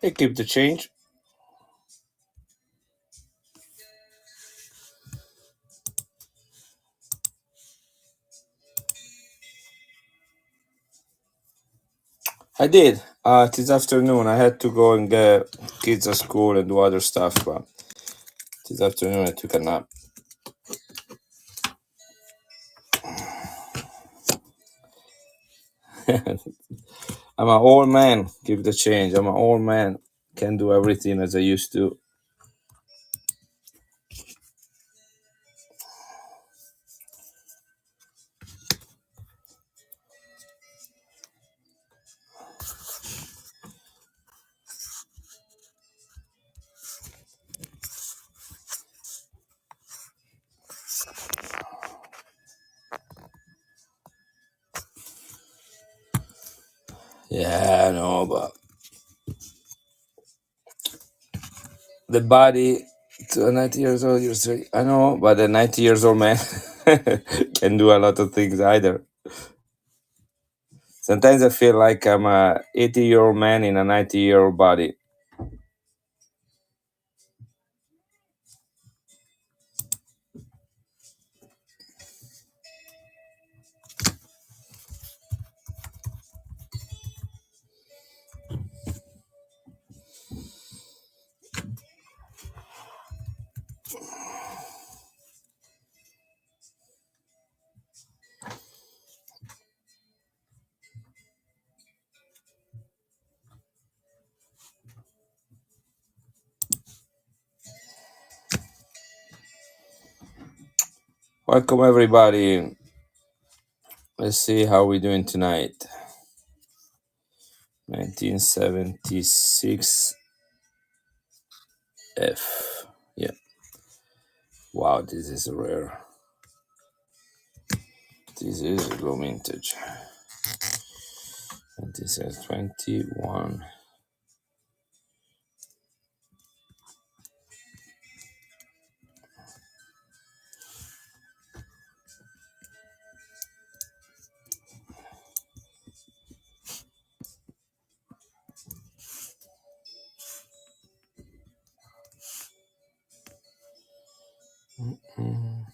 I keep the change. I did. This afternoon I had to go and get kids at school and do other stuff, but this afternoon I took a nap. I'm an old man. Keep the change. I'm an old man. Can't do everything as I used to. Yeah, I know, but the body to 90 years old, you're saying, I know, but the 90 years old man can do a lot of things either. Sometimes I feel like I'm a 80-year-old man in a 90-year-old body. Welcome, everybody. Let's see how we're doing tonight. 1976 F. Yeah. Wow, this is rare. This is a low vintage. And this is 21. Mm.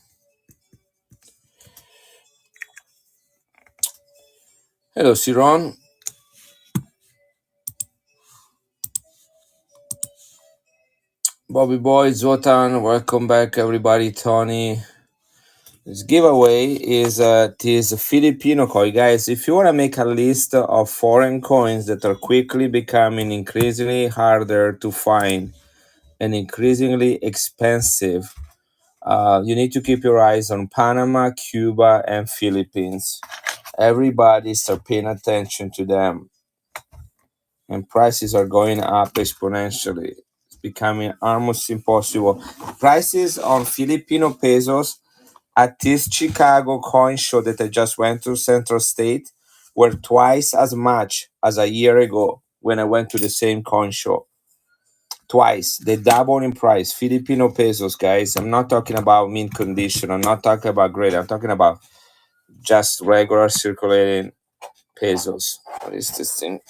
Hello, Siron. Bobby Boy, Zotan, welcome back, everybody. Tony. This giveaway is this Filipino coin. Guys, if you want to make a list of foreign coins that are quickly becoming increasingly harder to find and increasingly expensive, you need to keep your eyes on Panama, Cuba, and Philippines. Everybody start paying attention to them, and prices are going up exponentially. It's becoming almost impossible. Prices on Filipino pesos at this Chicago coin show that I just went to, Central State, were twice as much as a year ago when I went to the same coin show. Twice. They doubled in price. Filipino pesos, guys. I'm not talking about mint condition. I'm not talking about grade. I'm talking about just regular circulating pesos. What is this thing?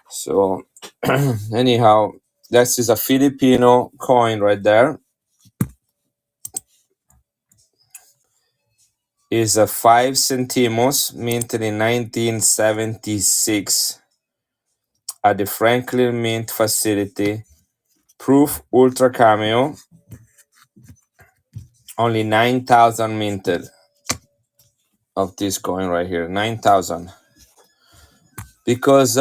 So, anyhow, this is a Filipino coin right there. Is a 5 centimos minted in 1976 at the Franklin Mint facility. Proof Ultra Cameo. Only 9,000 minted of this coin right here. 9,000. Because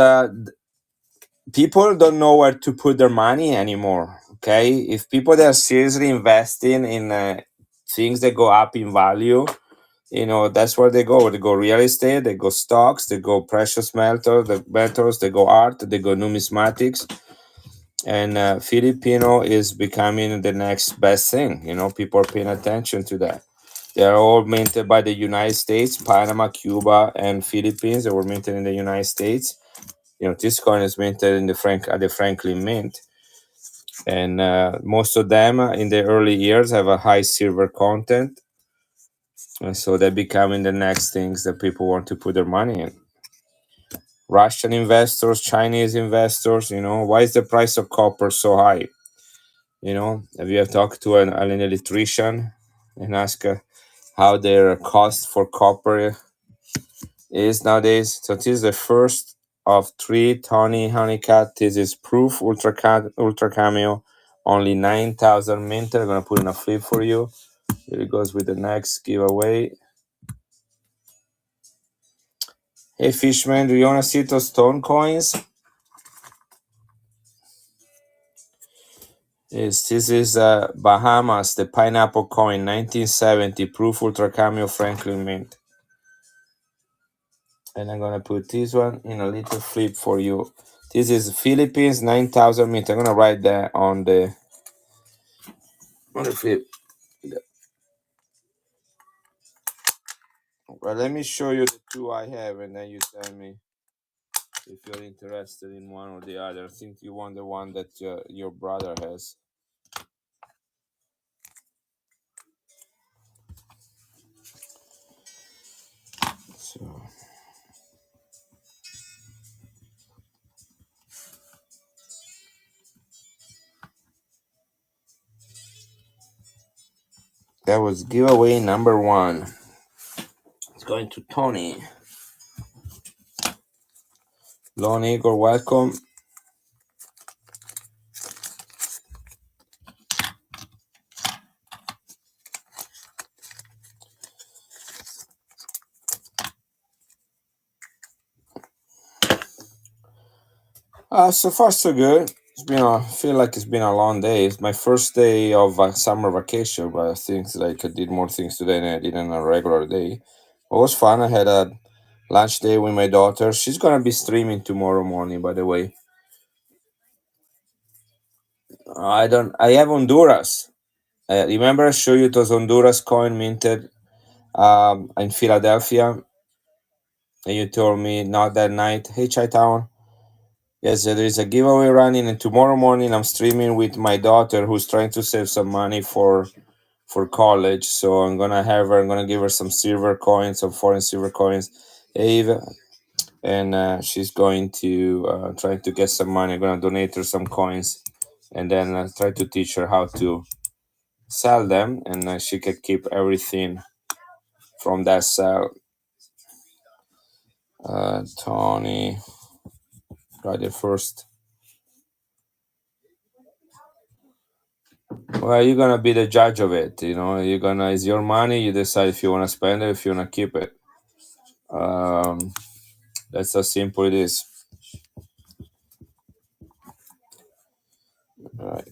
people don't know where to put their money anymore. Okay, if people that are seriously investing in things that go up in value, that's where they go. They go real estate, they go stocks, they go precious metals, they go art, they go numismatics, and Filipino is becoming the next best thing. People are paying attention to that. They are all minted by the United States, Panama, Cuba, and Philippines. They were minted in the United States. This coin is minted in at the Franklin Mint, and most of them in the early years have a high silver content, and so they're becoming the next things that people want to put their money in. Russian investors, Chinese investors. Why is the price of copper so high? Have you ever talked to an electrician and ask how their cost for copper is nowadays? So this is the first of three Tony Honeycat. This is proof ultra cameo, only 9,000 mint. I'm gonna put in a flip for you. Here it goes with the next giveaway. Hey Fishman, do you wanna see those stone coins? This is Bahamas, the pineapple coin, 1970, proof ultra cameo Franklin mint. And I'm gonna put this one in a little flip for you. This is Philippines, 9,000 mint. I'm gonna write that on the flip. Well, let me show you the two I have, and then you tell me if you're interested in one or the other. I think you want the one that your brother has. So that was giveaway number one. It's going to Tony. Lone Igor, welcome. So far so good. I feel like it's been a long day. It's my first day of summer vacation, but I think like I did more things today than I did on a regular day. It was fun. I had a lunch day with my daughter. She's gonna be streaming tomorrow morning, by the way. I don't. I have Honduras. Remember, I showed you those Honduras coin minted in Philadelphia, and you told me not that night. Hey, Chi Town. Yes, there is a giveaway running, and tomorrow morning I'm streaming with my daughter who's trying to save some money for college. So I'm gonna give her some silver coins, some foreign silver coins, Eve, and she's going to try to get some money. I'm gonna donate her some coins, and then try to teach her how to sell them, and she can keep everything from that sale. Tony got it first. Well, you're gonna be the judge of it. It's your money. You decide if you wanna spend it, if you wanna keep it. That's how simple it is. All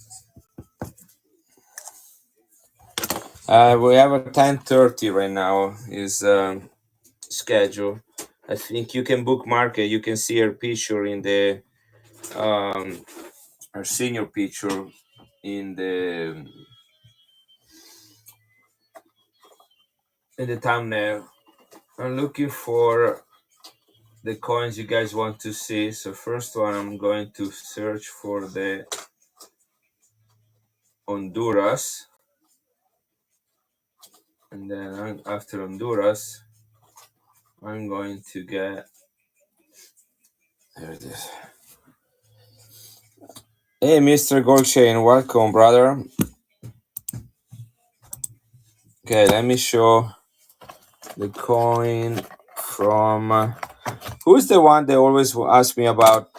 right. We have a 10:30 right now. Is schedule. I think you can bookmark it. You can see her picture in the her senior picture in the thumbnail. I'm looking for the coins you guys want to see. So first one, I'm going to search for the Honduras, and then after Honduras, I'm going to get. There it is. Hey, Mr. Goldchain, welcome, brother. Okay, let me show the coin from. Who's the one they always ask me about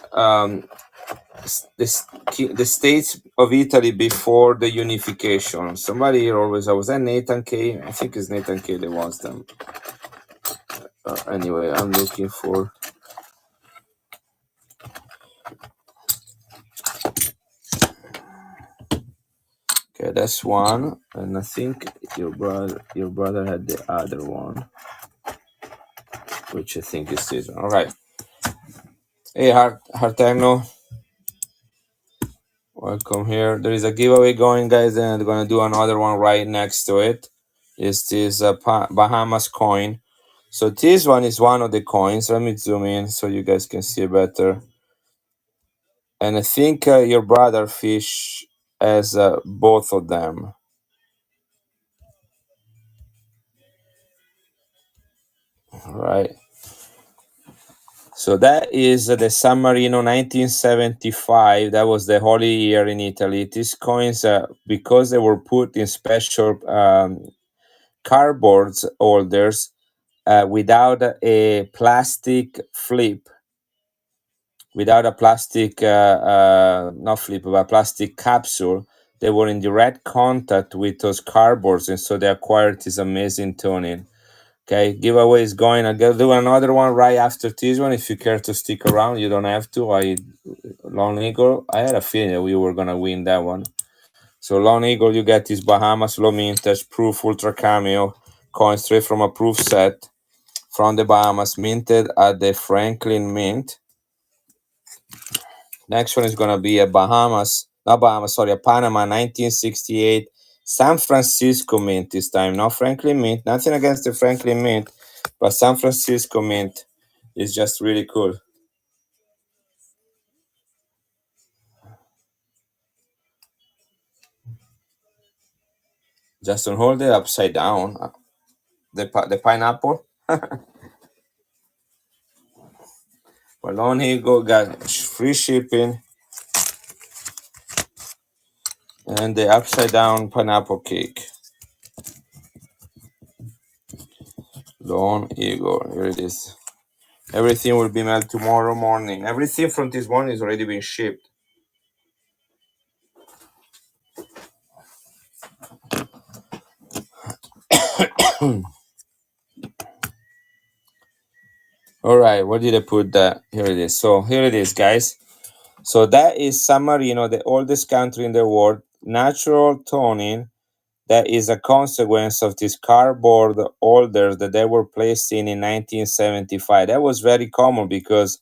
the states of Italy before the unification? Somebody here always. Was that Nathan K? I think it's Nathan K that wants them. Anyway, I'm looking for. Okay, that's one, and I think your brother had the other one, which I think is this one. All right. Hey, Hartagno, welcome here. There is a giveaway going, guys, and I'm gonna do another one right next to it. Is this Bahamas coin? So this one is one of the coins. Let me zoom in so you guys can see better. And I think your brother Fish has both of them. All right. So that is the San Marino 1975. That was the holy year in Italy. These coins, because they were put in special cardboard holders without a plastic flip, without a plastic, not flip, but plastic capsule, they were in direct contact with those cardboards, and so they acquired this amazing toning. Okay, giveaway is going. I'll do another one right after this one. If you care to stick around, you don't have to. Lone Eagle. I had a feeling that we were gonna win that one. So Lone Eagle, you get this Bahamas low mintage proof ultra cameo coin straight from a proof set from the Bahamas, minted at the Franklin Mint. Next one is gonna be a Bahamas, not Bahamas, sorry, a Panama 1968 San Francisco Mint this time, not Franklin Mint. Nothing against the Franklin Mint, but San Francisco Mint is just really cool. Just don't hold it upside down. The pineapple. Well, on here go got free shipping and the upside down pineapple cake. Lone Eagle. Here it is. Everything will be mailed tomorrow morning. Everything from this one is already been shipped. All right, where did I put that? Here it is. So here it is, guys. So that is San Marino, the oldest country in the world. Natural toning that is a consequence of these cardboard holders that they were placed in 1975. That was very common because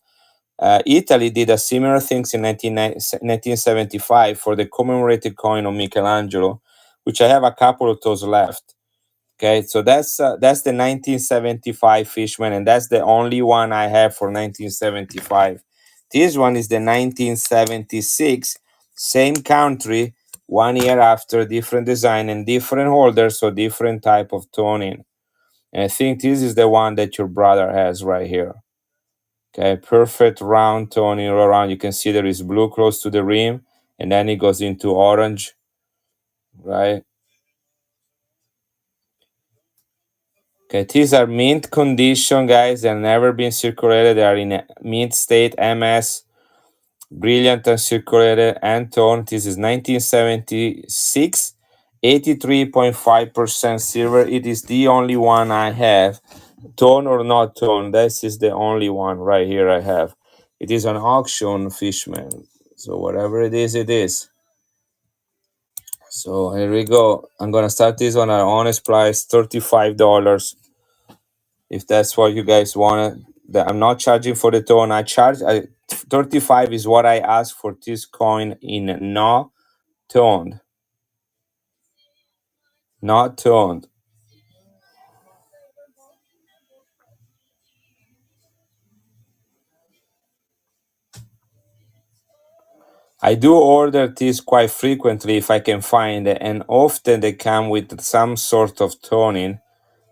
Italy did a similar things in 1975 for the commemorated coin of Michelangelo, which I have a couple of those left. Okay, so that's the 1975 Fishman, and that's the only one I have for 1975. This one is the 1976, same country, 1 year after, different design and different holders, so different type of toning. And I think this is the one that your brother has right here. Okay, perfect round toning all around. You can see there is blue close to the rim, and then it goes into orange, right? Okay, these are mint condition, guys. They've never been circulated. They are in a mint state, MS, brilliant and circulated and toned. This is 1976, 83.5% silver. It is the only one I have. Tone or not tone, this is the only one right here I have. It is an auction, Fishman. So whatever it is, it is. So here we go. I'm gonna start this on an honest price, $35. If that's what you guys want. I'm not charging for the tone. 35 is what I ask for this coin in not toned. Not toned. I do order these quite frequently if I can find it, and often they come with some sort of toning.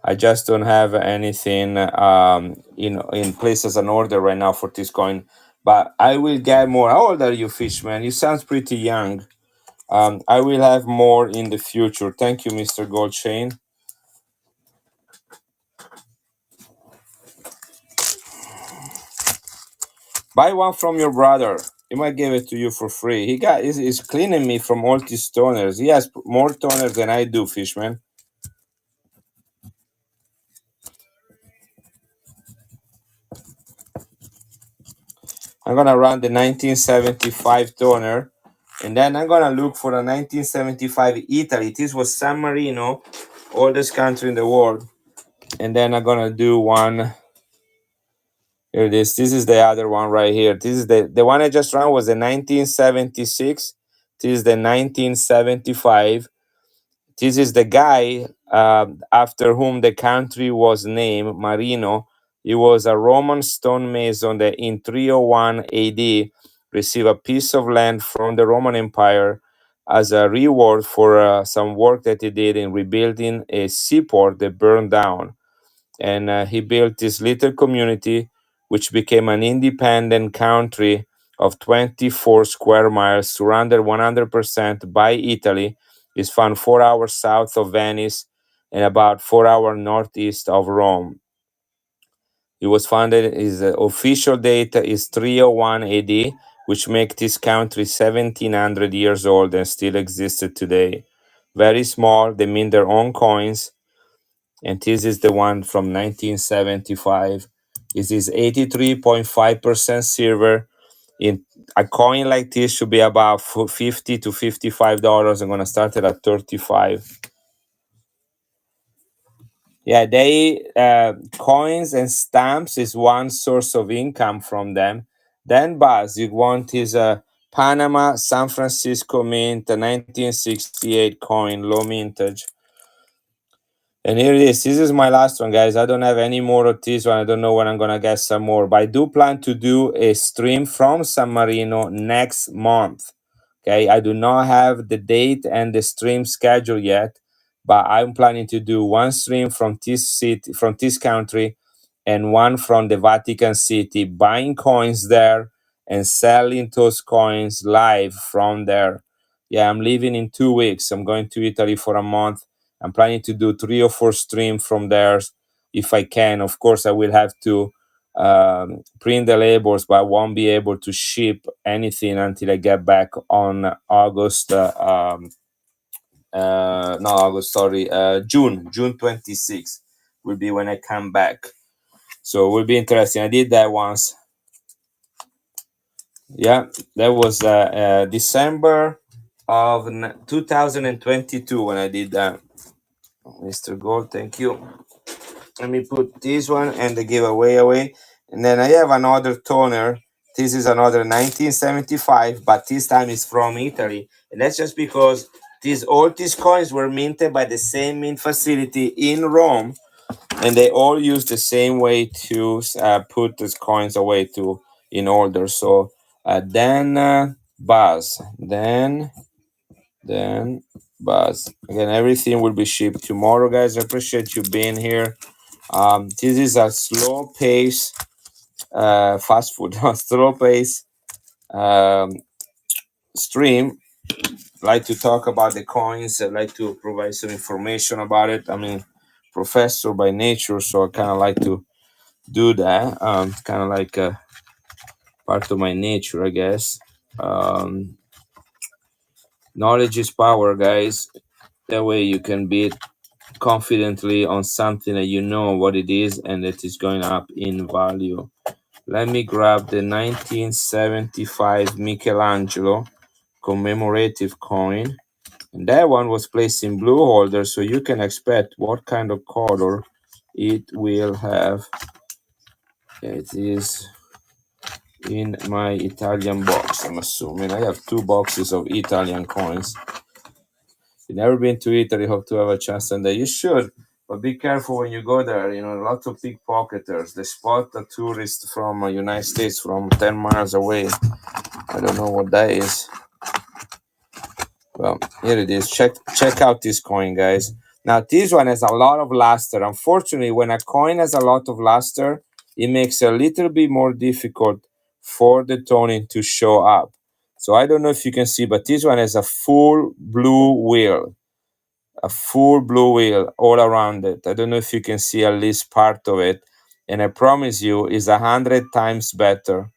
I just don't have anything in place as an order right now for this coin. But I will get more. How old are you, Fishman? You sound pretty young. I will have more in the future. Thank you, Mr. Goldchain. Buy one from your brother. He might give it to you for free. He's cleaning me from all these toners. He has more toners than I do, Fishman. I'm gonna run the 1975 toner, and then I'm gonna look for a 1975 Italy. This was San Marino, oldest country in the world. And then I'm gonna do one. Here it is. This is the other one right here. This is the one I just ran was the 1976. This is the 1975. This is the guy after whom the country was named, Marino. He was a Roman stonemason that in 301 AD received a piece of land from the Roman Empire as a reward for some work that he did in rebuilding a seaport that burned down. And he built this little community which became an independent country of 24 square miles, surrounded 100% by Italy, is found 4 hours south of Venice and about 4 hours northeast of Rome. It was founded. His official date is 301 AD, which makes this country 1700 years old and still existed today. Very small. They mint their own coins, and this is the one from 1975. This is 83.5% silver. In a coin like this should be about $50 to $55. I'm gonna start it at 35. Yeah, they coins and stamps is one source of income from them. Then Buzz, you want is a Panama San Francisco Mint, a 1968 coin, low mintage. And here it is. This is my last one, guys. I don't have any more of this one. I don't know when I'm gonna get some more, but I do plan to do a stream from San Marino next month. Okay, I do not have the date and the stream schedule yet, but I'm planning to do one stream from this city, from this country, and one from the Vatican City, buying coins there and selling those coins live from there. Yeah, I'm leaving in 2 weeks. I'm going to Italy for a month. I'm planning to do 3 or 4 streams from there if I can. Of course, I will have to print the labels, but I won't be able to ship anything until I get back on August. Not August, sorry, June 26th will be when I come back. So it will be interesting. I did that once. Yeah, that was December of 2022 when I did that. Mr. Gold, thank you. Let me put this one and the giveaway away. And then I have another toner. This is another 1975, but this time it's from Italy. And that's just because all these coins were minted by the same mint facility in Rome, and they all use the same way to put these coins away to in order. So then Buzz, then Buzz. Again, everything will be shipped tomorrow, guys. I appreciate you being here. This is a slow pace, fast food, slow pace um, stream. I like to talk about the coins. I like to provide some information about it. I mean, professor by nature, so I kind of like to do that. Kind of like a part of my nature, I guess. Knowledge is power, guys. That way you can be confidently on something that you know what it is and that is going up in value. Let me grab the 1975 Michelangelo commemorative coin. And that one was placed in blue holder, so you can expect what kind of color it will have. It is in my Italian box, I'm assuming. I have 2 boxes of Italian coins. You've never been to Italy, hope to have a chance and that you should. But be careful when you go there. You know, lots of pickpocketers. They spot a tourist from the United States from 10 miles away. I don't know what that is. Well, here it is. Check out this coin, guys. Now, this one has a lot of luster. Unfortunately, when a coin has a lot of luster, it makes it a little bit more difficult for the toning to show up. So I don't know if you can see, but this one has a full blue wheel. A full blue wheel all around it. I don't know if you can see at least part of it. And I promise you, it's 100 times better.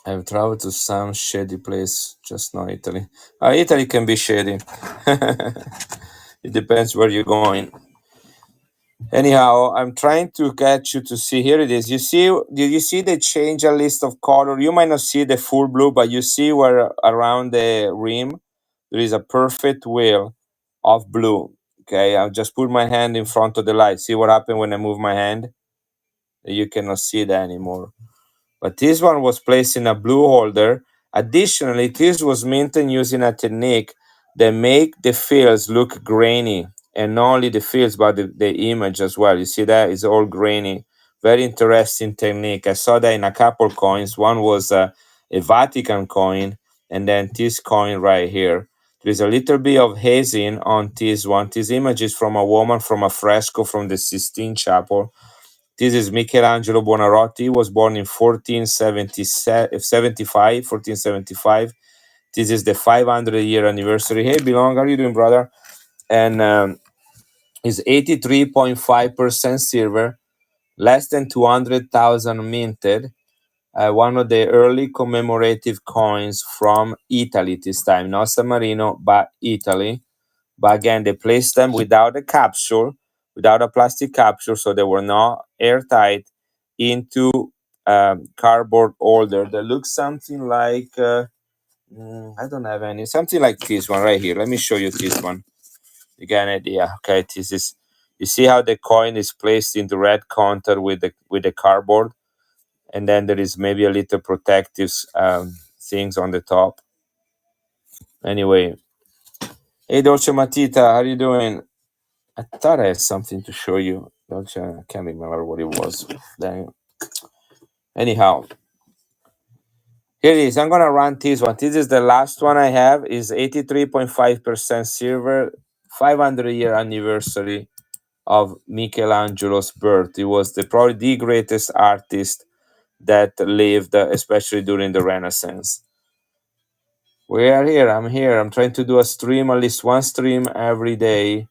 I've traveled to some shady place, just not Italy. Italy can be shady. It depends where you're going. Anyhow, I'm trying to get you to see. Here it is. You see? Did you see they change a list of color? You might not see the full blue, but you see where around the rim there is a perfect wheel of blue. Okay, I'll just put my hand in front of the light. See what happened when I move my hand? You cannot see that anymore. But this one was placed in a blue holder. Additionally, this was minted using a technique that make the fields look grainy, and not only the fields but the image as well. You see that it's all grainy. Very interesting technique. I saw that in a couple coins. One was a Vatican coin, and then this coin right here. There's a little bit of hazing on this one. This image is from a woman from a fresco from the Sistine Chapel. This is Michelangelo Buonarroti, was born in 1475. This is the 500-year anniversary. Hey, Belong, how are you doing, brother? And is 83.5% silver, less than 200,000 minted. One of the early commemorative coins from Italy this time, not San Marino, but Italy. But again, they placed them without a capsule, without a plastic capsule, so they were not airtight, into cardboard holder that looks something like I don't have any, something like this one right here. Let me show you this one. You get an idea. Okay, this is, you see how the coin is placed in the red counter with the cardboard, and then there is maybe a little protective things on the top. Anyway, hey Dolce Matita, how you doing? I thought I had something to show you. Dolce, I can't remember what it was. Then, anyhow, here it is. I'm gonna run this one. This is the last one I have. Is 83.5% silver, 500-year anniversary of Michelangelo's birth. He was probably the greatest artist that lived, especially during the Renaissance. We are here. I'm here. I'm trying to do a stream, at least one stream every day.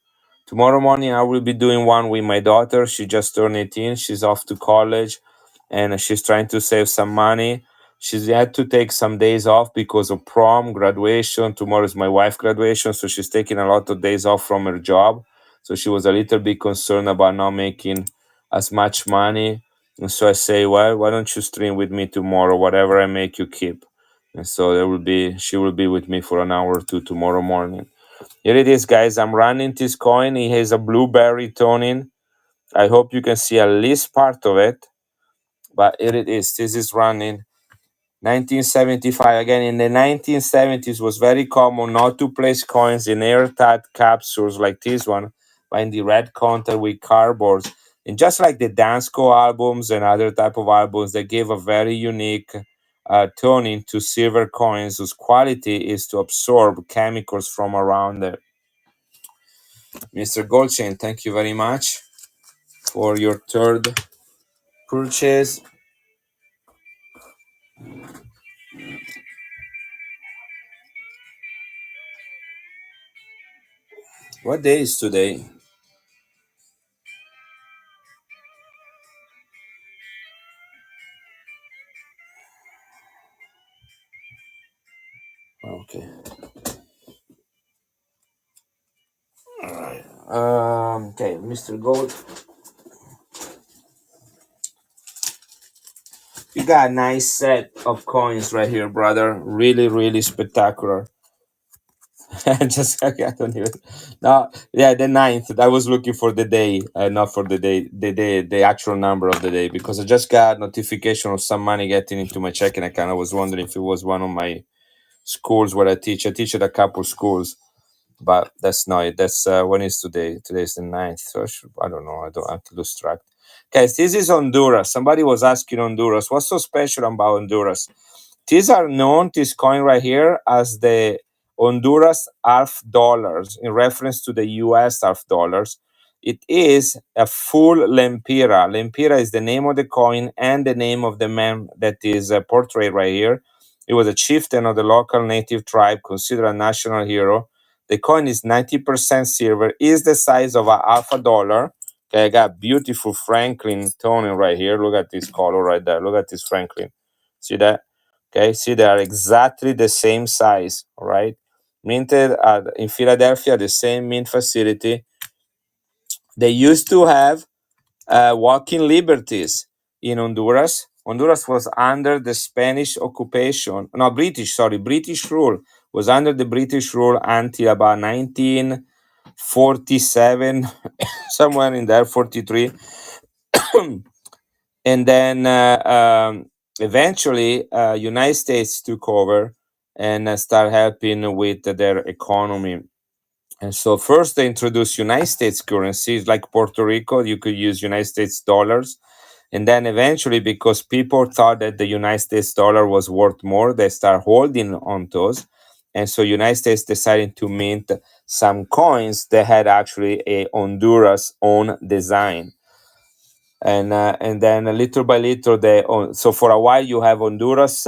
Tomorrow morning, I will be doing one with my daughter. She just turned 18. She's off to college and she's trying to save some money. She's had to take some days off because of prom, graduation. Tomorrow is my wife's graduation. So she's taking a lot of days off from her job. So she was a little bit concerned about not making as much money. And so I say, well, why don't you stream with me tomorrow? Whatever I make, you keep. And so she will be with me for an hour or two tomorrow morning. Here it is, guys. I'm running this coin. It has a blueberry toning. I hope you can see at least part of it. But here it is. This is running 1975. Again, in the 1970s was very common not to place coins in airtight capsules like this one, but in the red counter with cardboards. And just like the Dansko albums and other type of albums, they gave a very unique toning to silver coins whose quality is to absorb chemicals from around it. Mr. Goldchain, thank you very much for your third purchase. What day is today? Okay. All right. Okay, Mr. Gold, you got a nice set of coins right here, brother. Really, really spectacular. I don't even. No, yeah, the ninth. I was looking for the day, not for the actual number of the day, because I just got notification of some money getting into my checking account. I was wondering if it was one of my schools where I teach. I teach at a couple schools, but that's not it. That's when is today? Today is the ninth. So I don't know. I don't have to lose track. Guys, this is Honduras. Somebody was asking Honduras. What's so special about Honduras? These are known, this coin right here, as the Honduras half dollars in reference to the US half dollars. It is a full lempira. Lempira is the name of the coin and the name of the man that is portrayed right here. It was a chieftain of the local native tribe, considered a national hero. The coin is 90% silver, is the size of a half a dollar. Okay, I got beautiful Franklin toning right here. Look at this color right there. Look at this Franklin. See that? Okay, see, they are exactly the same size. All right, minted in Philadelphia, the same mint facility. They used to have walking liberties in Honduras. Honduras was under the Spanish occupation, no, British, sorry, British rule, was under the British rule until about 1947, somewhere in there, 43. And then eventually United States took over and start helping with their economy. And so first they introduced United States currencies like Puerto Rico. You could use United States dollars. And then eventually, because people thought that the United States dollar was worth more, they start holding on those. And so United States decided to mint some coins that had actually a Honduras own design. And then little by little so for a while you have Honduras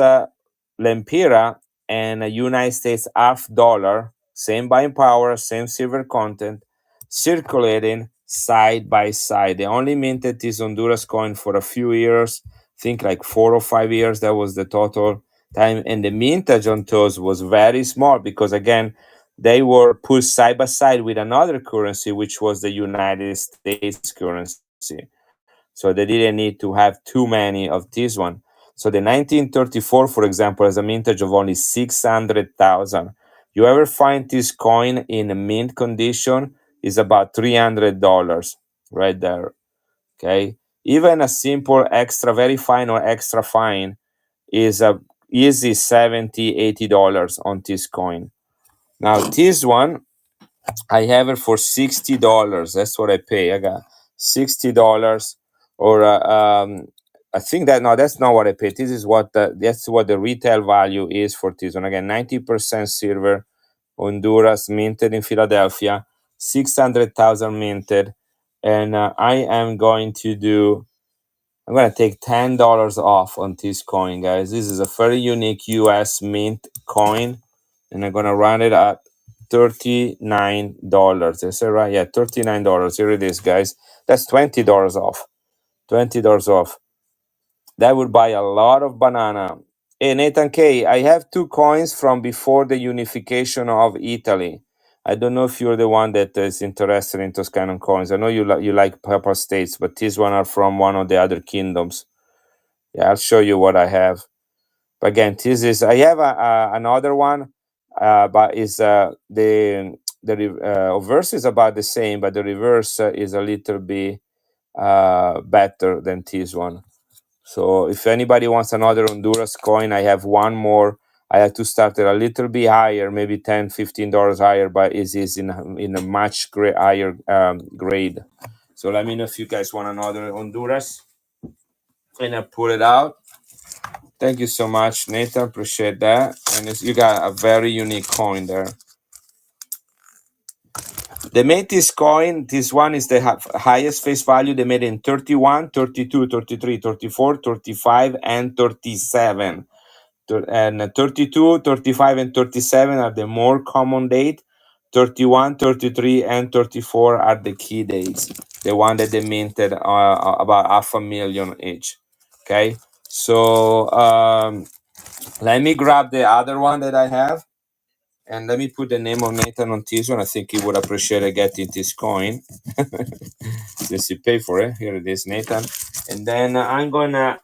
lempira and a United States half dollar, same buying power, same silver content, circulating side by side. They only minted this Honduras coin for a few years, I think like 4 or 5 years. That was the total time, and the mintage on those was very small because again they were put side by side with another currency, which was the United States currency. So they didn't need to have too many of this one. So the 1934, for example, has a mintage of only 600,000. You ever find this coin in a mint condition is about $300 right there. Okay. Even a simple extra, very fine or extra fine is a easy 70, $80 on this coin. Now this one I have it for $60. That's what I pay. I got $60, or I think that no, that's not what I pay. This is that's what the retail value is for this one. Again, 90% silver, Honduras, minted in Philadelphia, 600,000 minted, and I am going to do. I'm gonna take $10 off on this coin, guys. This is a very unique U.S. mint coin, and I'm gonna run it at $39. Is that right? Yeah, $39. Here it is, guys. That's $20 off. $20 off. That would buy a lot of banana. Hey, Nathan K, I have two coins from before the unification of Italy. I don't know if you're the one that is interested in those kind of coins. I know you like Papa States, but these one are from one of the other kingdoms. Yeah, I'll show you what I have. But again, this is I have another one, but is the reverse is about the same, but the reverse is a little bit better than this one. So if anybody wants another Honduras coin, I have one more. I have to start it a little bit higher, maybe $10, $15 higher, but it is in a much higher grade. So let me know if you guys want another Honduras, and I put it out. Thank you so much, Nathan. Appreciate that. And you got a very unique coin there. They made this coin. This one is the highest face value. They made in 31, 32, 33, 34, 35, and 37. And 32, 35, and 37 are the more common date. 31, 33, and 34 are the key dates. The one that they minted about 500,000 each. Okay. So let me grab the other one that I have, and let me put the name of Nathan on this one. I think he would appreciate getting this coin. Since he paid for it. Here it is, Nathan. And then I'm gonna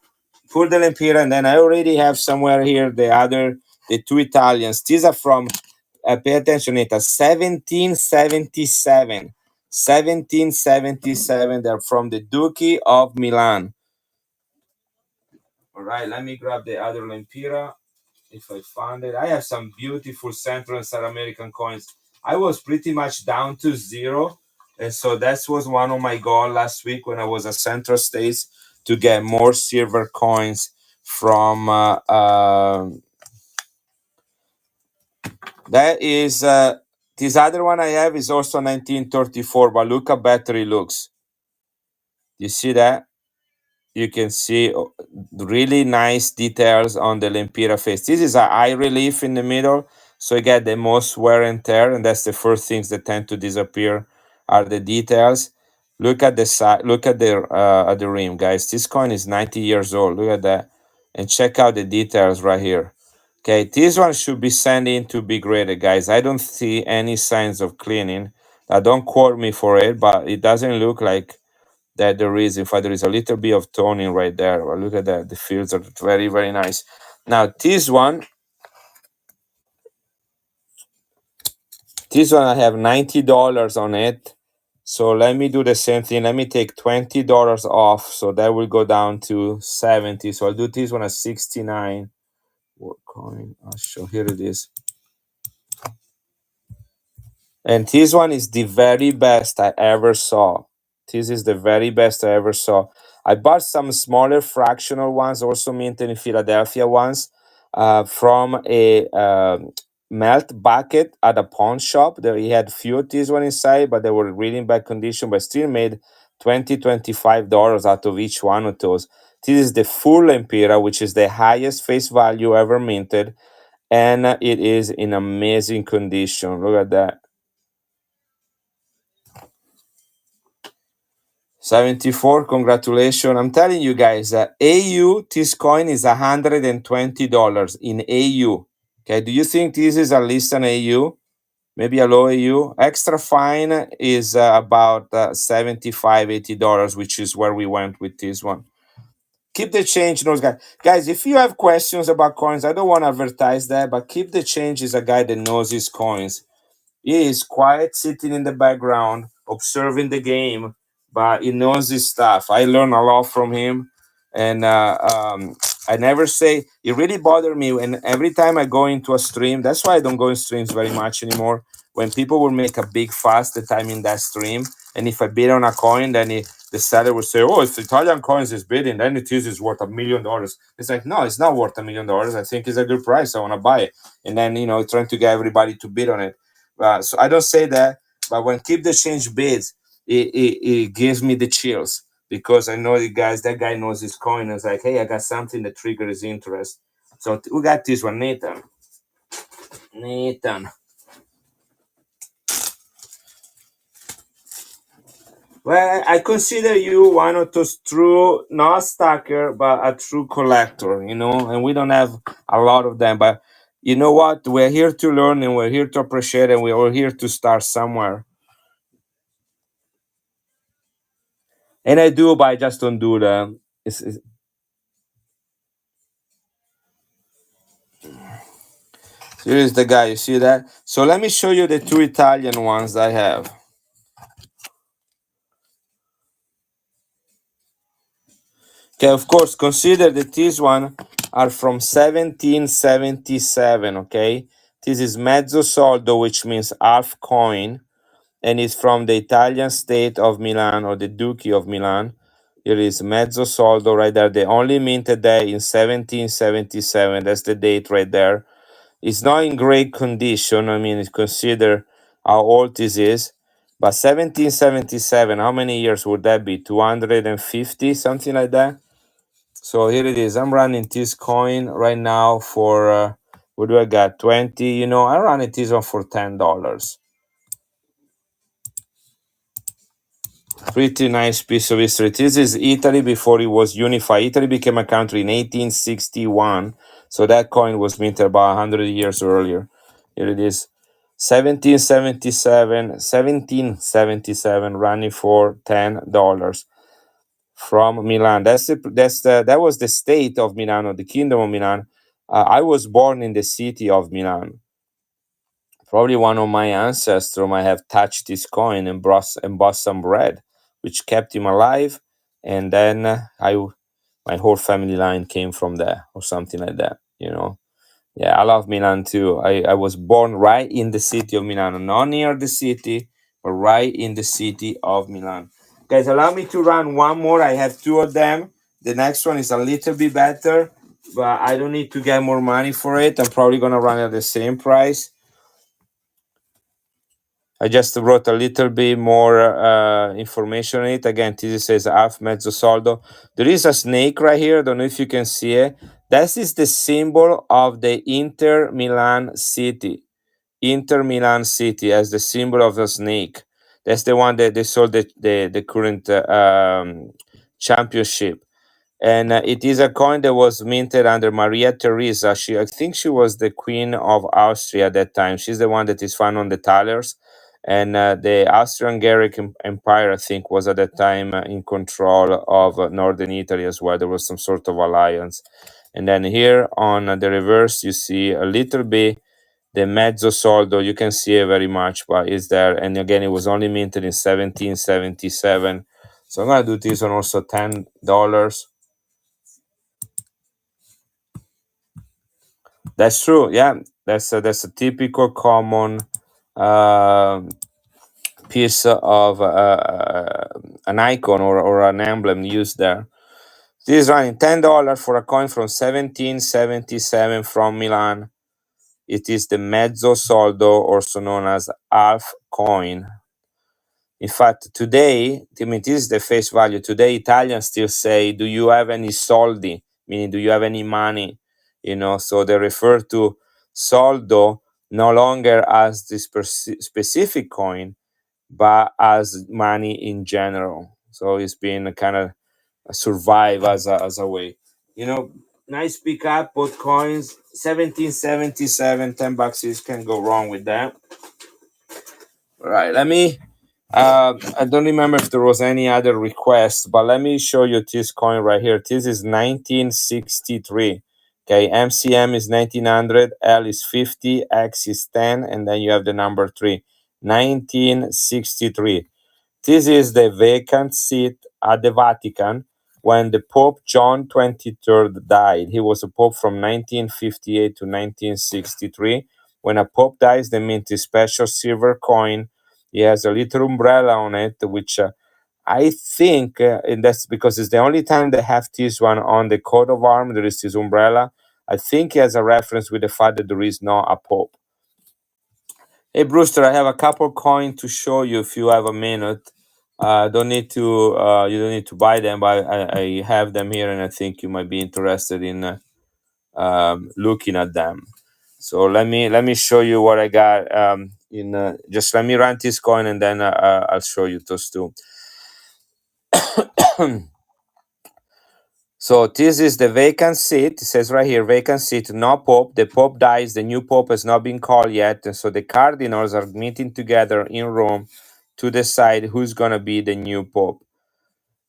put the Lempira, and then I already have somewhere here the two Italians. These are from pay attention, Nathan, 1777. 1777. They're from the Duchy of Milan. All right, let me grab the other Lempira if I found it. I have some beautiful Central and South American coins. I was pretty much down to zero. And so that was one of my goals last week when I was at Central States, to get more silver coins from that is this other one I have is also 1934, but look how better it looks. You see that? You can see really nice details on the Lempira face. This is a high relief in the middle, so you get the most wear and tear, and that's the first things that tend to disappear are the details. Look at the side. Look at the rim, guys. This coin is 90 years old. Look at that, and check out the details right here. Okay, this one should be sent in to be graded, guys. I don't see any signs of cleaning. Don't quote me for it, but it doesn't look like that there is. In fact, there is a little bit of toning right there. But look at that. The fields are very, very nice. Now, this one I have $90 on it. So let me do the same thing. Let me take $20 off. So that will go down to 70. So I'll do this one at 69. What coin? I'll show. Here it is. And this one is the very best I ever saw. This is the very best I ever saw. I bought some smaller fractional ones, also minted in Philadelphia ones, from a melt bucket at a pawn shop. There he had few of these one inside, but they were really in bad condition, but still made $25 out of each one of those. This is the full Empira, which is the highest face value ever minted, and it is in amazing condition. Look at that. 74, congratulations. I'm telling you guys, AU, this coin is $120 in AU. Okay, do you think this is at least an AU? Maybe a low AU? Extra fine is about $75, $80, which is where we went with this one. Keep the change, those guys. Guys, if you have questions about coins, I don't want to advertise that, but Keep the Change is a guy that knows his coins. He is quiet, sitting in the background, observing the game, but he knows his stuff. I learn a lot from him, and I never say it really bothered me. And every time I go into a stream, that's why I don't go in streams very much anymore. When people will make a big fuss that I'm in that stream, and if I bid on a coin, then the seller will say, "Oh, if Italian coins is bidding, then it is worth $1 million." It's like, no, it's not worth $1 million. I think it's a good price. I want to buy it, and then trying to get everybody to bid on it. So I don't say that, but when Keep the Change bids, it gives me the chills because I know that guy knows his coin. And it's like, hey, I got something that triggers interest. So we got this one, Nathan. Well, I consider you one of those true, not stacker, but a true collector, and we don't have a lot of them. But you know what? We're here to learn and we're here to appreciate and we're all here to start somewhere. And I do, but I just don't do them. Here is the guy. You see that? So let me show you the two Italian ones I have. Okay, of course, consider that these one are from 1777. Okay, this is mezzo soldo, which means half coin, and it's from the Italian state of Milan or the Duchy of Milan. Here is mezzo soldo right there. They only minted there in 1777. That's the date right there. It's not in great condition. I mean, consider how old this is. But 1777, how many years would that be? 250, something like that. So here it is. I'm running this coin right now for, what do I got? 20. I run it this one for $10. Pretty nice piece of history. This is Italy before it was unified. Italy became a country in 1861. So that coin was minted about 100 years earlier. Here it is. 1777 running for $10 from Milan. That was the state of Milan, or the kingdom of Milan. I was born in the city of Milan. Probably one of my ancestors might have touched this coin and bought some bread, which kept him alive. And then my whole family line came from there, or something like that. Yeah, I love Milan too. I was born right in the city of Milan, not near the city, but right in the city of Milan. Guys, allow me to run one more. I have two of them. The next one is a little bit better, but I don't need to get more money for it. I'm probably gonna run at the same price. I just wrote a little bit more information on it. Again, this says half mezzo soldo. There is a snake right here. Don't know if you can see it. That is the symbol of the Inter Milan city. Inter Milan city as the symbol of the snake. That's the one that they sold the current championship. And it is a coin that was minted under Maria Theresa. I think she was the queen of Austria at that time. She's the one that is found on the thalers. And the Austro-Hungarian Empire, I think, was at that time in control of northern Italy as well. There was some sort of alliance. And then here on the reverse, you see a little bit the mezzo soldo. You can see it very much, but it's there. And again, it was only minted in 1777. So I'm gonna do this one also $10. That's true. Yeah, that's a typical common uh, piece of an icon or an emblem used there. This is running $10 for a coin from 1777 from Milan. It is the mezzo soldo, also known as half coin. In fact, today, I mean, this is the face value. Today, Italians still say, "Do you have any soldi?" Meaning, "Do you have any money?" So they refer to soldo no longer as this specific coin, but as money in general. So it's been kind of survive as a way. Nice pickup, both coins, 1777, $10 is can go wrong with that. All right, let me. I don't remember if there was any other request, but let me show you this coin right here. This is 1963. Okay, MCM is 1900, L is 50, X is 10, and then you have the number 3. 1963. This is the vacant seat at the Vatican when the Pope John 23rd died. He was a pope from 1958 to 1963. When a pope dies, they mint a special silver coin. He has a little umbrella on it, which I think, and that's because it's the only time they have this one on the coat of arms. There is this umbrella. I think he has a reference with the fact that there is not a pope. Hey Brewster, I have a couple coin to show you if you have a minute. Don't need to. You don't need to buy them, but I have them here, and I think you might be interested in looking at them. So let me show you what I got. Just let me run this coin, and then I'll show you those two. So this is the vacant seat. It says right here, vacant seat, no pope. The pope dies. The new pope has not been called yet. And so the cardinals are meeting together in Rome to decide who's going to be the new pope.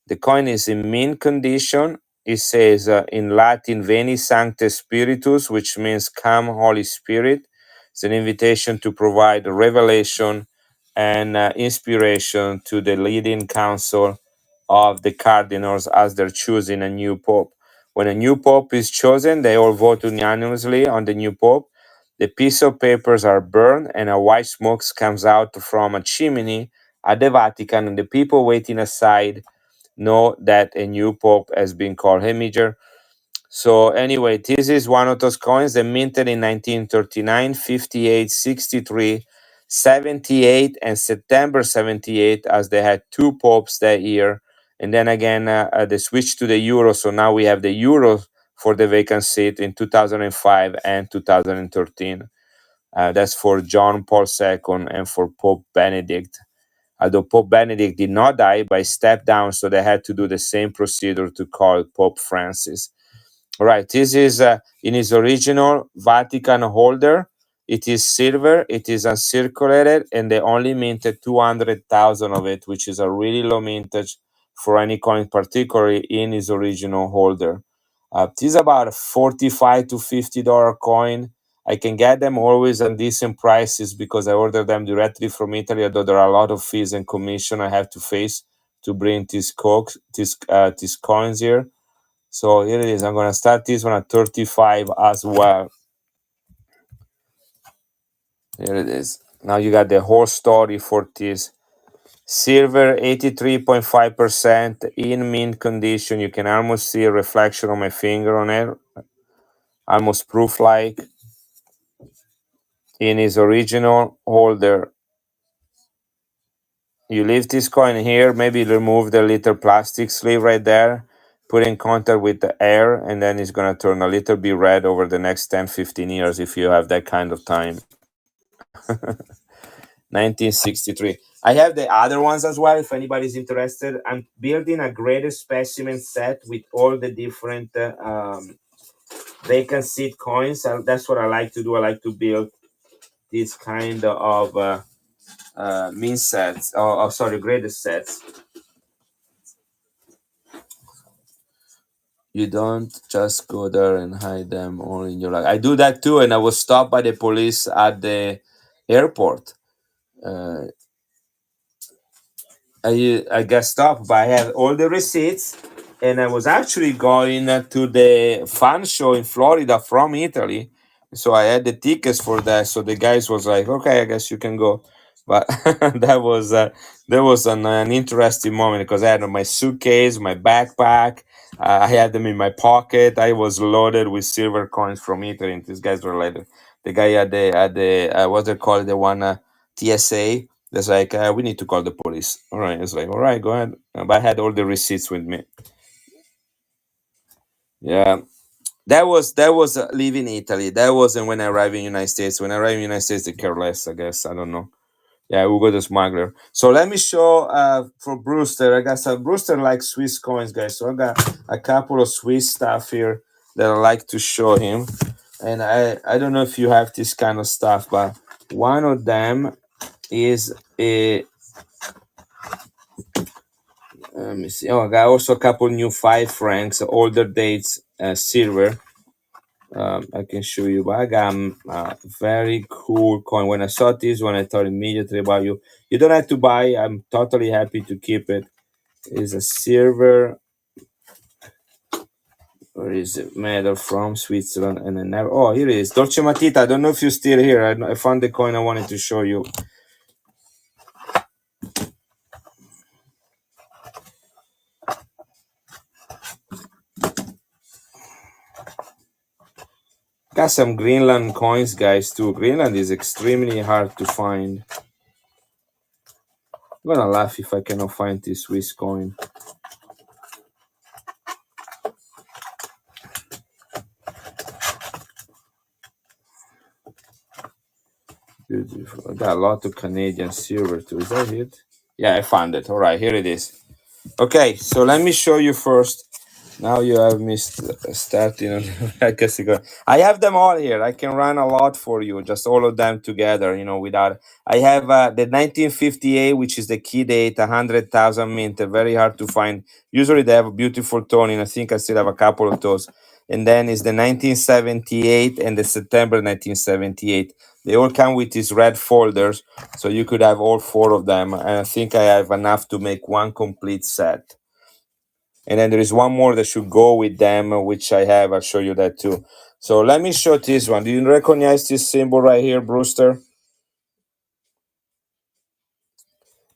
The coin is in mint condition. It says in Latin, Veni Sancte Spiritus, which means come Holy Spirit. It's an invitation to provide revelation and inspiration to the leading council of the cardinals as they're choosing a new pope. When a new pope is chosen, they all vote unanimously on the new pope. The piece of papers are burned, and a white smoke comes out from a chimney at the Vatican, and the people waiting aside know that a new pope has been called. Hey, Major. So anyway, this is one of those coins that minted in 1939, 58, 63, 78, and September 78, as they had two popes that year. And then again, they switched to the euro. So now we have the euro for the vacant seat in 2005 and 2013. That's for John Paul II and for Pope Benedict. Although Pope Benedict did not die, but he stepped down, so they had to do the same procedure to call Pope Francis. All right, this is in its original Vatican holder. It is silver, it is uncirculated, and they only minted 200,000 of it, which is a really low mintage for any coin, particularly in its original holder. This is about a $45 to $50 coin. I can get them always on decent prices because I order them directly from Italy, although there are a lot of fees and commission I have to face to bring these coins here. So here it is. I'm gonna start this one at 35 as well. Here it is. Now you got the whole story for this. Silver 83.5% in mint condition. You can almost see a reflection of my finger on it. Almost proof like in its original holder. You leave this coin here, maybe remove the little plastic sleeve right there, put in contact with the air, and then it's going to turn a little bit red over the next 10-15 years if you have that kind of time. 1963. I have the other ones as well if anybody's interested. I'm building a greater specimen set with all the different vacant seat coins. That's what I like to do. I like to build this kind of mean sets, sorry, greatest sets. You don't just go there and hide them all in your life. I do that too, and I was stopped by the police at the airport. Uh, I got stopped, but I had all the receipts, and I was actually going to the fun show in Florida from Italy, so I had the tickets for that. So the guys was like, "Okay, I guess you can go," but that was an interesting moment because I had my suitcase, my backpack, I had them in my pocket. I was loaded with silver coins from Italy, and these guys were like, the guy at the what they call it, the one TSA. It's like, we need to call the police. All right. It's like, all right, go ahead. But I had all the receipts with me. Yeah. That was live in Italy. That wasn't when I arrived in United States. When I arrived in United States, they care less, I guess. I don't know. Yeah, Hugo the smuggler. So let me show for Brewster. I got some Brewster likes Swiss coins, guys. So I got a couple of Swiss stuff here that I like to show him. And I don't know if you have this kind of stuff, but one of them is a let me see. Oh, I got also a couple new 5 francs, older dates, silver. I can show you, but I got very cool coin. When I saw this one, I thought immediately about you. You don't have to buy. I'm totally happy to keep it. It's a silver, or is it medal from Switzerland? And I never. Oh, here it is. Dolce Matita. I don't know if you're still here. I found the coin I wanted to show you. Got some Greenland coins, guys, too. Greenland is extremely hard to find. I'm gonna laugh if I cannot find this Swiss coin. Beautiful. I got a lot of Canadian silver too. Is that it? Yeah, I found it. All right, here it is. Okay, so let me show you first. Now you have me starting on I guess you go. I have them all here. I can run a lot for you, just all of them together. Without I have the 1958, which is the key date, 100,000 mint. Very hard to find. Usually they have a beautiful tone, and I think I still have a couple of those. And then is the 1978 and the September 1978. They all come with these red folders, so you could have all 4 of them. And I think I have enough to make one complete set. And then there is one more that should go with them, which I have. I'll show you that too. So let me show this one. Do you recognize this symbol right here, Brewster?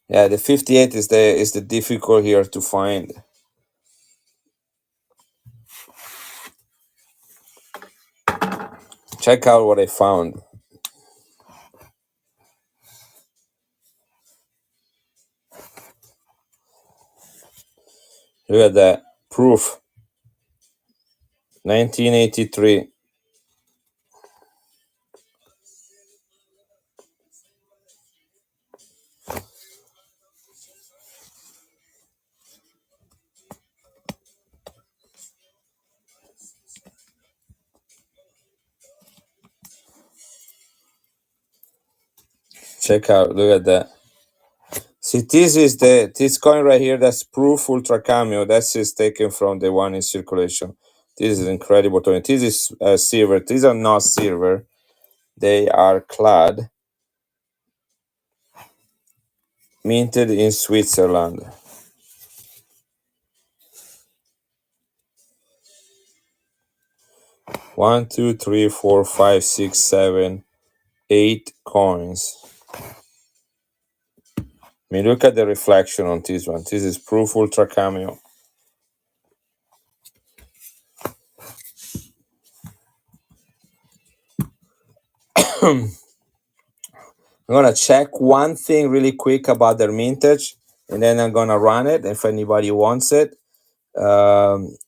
Yeah, the 58 is the difficult here to find. Check out what I found. Look at that proof. 1983. Check out. Look at that. See, this coin right here. That's proof ultra cameo. That's is taken from the one in circulation. This is incredible. This is silver. These are not silver. They are clad, minted in Switzerland. 1, 2, 3, 4, 5, 6, 7, 8 coins. I mean, look at the reflection on this one. This is proof ultra cameo. I'm gonna check one thing really quick about their mintage, and then I'm gonna run it if anybody wants it. Um,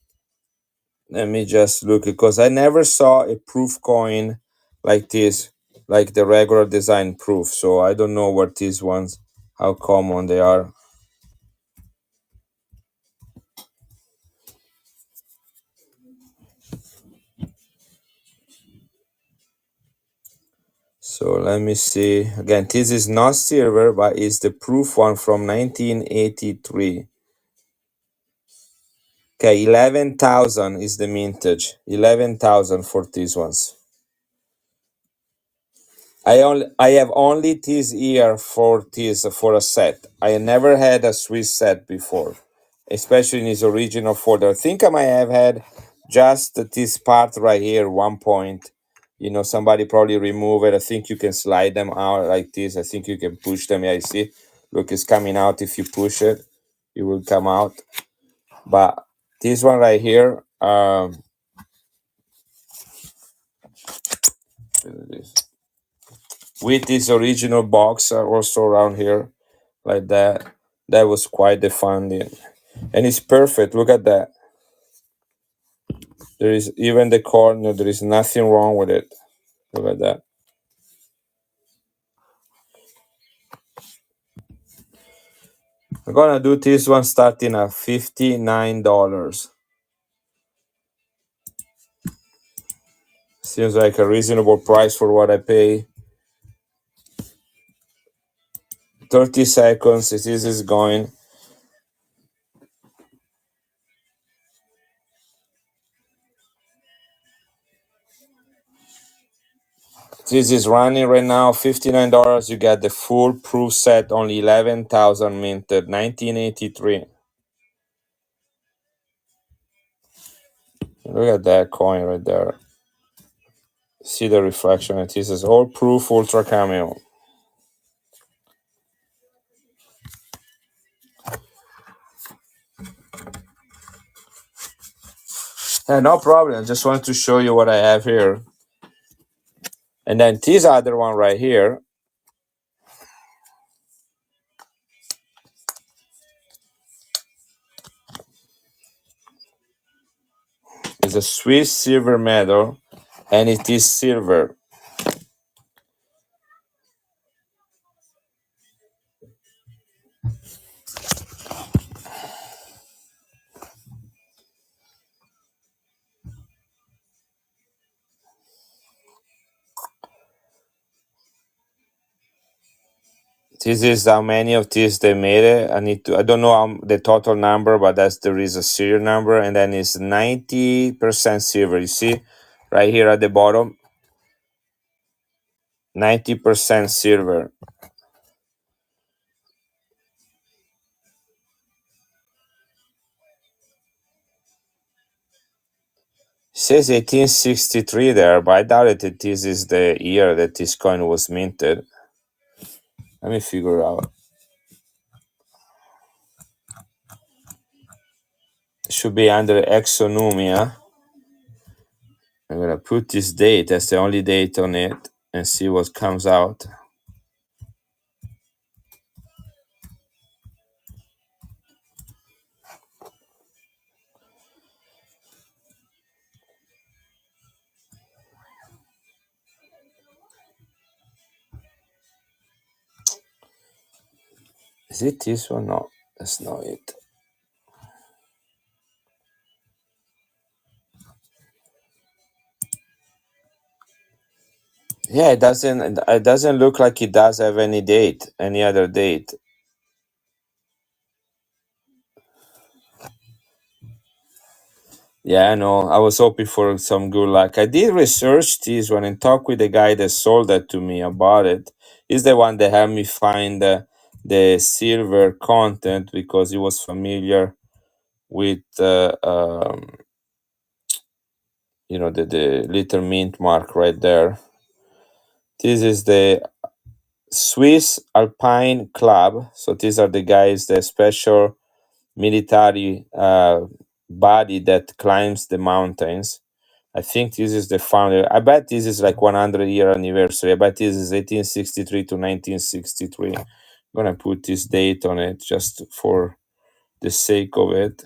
Let me just look, because I never saw a proof coin like this, like the regular design proof. So I don't know what these ones, how common they are. So let me see. Again, this is not silver, but it's the proof one from 1983. Okay, 11,000 is the mintage. 11,000 for these ones. I have only this year for this for a set. I never had a Swiss set before, especially in its original folder. I think I might have had just this part right here, one point. Somebody probably remove it. I think you can slide them out like this. I think you can push them. Yeah, you see, look, it's coming out. If you push it, it will come out. But this one right here, with this original box also around here like that. That was quite the funding, and it's perfect. Look at that. There is even the corner. There is nothing wrong with it. Look at that. I'm gonna do this one starting at $59. Seems like a reasonable price for what I pay. 30 seconds. This is going. This is running right now. $59. You get the full proof set. Only 11,000 minted. 1983. Look at that coin right there. See the reflection. This is all proof ultra cameo. Yeah, no problem. I just wanted to show you what I have here. And then this other one right here is a Swiss silver medal, and it is silver. This is how many of these they made it. I don't know the total number, but there is a serial number, and then it's 90% silver. You see right here at the bottom, 90% silver. It says 1863 there, but I doubt that this is the year that this coin was minted. Let me figure out. It should be under exonumia. I'm gonna put this date, that's the only date on it, and see what comes out. Is it this one? No, that's not it. Yeah, it doesn't look like it does have any date, any other date. Yeah, I know. I was hoping for some good luck. I did research this one and talk with the guy that sold that to me about it. He's the one that helped me find the silver content because he was familiar with the little mint mark right there. This is the Swiss Alpine Club. So these are the guys, the special military body that climbs the mountains. I think this is the founder. I bet this is like 100-year anniversary. I bet this is 1863 to 1963. I'm gonna put this date on it just for the sake of it.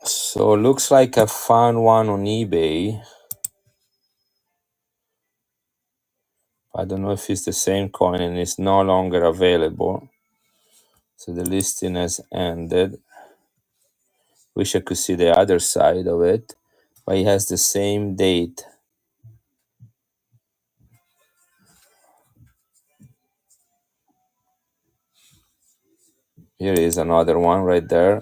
So looks like I found one on eBay. I don't know if it's the same coin and it's no longer available. So the listing has ended. Wish I could see the other side of it, but it has the same date. Here is another one right there.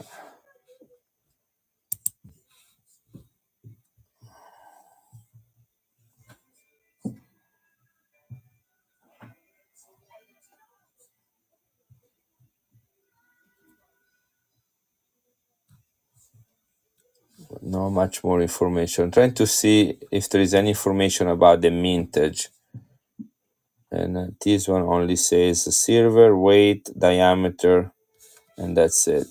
Not much more information. Trying to see if there is any information about the mintage. And this one only says silver, weight, diameter, and that's it.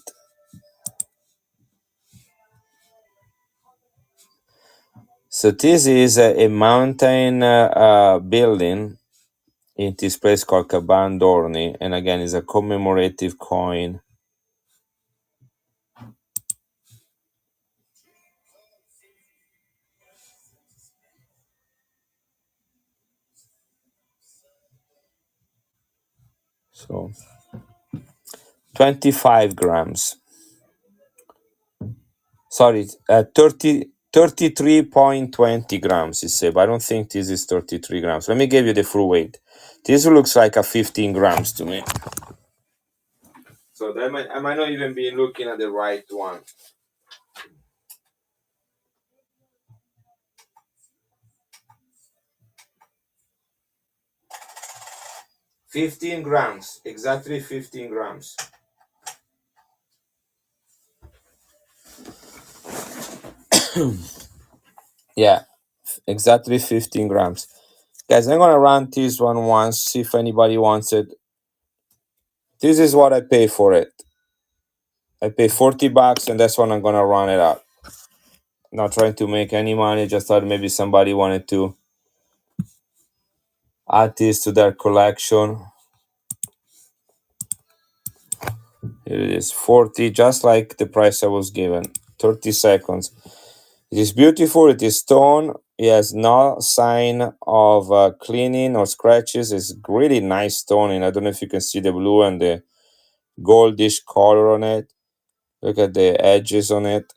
So this is a mountain building in this place called Caban d'Orny, and again, it's a commemorative coin. So 25 grams. Sorry, 33.20 grams, it said, but I don't think this is 33 grams. Let me give you the full weight. This looks like a 15 grams to me. So I might not even be looking at the right one. 15 grams, exactly 15 grams. Yeah, exactly 15 grams. Guys, I'm gonna run this one once, see if anybody wants it. This is what I pay for it. I pay $40 and that's when I'm gonna run it out. Not trying to make any money, just thought maybe somebody wanted to add this to their collection. Here it is, 40, just like the price I was given. 30 seconds. It is beautiful, it is stone, it has no sign of cleaning or scratches. It's really nice stone, and I don't know if you can see the blue and the goldish color on it. Look at the edges on it.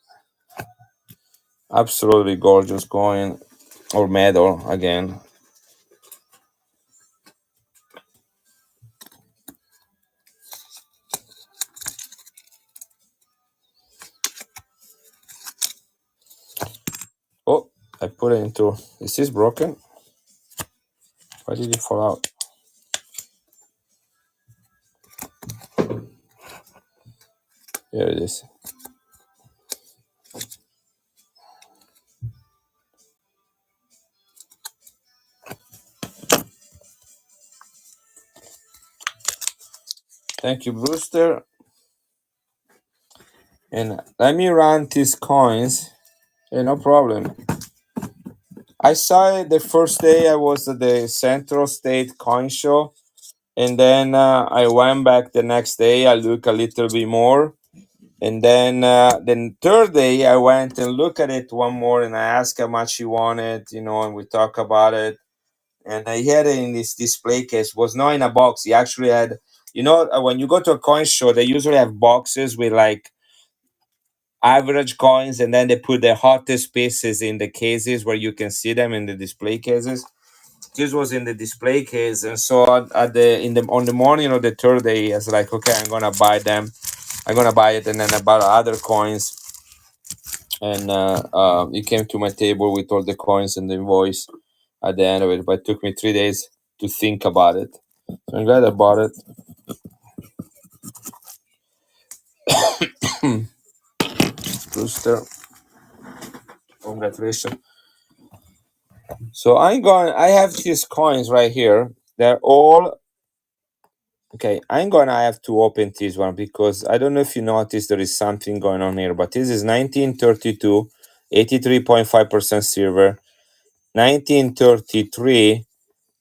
Absolutely gorgeous coin, or medal again. Oh, I put it into. Is this broken? Why did it fall out? Here it is. Thank you, Brewster. And let me run these coins. Yeah, no problem. I saw it the first day I was at the Central State Coin Show, and then I went back the next day. I look a little bit more, and then third day I went and look at it one more, and I asked how much he wanted, and we talk about it. And I had it in this display case. Was not in a box. He actually had, when you go to a coin show, they usually have boxes with like average coins, and then they put the hottest pieces in the cases where you can see them in the display cases. This was in the display case, and so on the morning of the third day, I was like, okay, I'm gonna buy them. I'm gonna buy it, and then I bought other coins, and it came to my table with all the coins and the invoice at the end of it. But it took me 3 days to think about it. So I'm glad I bought it. Brewster, congratulations. So I have these coins right here. They're all okay. I'm gonna have to open this one because I don't know if you noticed there is something going on here, but this is 1932, 83.5% silver, 1933,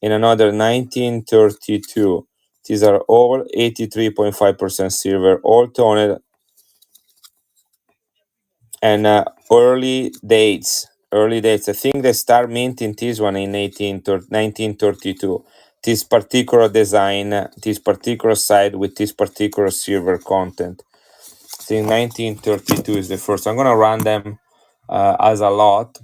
and another 1932. These are all 83.5% silver, all toned, and early dates. Early dates. I think they start minting this one in 1932. This particular design, this particular side with this particular silver content. I think 1932 is the first. I'm gonna run them as a lot.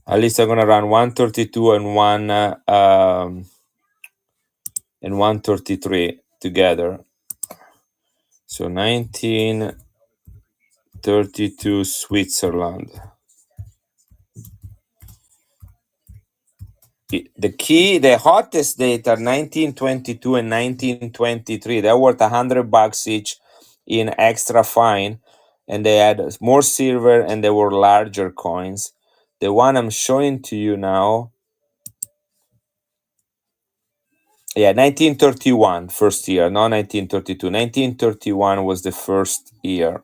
At least I'm gonna run 132 and 133 together. So 1932 Switzerland. The hottest date are 1922 and 1923. They're worth $100 each in extra fine, and they had more silver and they were larger coins. The one I'm showing to you now Yeah, 1931, first year, not 1932. 1931 was the first year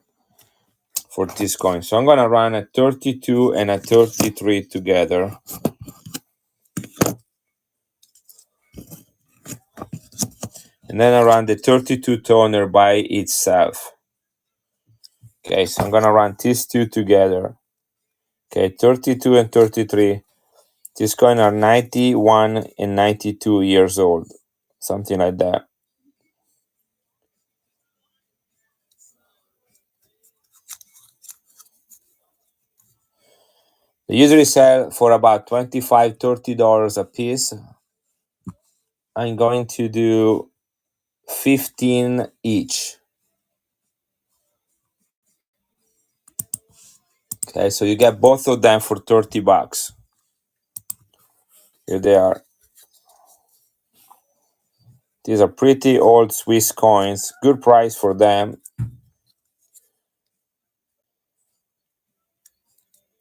for this coin. So I'm gonna run a 32 and a 33 together. And then I run the 32 toner by itself. Okay, so I'm gonna run these two together. Okay, 32 and 33. These coins are 91 and 92 years old. Something like that. They usually sell for about $25-$30 a piece. I'm going to do 15 each. Okay, so you get both of them for $30. Here they are. These are pretty old Swiss coins. Good price for them.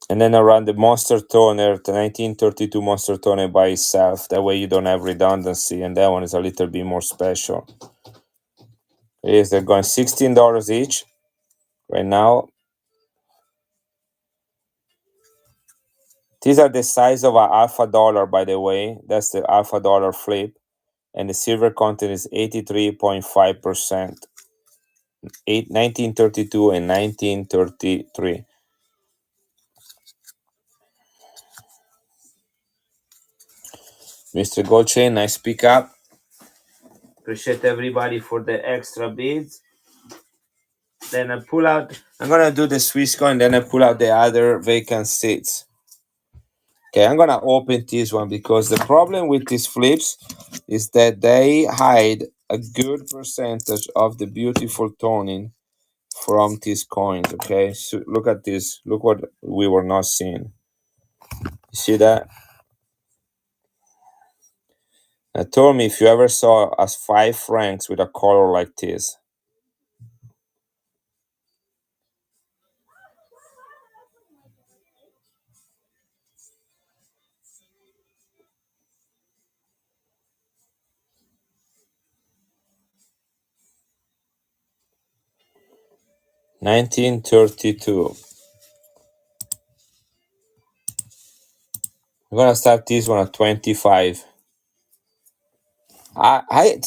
And then I run the Monster Toner, the 1932 Monster Toner by itself. That way you don't have redundancy, and that one is a little bit more special. Yes, they're going $16 each right now. These are the size of an alpha dollar, by the way. That's the alpha dollar flip. And the silver content is 83.5%. 1932 and 1933. Mr. Goldchain, nice pick up. Appreciate everybody for the extra bids. Then I pull out, I'm gonna do the Swiss coin, then I pull out the other vacant seats. Okay, I'm gonna open this one because the problem with these flips is that they hide a good percentage of the beautiful toning from these coins. Okay, so look at this. Look what we were not seeing. You see that? Now, tell me if you ever saw us 5 francs with a color like this. $19.32. I'm gonna start this one at 25.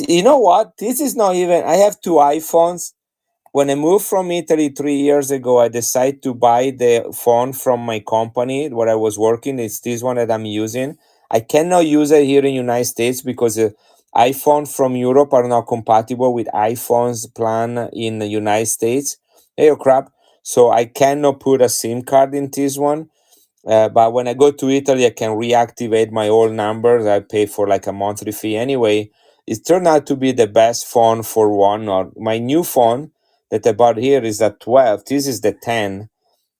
You know what? This is not even. I have 2 iPhones. When I moved from Italy 3 years ago, I decided to buy the phone from my company where I was working. It's this one that I'm using. I cannot use it here in United States because iPhone from Europe are not compatible with iPhones plan in the United States. Hey, oh crap! So I cannot put a SIM card in this one. But when I go to Italy, I can reactivate my old numbers. I pay for like a monthly fee anyway. It turned out to be the best phone for one. Or my new phone that I bought here is a 12. This is the 10.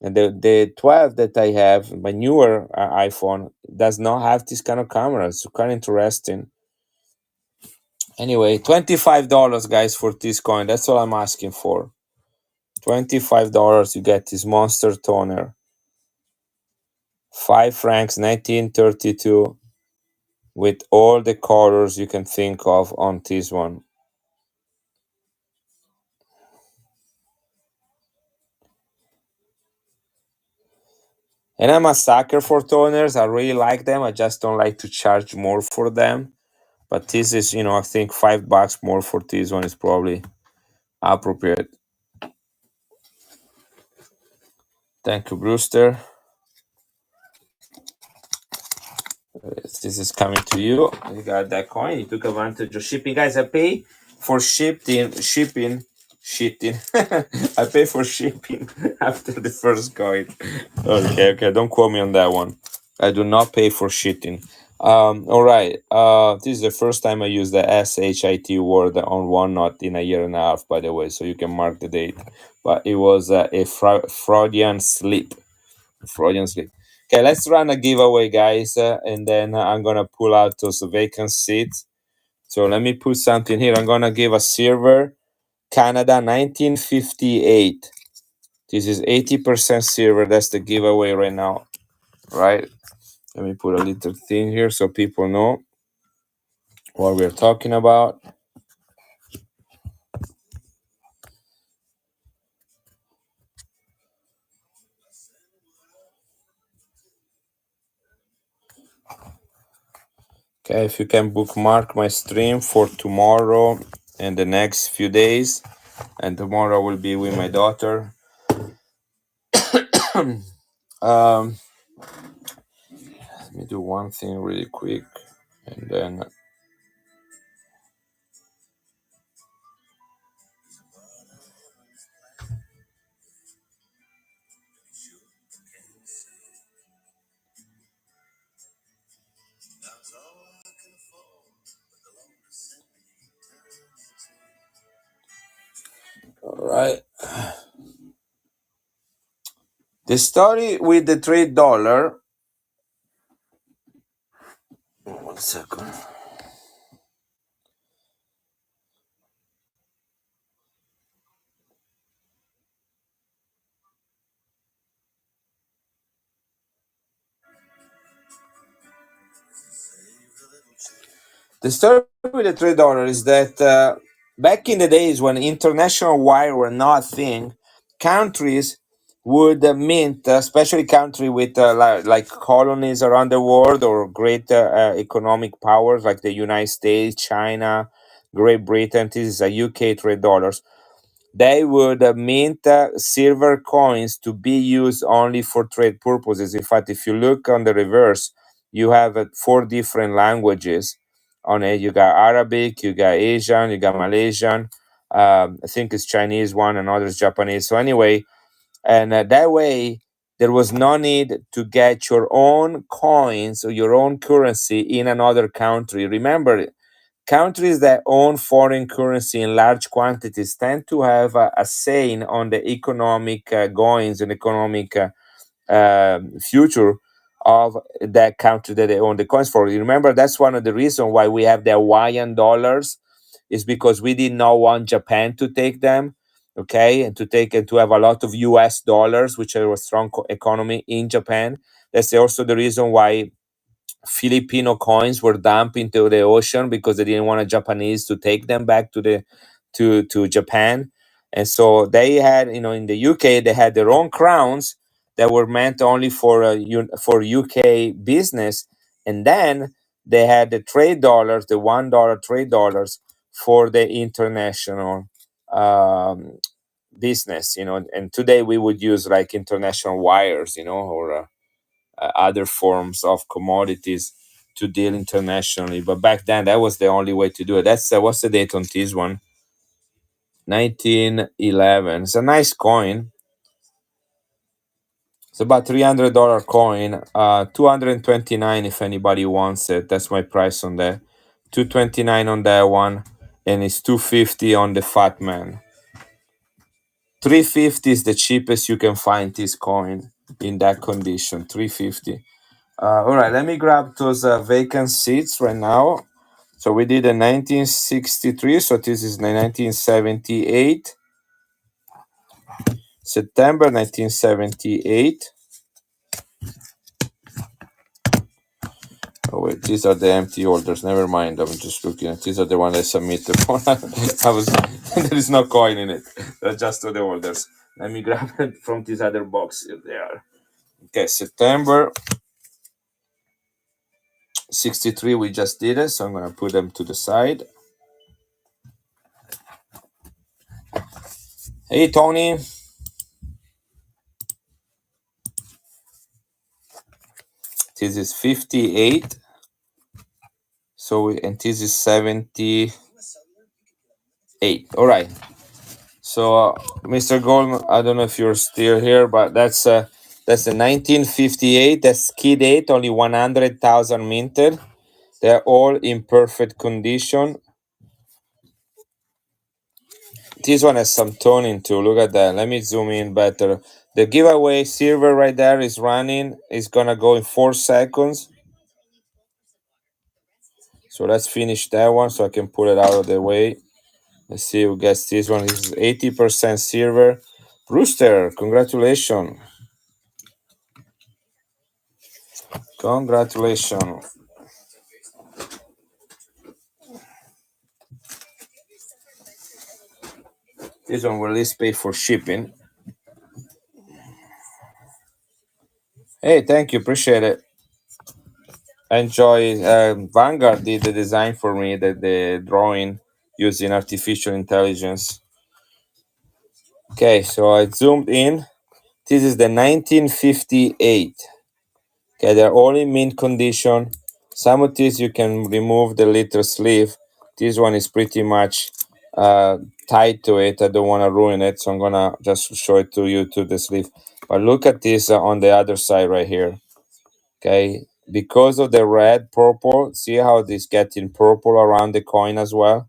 And the 12 that I have, my newer iPhone, does not have this kind of camera. It's kind of interesting. Anyway, $25, guys, for this coin. That's all I'm asking for. $25, you get this monster toner. 5 francs, 1932, with all the colors you can think of on this one. And I'm a sucker for toners. I really like them. I just don't like to charge more for them. But this is, I think $5 more for this one is probably appropriate. Thank you, Brewster. This is coming to you. You got that coin. You took advantage of shipping. Guys, I pay for shipping. I pay for shipping after the first coin. Okay. Don't quote me on that one. I do not pay for shipping. All right. This is the first time I use the SHIT word on one knot in a year and a half, by the way, so you can mark the date. But it was a Freudian slip. Freudian slip. Okay, let's run a giveaway, guys, and then I'm gonna pull out those vacant seats. So let me put something here. I'm gonna give a silver Canada 1958. This is 80% silver. That's the giveaway right now, right? Let me put a little thing here so people know. what we're talking about. Okay, if you can bookmark my stream for tomorrow and the next few days, and tomorrow will be with my daughter. Um, let me do one thing really quick, and then all right. The story with the trade dollar. One second. The story with the $3 is that back in the days when international wire were not a thing, countries would mint, especially country with like colonies around the world or great economic powers like the United States, China, Great Britain. This is a UK $3. They would mint silver coins to be used only for trade purposes. In fact, if you look on the reverse, you have four different languages on it. You got Arabic, you got Asian, you got Malaysian. I think it's Chinese one, and others Japanese. So anyway, and that way there was no need to get your own coins or your own currency in another country. Remember, countries that own foreign currency in large quantities tend to have a say on the economic goings and economic future of that country that they own the coins for. You remember that's one of the reasons why we have the Hawaiian dollars is because we did not want Japan to take them, okay, and to have a lot of U.S. dollars, which are a strong economy in Japan. That's also the reason why Filipino coins were dumped into the ocean because they didn't want a Japanese to take them back to Japan. And so they had, in the UK, they had their own crowns that were meant only for for UK business, and then they had the trade dollars, the $1 trade dollars for the international um, business. And today we would use like international wires, or other forms of commodities to deal internationally. But back then, that was the only way to do it. That's what's the date on this one? 1911. It's a nice coin. It's about $300 coin. 229 if anybody wants it. That's my price on that. 229 on that one, and it's 250 on the Fat Man. 350 is the cheapest you can find this coin in that condition. 350. All right, let me grab those vacant seats right now. So we did a 1963, so this is the 1978, September 1978. Oh wait, these are the empty orders. Never mind, I'm just looking at these are the ones I submitted for. I was there is no coin in it. They're just the orders. Let me grab it from this other box. Here they are. Okay, September 63, we just did it, so I'm gonna put them to the side. Hey Tony, this is 58. So and this is 78. All right. So Mr. Goldman, I don't know if you're still here, but that's the 1958. That's key date. Only 100,000 minted. They're all in perfect condition. This one has some toning too. Look at that. Let me zoom in better. The giveaway server right there is running. It's gonna go in 4 seconds. So let's finish that one so I can pull it out of the way. Let's see who gets this one. This is 80% silver. Brewster, congratulations. Congratulations. This one will at least pay for shipping. Hey, thank you, appreciate it. Enjoy. Vanguard did the design for me, the drawing using artificial intelligence. Okay, so I zoomed in. This is the 1958. Okay, they're all in mint condition. Some of these you can remove the little sleeve. This one is pretty much tied to it. I don't want to ruin it, so I'm gonna just show it to you to the sleeve. But look at this on the other side right here. Okay, because of the red, purple, see how this getting purple around the coin as well?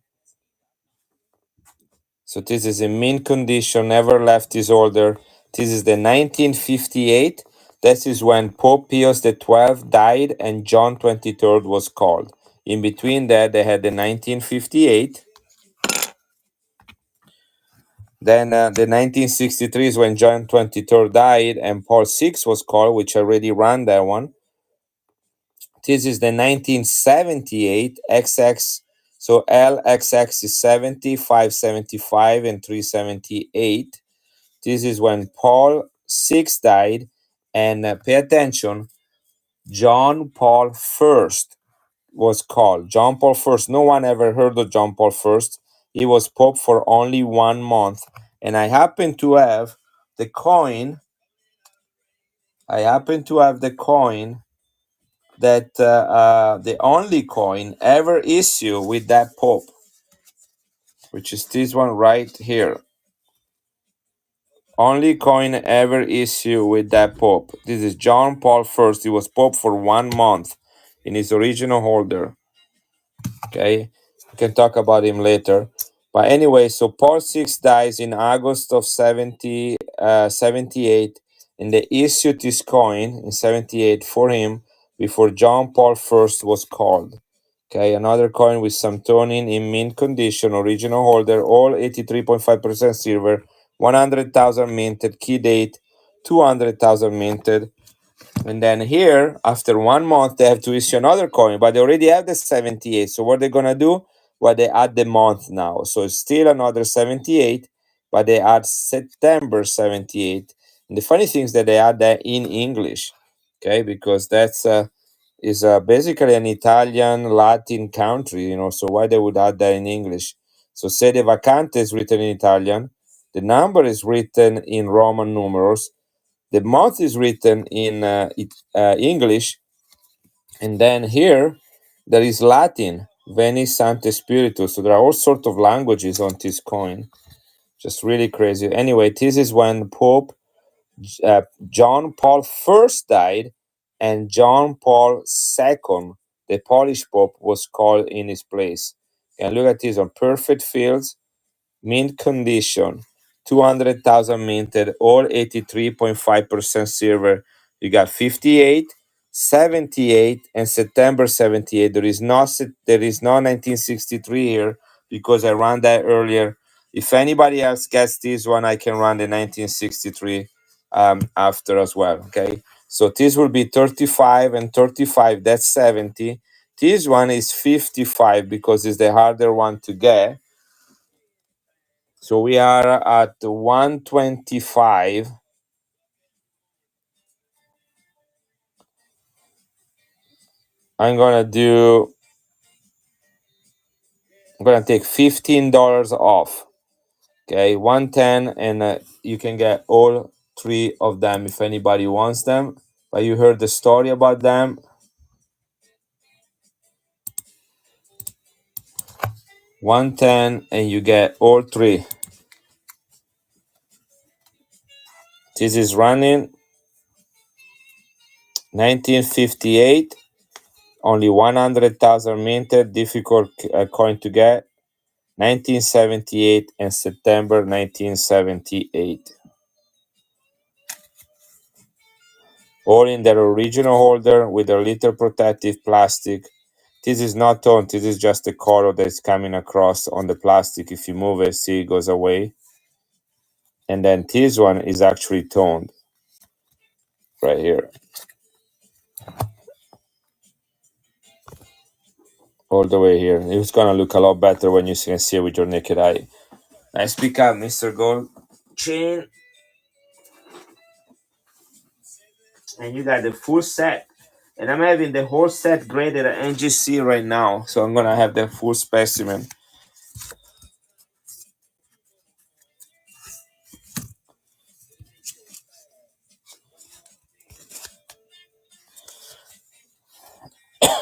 So this is in mint condition, never left his order. This is the 1958. This is when Pope Pius XII died and John 23rd was called. In between that, they had the 1958. Then the 1963 is when John 23rd died and Paul VI was called, which I already ran that one. This is the 1978 XX. So LXX is 70, 575, and 378. This is when Paul VI died, and pay attention, John Paul First was called. John Paul First. No one ever heard of John Paul First. He was Pope for only 1 month, and I happen to have the coin. I happen to have the coin that the only coin ever issued with that Pope, which is this one right here. Only coin ever issued with that Pope. This is John Paul First. He was Pope for 1 month in his original holder. Okay, we can talk about him later. But anyway, so Paul VI dies in August of 78, and they issued this coin in 78 for him before John Paul First was called. Okay, another coin with some toning in mint condition, original holder, all 83.5% silver, 100,000 minted, key date 200,000 minted. And then here, after 1 month, they have to issue another coin, but they already have the 78. So what they're gonna do? Well, they add the month now. So it's still another 78, but they add September 78. And the funny thing is that they add that in English, okay, because that's is basically an Italian Latin country, you know. So why they would add that in English? So sede vacante is written in Italian, the number is written in Roman numerals, the month is written in English, and then here there is Latin, Veni Sancte Spiritus. So there are all sorts of languages on this coin. Just really crazy. Anyway, this is when Pope John Paul first died, and John Paul II, the Polish Pope, was called in his place. And look at this on perfect fields, mint condition, 200,000 minted, all 83.5% silver. You got 58, 78, and September 78. There is no 1963 here because I ran that earlier. If anybody else gets this one, I can run the 1963 after as well. Okay, so this will be 35 and 35. That's 70. This one is 55 because it's the harder one to get. So we are at 125. I'm gonna do. I'm gonna take $15 off. Okay, 110, and you can get all three of them if anybody wants them. But you heard the story about them. 110, and you get all three. This is running 1958. Only 100,000 minted. Difficult coin to get. 1978 and September 1978. All in their original holder with a little protective plastic. This is not toned, this is just the color that's coming across on the plastic. If you move it, see it goes away. And then this one is actually toned right here. All the way here. It's gonna look a lot better when you can see it with your naked eye. Nice pick up, Mr. Gold Chain. And you got the full set. And I'm having the whole set graded at NGC right now. So I'm gonna have the full specimen.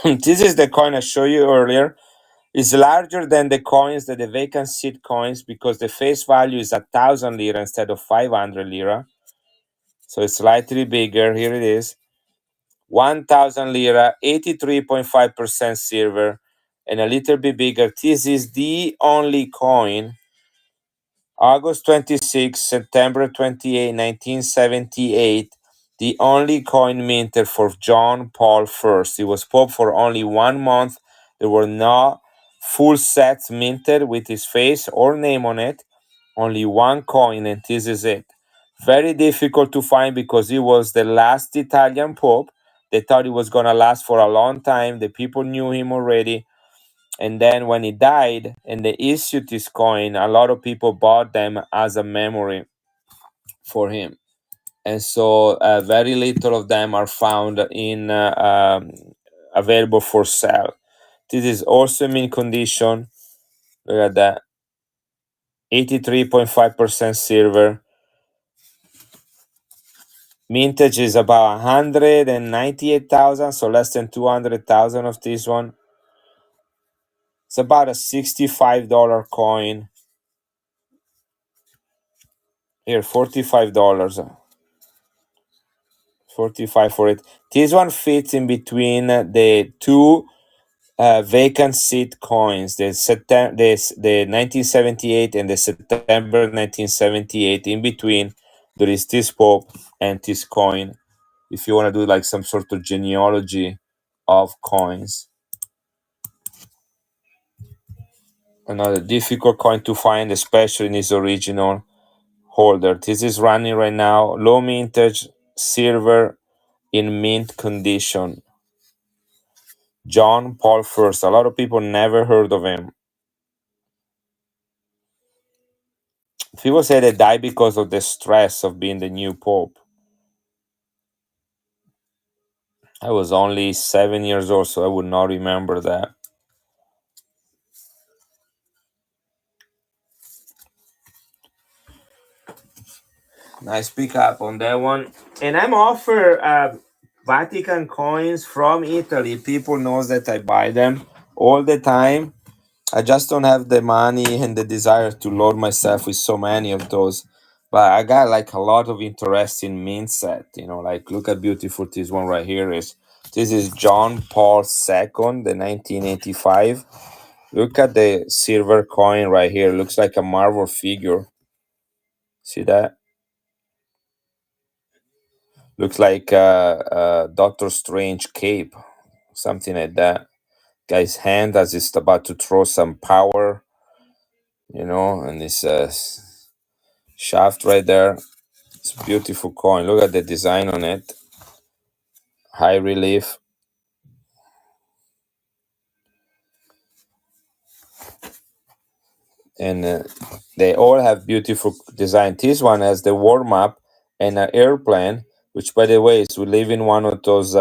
This is the coin I showed you earlier. It's larger than the coins that the vacant seat coins because the face value is 1,000 lira instead of 500 lira. So it's slightly bigger. Here it is. 1,000 lira, 83.5% silver, and a little bit bigger. This is the only coin. August 26, September 28, 1978, the only coin minted for John Paul I. He was Pope for only 1 month. There were no full sets minted with his face or name on it. Only one coin, and this is it. Very difficult to find because he was the last Italian Pope. They thought he was going to last for a long time. The people knew him already. And then when he died and they issued this coin, a lot of people bought them as a memory for him. And so very little of them are found in available for sale. This is also mint condition. Look at that. 83.5% silver. Mintage is about 198,000, so less than 200,000 of this one. It's about a $65 coin. Here, $45. 45 for it. This one fits in between the two vacant seat coins, the 1978 and the September 1978. In between, there is this Pope and this coin. If you want to do like some sort of genealogy of coins. Another difficult coin to find, especially in its original holder. This is running right now, low mintage, silver in mint condition. John Paul I. A lot of people never heard of him. People say they died because of the stress of being the new pope. I was only 7 years old, so I would not remember that. Nice pick up on that one. And I'm offer Vatican coins from Italy. People knows that I buy them all the time. I just don't have the money and the desire to load myself with so many of those. But I got like a lot of interesting mint set. Like look how beautiful this one right here is. This is John Paul II, the 1985. Look at the silver coin right here. Looks like a marble figure. See that? Looks like Doctor Strange cape, something like that. Guy's hand as he's about to throw some power, and this shaft right there. It's a beautiful coin. Look at the design on it. High relief. And they all have beautiful design. This one has the warm up and an airplane, which, by the way, is we live in one of those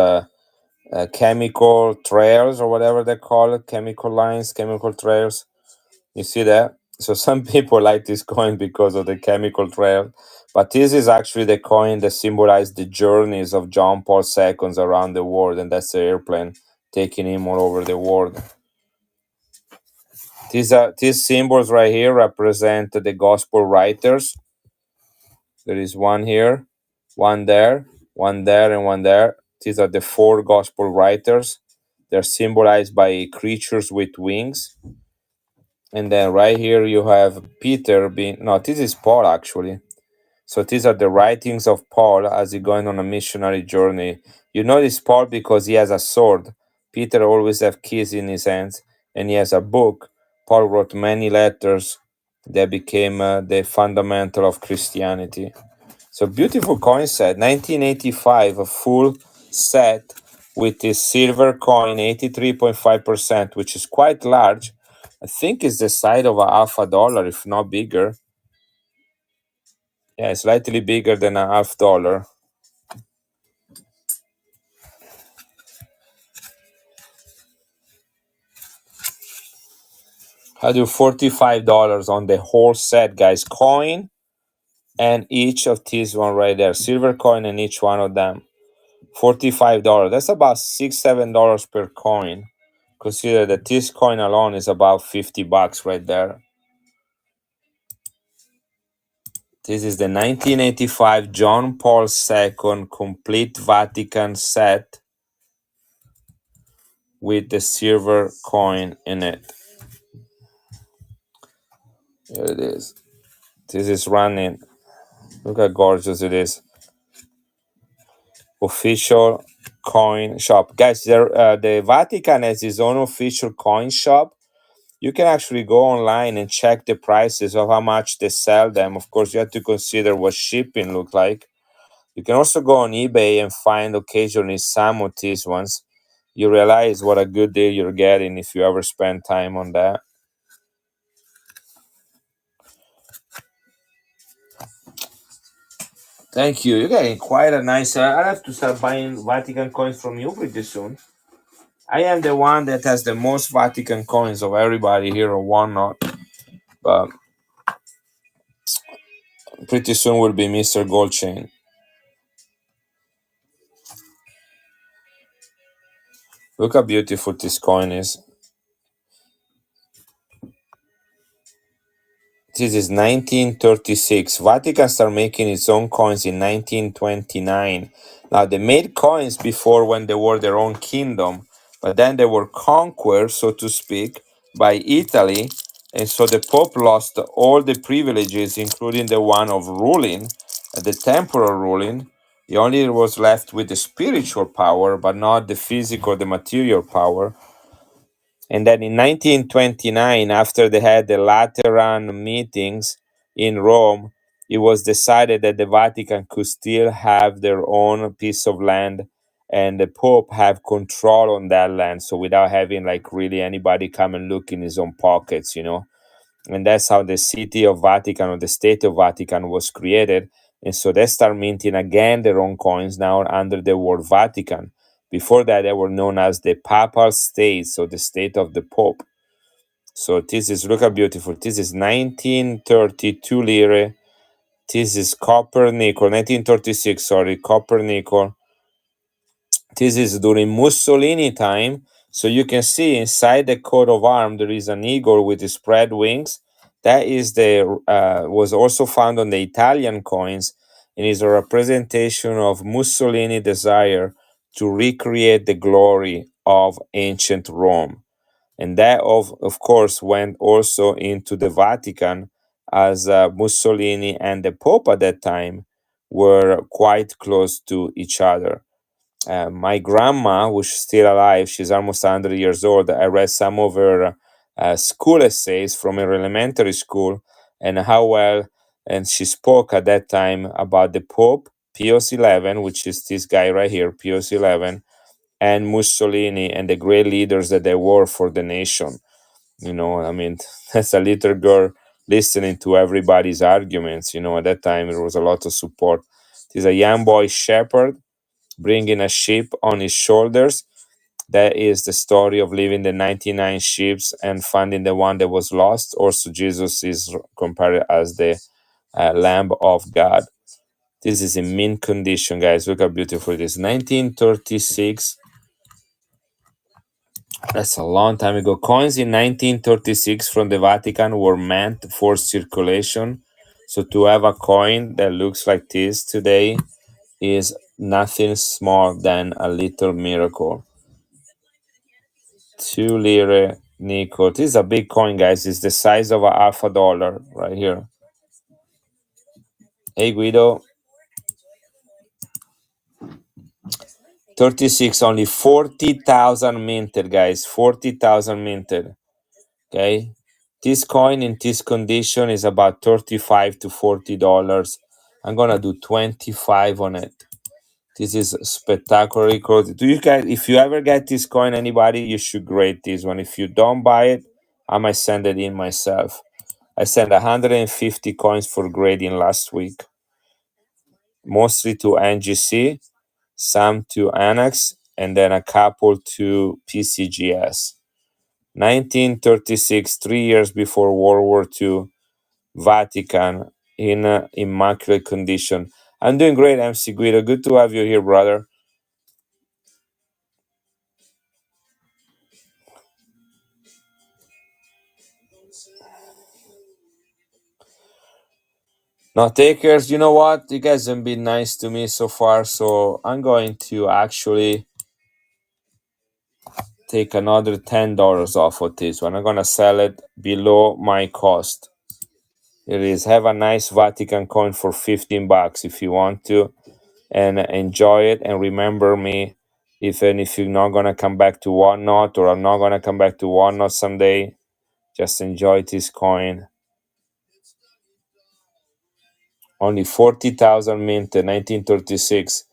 chemical trails or whatever they call it, chemical lines, chemical trails. You see that? So some people like this coin because of the chemical trail, but this is actually the coin that symbolized the journeys of John Paul II around the world, and that's the airplane taking him all over the world. These symbols right here represent the gospel writers. There is one here, one there, one there, and one there. These are the four gospel writers. They're symbolized by creatures with wings. And then right here you have Peter being, no, this is Paul actually. So these are the writings of Paul as he going on a missionary journey. You notice Paul because he has a sword. Peter always have keys in his hands, and he has a book. Paul wrote many letters that became the fundamental of Christianity. So beautiful coin set, 1985, a full set with this silver coin, 83.5%, which is quite large. I think it's the size of a half a dollar, if not bigger. Yeah, it's slightly bigger than a half dollar. I do $45 on the whole set, guys. Coin and each of these one right there. Silver coin and each one of them. $45. That's about $6-7 per coin. Consider that this coin alone is about $50 right there. This is the 1985 John Paul II complete Vatican set with the silver coin in it. Here it is. This is running. Look how gorgeous it is. Official coin shop. Guys, the Vatican has its own official coin shop. You can actually go online and check the prices of how much they sell them. Of course, you have to consider what shipping look like. You can also go on eBay and find occasionally some of these ones. You realize what a good deal you're getting if you ever spend time on that. Thank you. You're getting quite a nice. I'll have to start buying Vatican coins from you pretty soon. I am the one that has the most Vatican coins of everybody here or whatnot. But pretty soon will be Mr. Goldchain. Look how beautiful this coin is. This is 1936. Vatican started making its own coins in 1929. Now they made coins before when they were their own kingdom, but then they were conquered, so to speak, by Italy, and so the Pope lost all the privileges, including the one of ruling, the temporal ruling. He only was left with the spiritual power, but not the physical, the material power. And then in 1929, after they had the Lateran meetings in Rome, it was decided that the Vatican could still have their own piece of land and the Pope have control on that land. So without having like really anybody come and look in his own pockets, you know. And that's how the city of Vatican or the state of Vatican was created. And so they start minting again their own coins now under the word Vatican. Before that, they were known as the Papal States, so the state of the Pope. So this is, look how beautiful. This is 1932 lire. This is copper nickel, 1936, sorry, copper nickel. This is during Mussolini time. So you can see inside the coat of arms, there is an eagle with the spread wings. That is was also found on the Italian coins and is a representation of Mussolini's desire to recreate the glory of ancient Rome. And that, of course, went also into the Vatican as Mussolini and the Pope at that time were quite close to each other. My grandma, which is still alive, she's almost 100 years old. I read some of her school essays from her elementary school and how well, and she spoke at that time about the Pope, Pius XI, which is this guy right here, Pius XI, and Mussolini and the great leaders that they were for the nation. You know, I mean, that's a little girl listening to everybody's arguments. You know, at that time, there was a lot of support. He's a young boy shepherd bringing a sheep on his shoulders. That is the story of leaving the 99 sheep and finding the one that was lost. Also, Jesus is compared as the Lamb of God. This is in mint condition, guys. Look how beautiful it is. 1936. That's a long time ago. Coins in 1936 from the Vatican were meant for circulation. So to have a coin that looks like this today is nothing small than a little miracle. 2 lire nickel. This is a big coin, guys. It's the size of a half a dollar right here. Hey, Guido. 36, only 40,000 minted, guys. 40,000 minted. Okay. This coin in this condition is about $35 to $40. I'm gonna do 25 on it. This is spectacularly cool. Do you guys, if you ever get this coin, anybody, you should grade this one. If you don't buy it, I might send it in myself. I sent 150 coins for grading last week, mostly to NGC, some to Annex, and then a couple to PCGS. 1936, 3 years before World War II, Vatican in immaculate condition. I'm doing great, MC Guido. Good to have you here, brother. Now, takers, you know what? You guys have been nice to me so far, so I'm going to actually take another $10 off of this one. I'm gonna sell it below my cost. It is. Have a nice Vatican coin for $15 if you want to, and enjoy it. And remember me, if you're not gonna come back to Whatnot, or I'm not gonna come back to Whatnot someday, just enjoy this coin. Only 40,000 minted, 1936.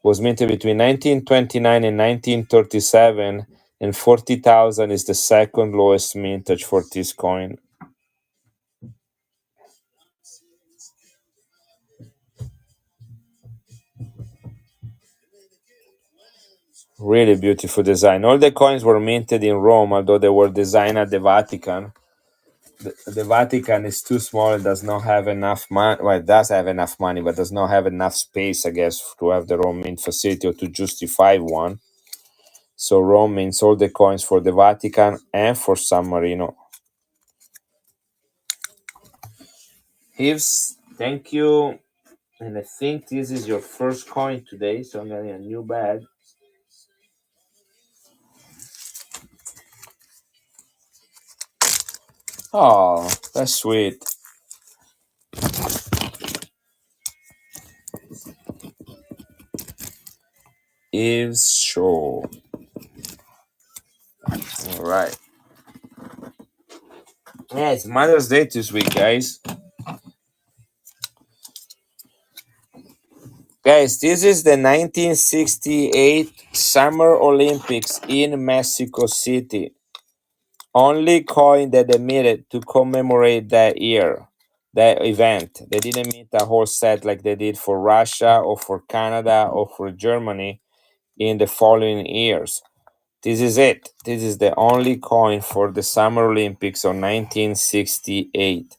Was minted between 1929 and 1937, and 40,000 is the second lowest mintage for this coin. Really beautiful design. All the coins were minted in Rome, although they were designed at the Vatican. The Vatican is too small. It does not have enough money. Well, it does have enough money, but does not have enough space, I guess, to have their own mint facility or to justify one. So Rome mints all the coins for the Vatican and for San Marino. Yves, thank you. And I think this is your first coin today, so I'm getting a new bag. Oh, that's sweet. Yves Show. All right. Yeah, it's Mother's Day this week, guys. Guys, this is the 1968 Summer Olympics in Mexico City. Only coin that they minted to commemorate that year, that event. They didn't mint a whole set like they did for Russia or for Canada or for Germany in the following years. This is it. This is the only coin for the Summer Olympics of 1968.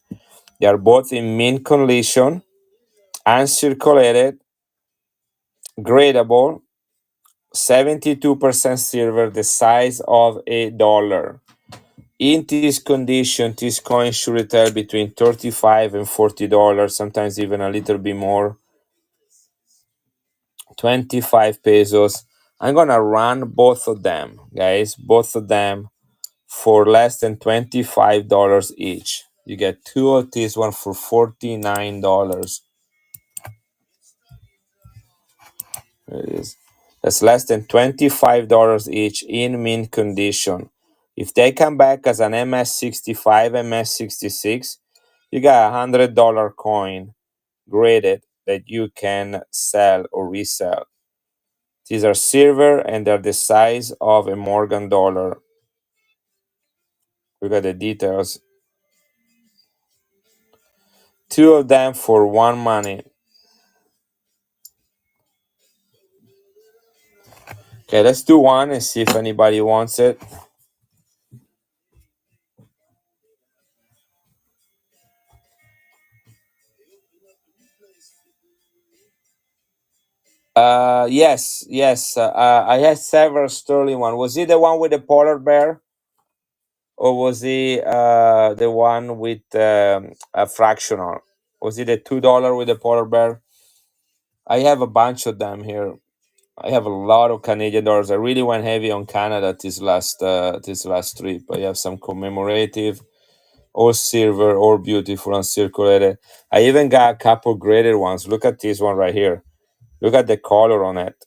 They are both in mint condition, uncirculated, gradable, 72% silver, the size of a dollar. In this condition, this coin should retail between $35 and $40, sometimes even a little bit more. 25 pesos. I'm gonna run both of them, guys, both of them for less than $25 each. You get two of this one for $49. There it is. That's less than $25 each in mint condition. If they come back as an MS65, MS66, you got $100 coin graded that you can sell or resell. These are silver and they're the size of a Morgan dollar. We got the details. Two of them for one money. Okay, let's do one and see if anybody wants it. Yes. I had several sterling one. Was it the one with the polar bear, or was it the one with a fractional? Was it the $2 with the polar bear? I have a bunch of them here. I have a lot of Canadian dollars. I really went heavy on Canada this last trip. I have some commemorative, all silver, all beautiful and circulated. I even got a couple graded ones. Look at this one right here. Look at the color on it.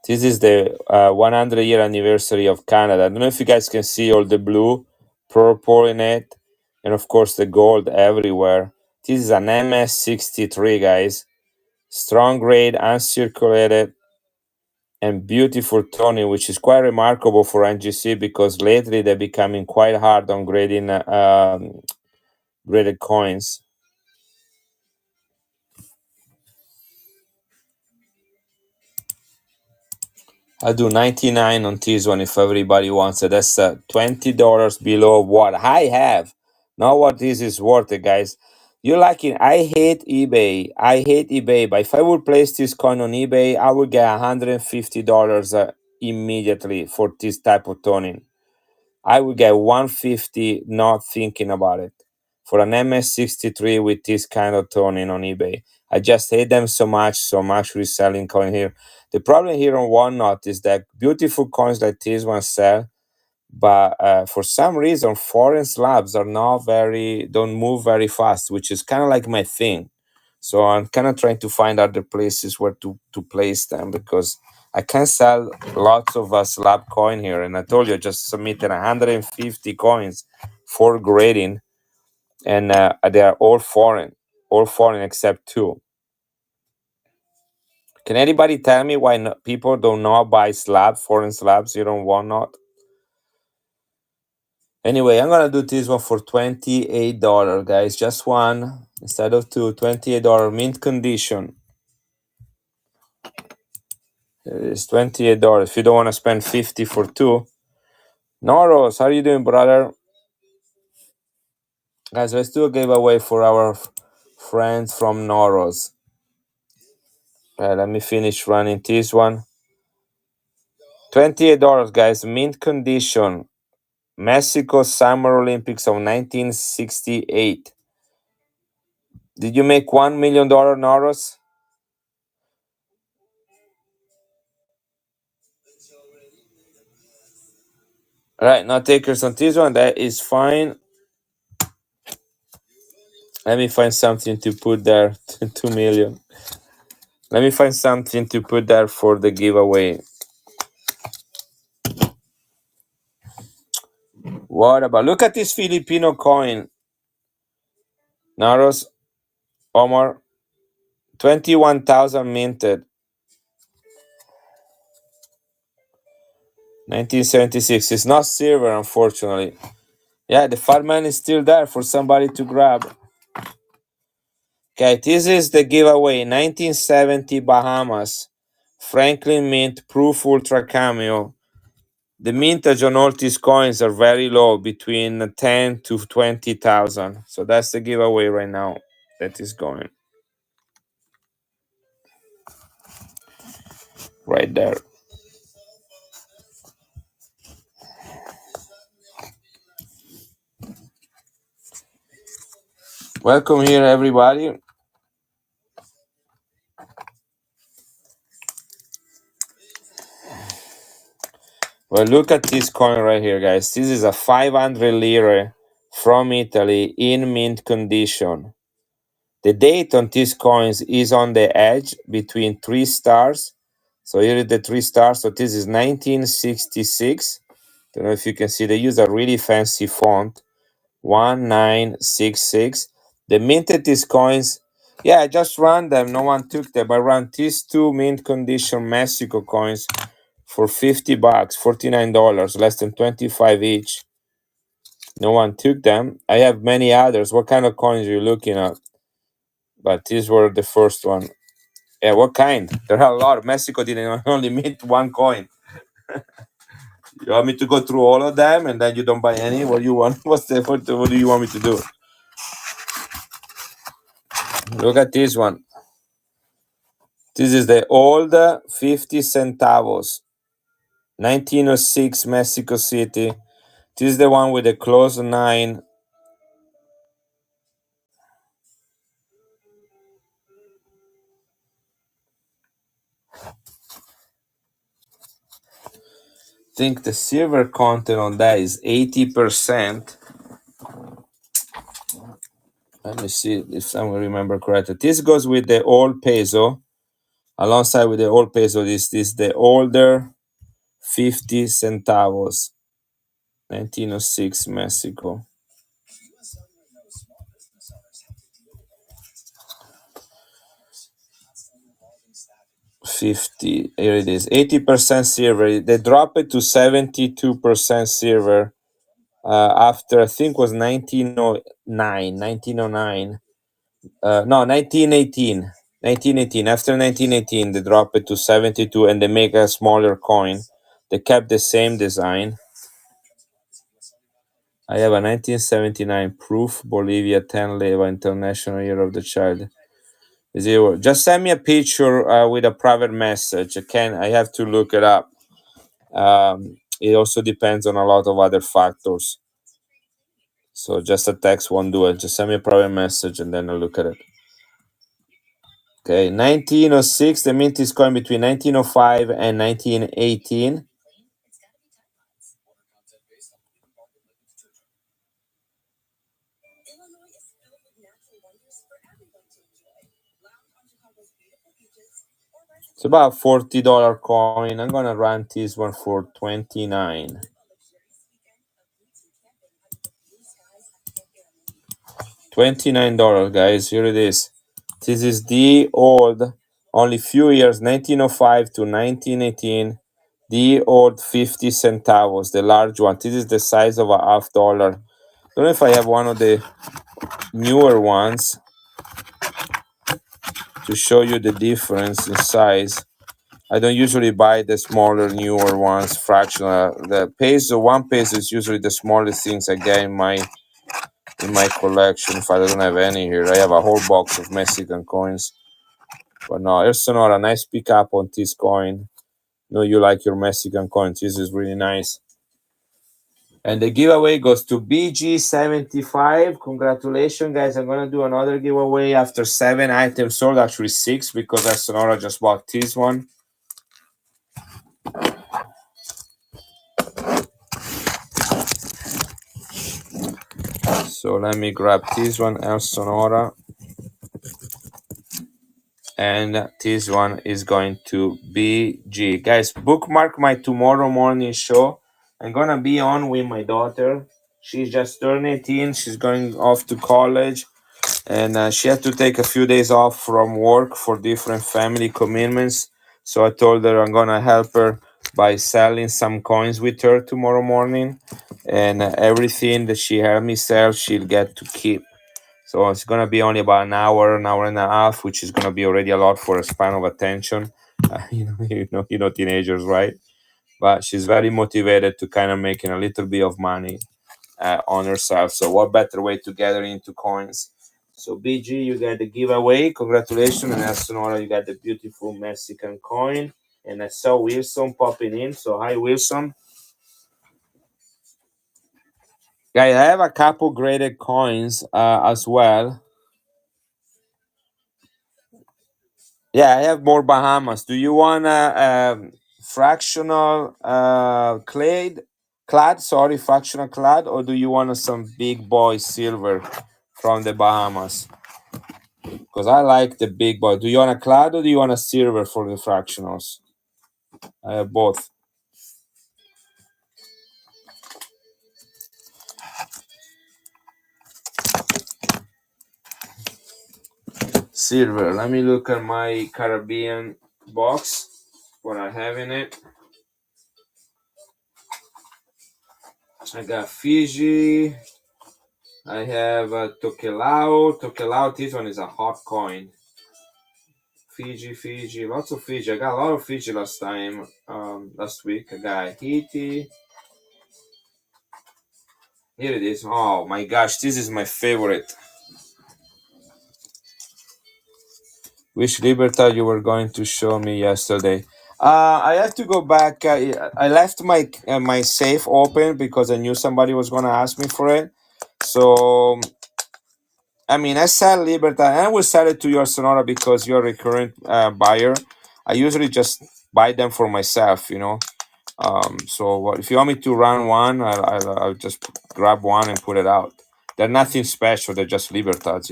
This is the 100-year anniversary of Canada. I don't know if you guys can see all the blue, purple in it, and of course the gold everywhere. This is an MS63, guys. Strong grade, uncirculated. and beautiful toning, which is quite remarkable for NGC because lately they're becoming quite hard on grading graded coins. I'll do 99 on this one if everybody wants it. That's $20 below what I have. Not what this is worth it, guys. You're liking, I hate eBay. I hate eBay. But if I would place this coin on eBay, I would get $150 immediately for this type of toning. I would get 150 not thinking about it for an MS63 with this kind of toning on eBay. I just hate them so much, so much reselling coin here. The problem here on OneNote is that beautiful coins like this one sell, but for some reason foreign slabs are not very, don't move very fast, which is kind of like my thing. So I'm kind of trying to find other places where to place them because I can sell lots of slab coin here. And I told you I just submitted 150 coins for grading, and they are all foreign except two. Can anybody tell me why people do not buy foreign slabs here on OneNote? Anyway, I'm gonna do this one for $28, guys. Just one instead of two. $28 mint condition. It's $28. If you don't want to spend 50 for two. Noros, how are you doing, brother? Guys, let's do a giveaway for our friends from Noros. Let me finish running this one. $28, guys. Mint condition. Mexico Summer Olympics of 1968. Did you make $1 million, Noros? All right, no takers on this one. That is fine. Let me find something to put there. 2 million. Let me find something to put there for the giveaway. What about, look at this Filipino coin, Naros, Omar, 21,000 minted, 1976. It's not silver, unfortunately. Yeah, the fat man is still there for somebody to grab. Okay, this is the giveaway. 1970 Bahamas, Franklin Mint Proof Ultra Cameo. The mintage on all these coins are very low, between 10 to 20,000. So that's the giveaway right now that is going right there. Welcome here, everybody. Well, look at this coin right here, guys. This is a 500 lire from Italy in mint condition. The date on these coins is on the edge between 3 stars. So here is the 3 stars. So this is 1966. Don't know if you can see. They use a really fancy font, 1966. They minted these coins. Yeah, I just ran them. No one took them. I ran these two mint condition Mexico coins for $50, $49, less than 25 each. No one took them. I have many others. What kind of coins are you looking at? But these were the first one. Yeah, what kind? There are a lot. Mexico didn't only mint one coin. You want me to go through all of them and then you don't buy any? What do you want? What do you want me to do? Look at this one. This is the old 50 centavos, 1906 Mexico City. This is the one with the close 9. Think the silver content on that is 80%. Let me see if I remember correctly. This goes with the old peso. Alongside with the old peso, this is the older 50 centavos, 1906 Mexico. 50. Here it is. 80% silver. They drop it to 72% silver after I think was 1909. 1909. No, 1918. 1918. After 1918, they drop it to 72 and they make a smaller coin. They kept the same design. I have a 1979 proof Bolivia 10 leva International Year of the Child. Zero. Just send me a picture with a private message. I have to look it up. It also depends on a lot of other factors. So just a text won't do it. Just send me a private message and then I'll look at it. Okay, 1906. The mint is coin between 1905 and 1918. It's about $40 coin. I'm gonna run this one for 29. $29, guys. Here it is. This is the old, only few years, 1905 to 1918. The old 50 centavos, the large one. This is the size of a $1/2. Don't know if I have one of the newer ones to show you the difference in size. I don't usually buy the smaller, newer ones, fractional. The peso, 1 peso is usually the smallest things I get in my collection. If I don't have any here, I have a whole box of Mexican coins. But no, here's Sonora. Nice pick up on this coin. No, you like your Mexican coins. This is really nice. And the giveaway goes to BG75. Congratulations, guys. I'm going to do another giveaway after 7 items sold, actually 6, because Sonora just bought this one. So let me grab this one, El Sonora. And this one is going to BG. Guys, bookmark my tomorrow morning show. I'm going to be on with my daughter. She's just turned 18. She's going off to college. And she had to take a few days off from work for different family commitments. So I told her I'm gonna help her by selling some coins with her tomorrow morning, and everything that she helped me sell, she'll get to keep. So it's gonna be only about an hour and a half, which is gonna be already a lot for a span of attention. Teenagers, right? But she's very motivated to kind of making a little bit of money on herself. So what better way to gather into coins? So BG, you got the giveaway. Congratulations. And Sonora, you got the beautiful Mexican coin. And I saw Wilson popping in. So hi, Wilson. Guys, I have a couple graded coins as well. Yeah, I have more Bahamas. Do you want a fractional fractional clad, or do you want some big boy silver from the Bahamas? Because I like the big boy. Do you want a clad or do you want a silver for the fractionals? I have both. Silver. Let me look at my Caribbean box. What I have in it. I got Fiji. I have Tokelau. Tokelau, this one is a hot coin. Fiji, lots of Fiji. I got a lot of Fiji last week. I got Haiti. Here it is. Oh my gosh, this is my favorite. Which Libertad you were going to show me yesterday? I have to go back. I left my safe open because I knew somebody was going to ask me for it. So I mean, I sell Libertad, and I will sell it to your Sonora because you're a recurrent buyer. I usually just buy them for myself, So if you want me to run one, I'll just grab one and put it out. They're nothing special. They're just Libertads,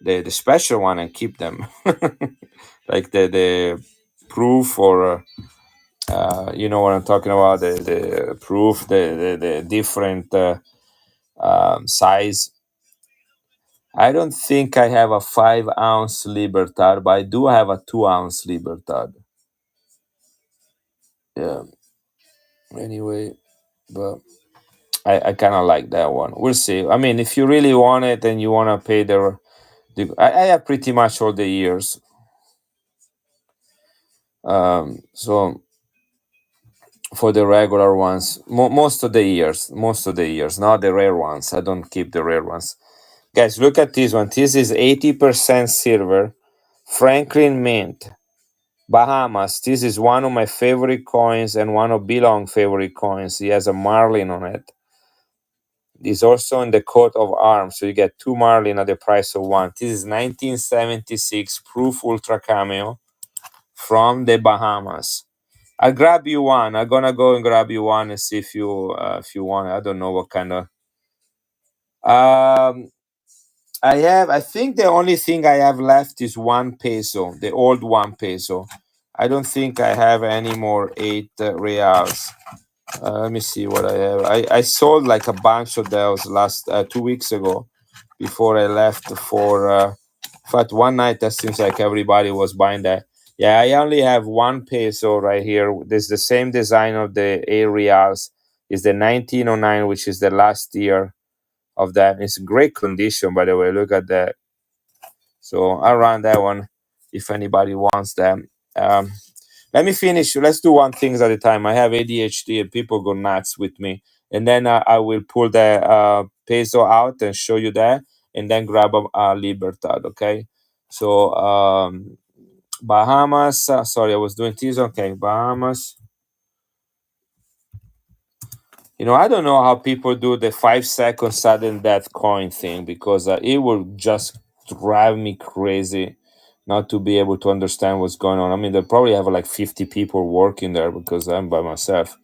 the special one, and keep them. Like the proof, or you know what I'm talking about, the proof, the different size. I don't think I have a 5-ounce Libertad, but I do have a 2-ounce Libertad. Yeah. Anyway, but I kind of like that one. We'll see. I mean, if you really want it and you want to pay I have pretty much all the years. So for the regular ones, most of the years, not the rare ones. I don't keep the rare ones. Guys, look at this one. This is 80% silver, Franklin Mint, Bahamas. This is one of my favorite coins and one of Belong favorite coins. He has a marlin on it. It's also in the coat of arms, so you get two marlin at the price of one. This is 1976 proof ultra cameo from the Bahamas. I'll grab you one. I'm gonna go and grab you one and see if you want. I don't know what kind of. Um, I think the only thing I have left is 1 peso, the old 1 peso. I don't think I have any more 8 reals. Let me see what I have. I sold like a bunch of those last 2 weeks ago before I left for. In fact, one night that seems like everybody was buying that. Yeah, I only have 1 peso right here. There's the same design of the 8 reals. Is the 1909, which is the last year of that. It's great condition, by the way. Look at that. So I'll run that one if anybody wants them. Um, Let me finish. Let's do one thing at a time. I have ADHD and people go nuts with me. And then I will pull the peso out and show you that, and then grab a Libertad. Okay. So Bahamas. Sorry, I was doing this. Okay, Bahamas. I don't know how people do the 5 second sudden death coin thing, because it will just drive me crazy not to be able to understand what's going on. I mean, they probably have like 50 people working there because I'm by myself.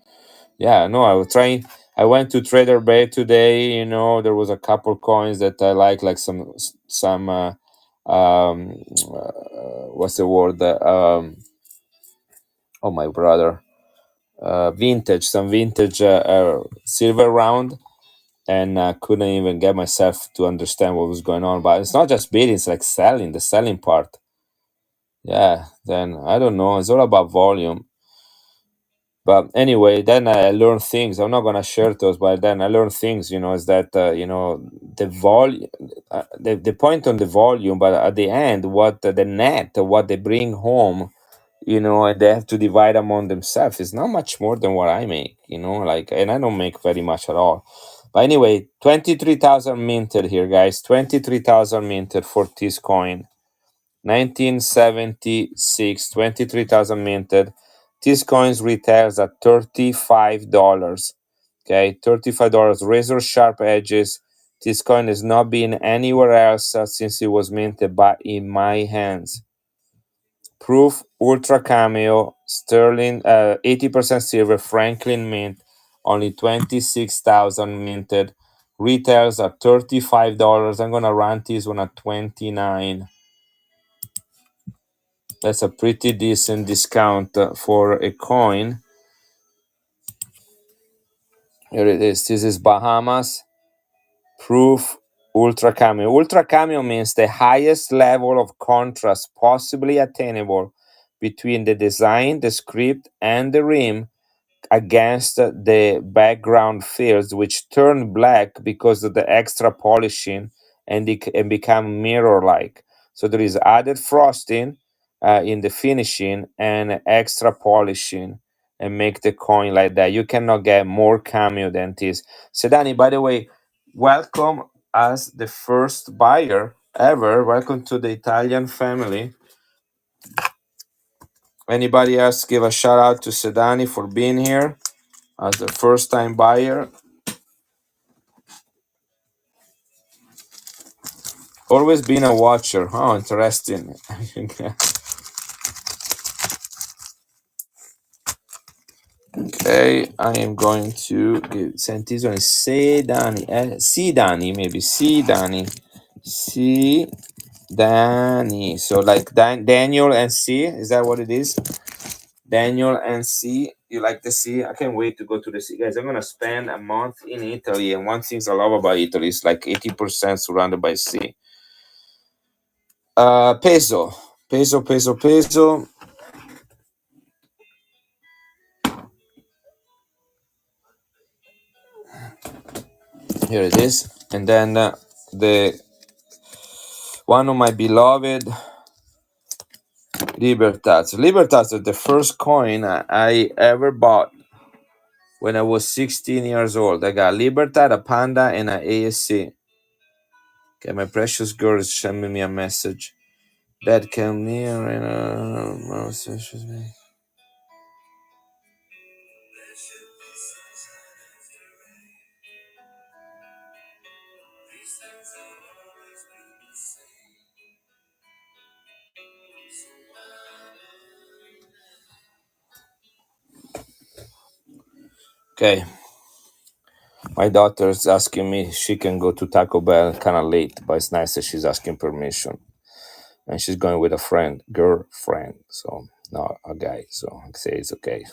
Yeah, no, I was trying. I went to Trader Bay today. There was a couple coins that I like some. What's the word? Oh, my brother. Some vintage silver round, and couldn't even get myself to understand what was going on. But it's not just bidding; it's like selling, the selling part. Yeah, then I don't know. It's all about volume. But anyway, then I learned things. I'm not gonna share those, but then I learned things. Is that the volume, the point on the volume, but at the end, what the net, what they bring home, and they have to divide among themselves. It's not much more than what I make. Like, and I don't make very much at all. But anyway, 23,000 minted here, guys. 23,000 minted for this coin. 1976, 23,000 minted. These coins retails at $35. Okay, $35. Razor sharp edges. This coin has not been anywhere else since it was minted, but in my hands. Proof ultra cameo sterling, 80% silver Franklin mint, only 26,000 minted. Retails at $35. I'm gonna run this one at 29. That's a pretty decent discount for a coin. Here it is. This is Bahamas Proof Ultra Cameo. Ultra Cameo means the highest level of contrast possibly attainable between the design, the script, and the rim against the background fields, which turn black because of the extra polishing, and become mirror like. So there is added frosting in the finishing and extra polishing, and make the coin like that. You cannot get more cameo than this. Sedani, by the way, welcome as the first buyer ever. Welcome to the Italian family. Anybody else give a shout out to Sedani for being here as a first time buyer? Always been a watcher. Oh, interesting. Okay, I am going to send this one. Say Danny. See Danny, maybe. See Danny. See Danny. So like Daniel and C. Is that what it is? Daniel and C. You like the sea? I can't wait to go to the sea, guys. I'm gonna spend a month in Italy, and one thing I love about Italy is like 80% surrounded by sea. Peso. Here it is. And then the one of my beloved Libertas. Libertas is the first coin I ever bought when I was 16 years old. I got Libertad, a Panda, and an ASC. Okay, my precious girl is sending me a message. That came near and okay. My daughter's asking me if she can go to Taco Bell kind of late, but it's nice that she's asking permission. And she's going with a friend, girlfriend. So, not a guy. So, I say it's okay.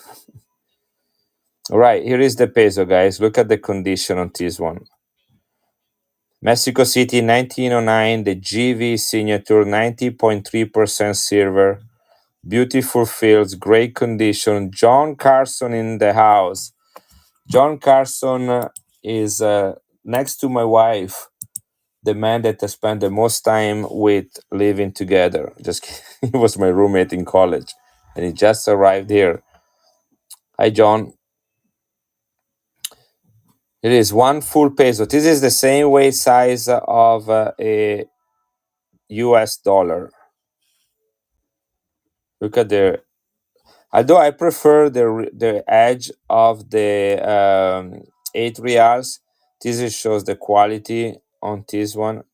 All right, here is the peso, guys. Look at the condition on this one. Mexico City, 1909, the GV signature, 90.3% silver. Beautiful fields, great condition. John Carson in the house. John Carson is next to my wife, the man that I spent the most time with living together. Just he was my roommate in college, and he just arrived here. Hi, John. It is one full peso. This is the same weight size of a US dollar. Look at the. Although I prefer the edge of the 8 reals, this shows the quality on this one.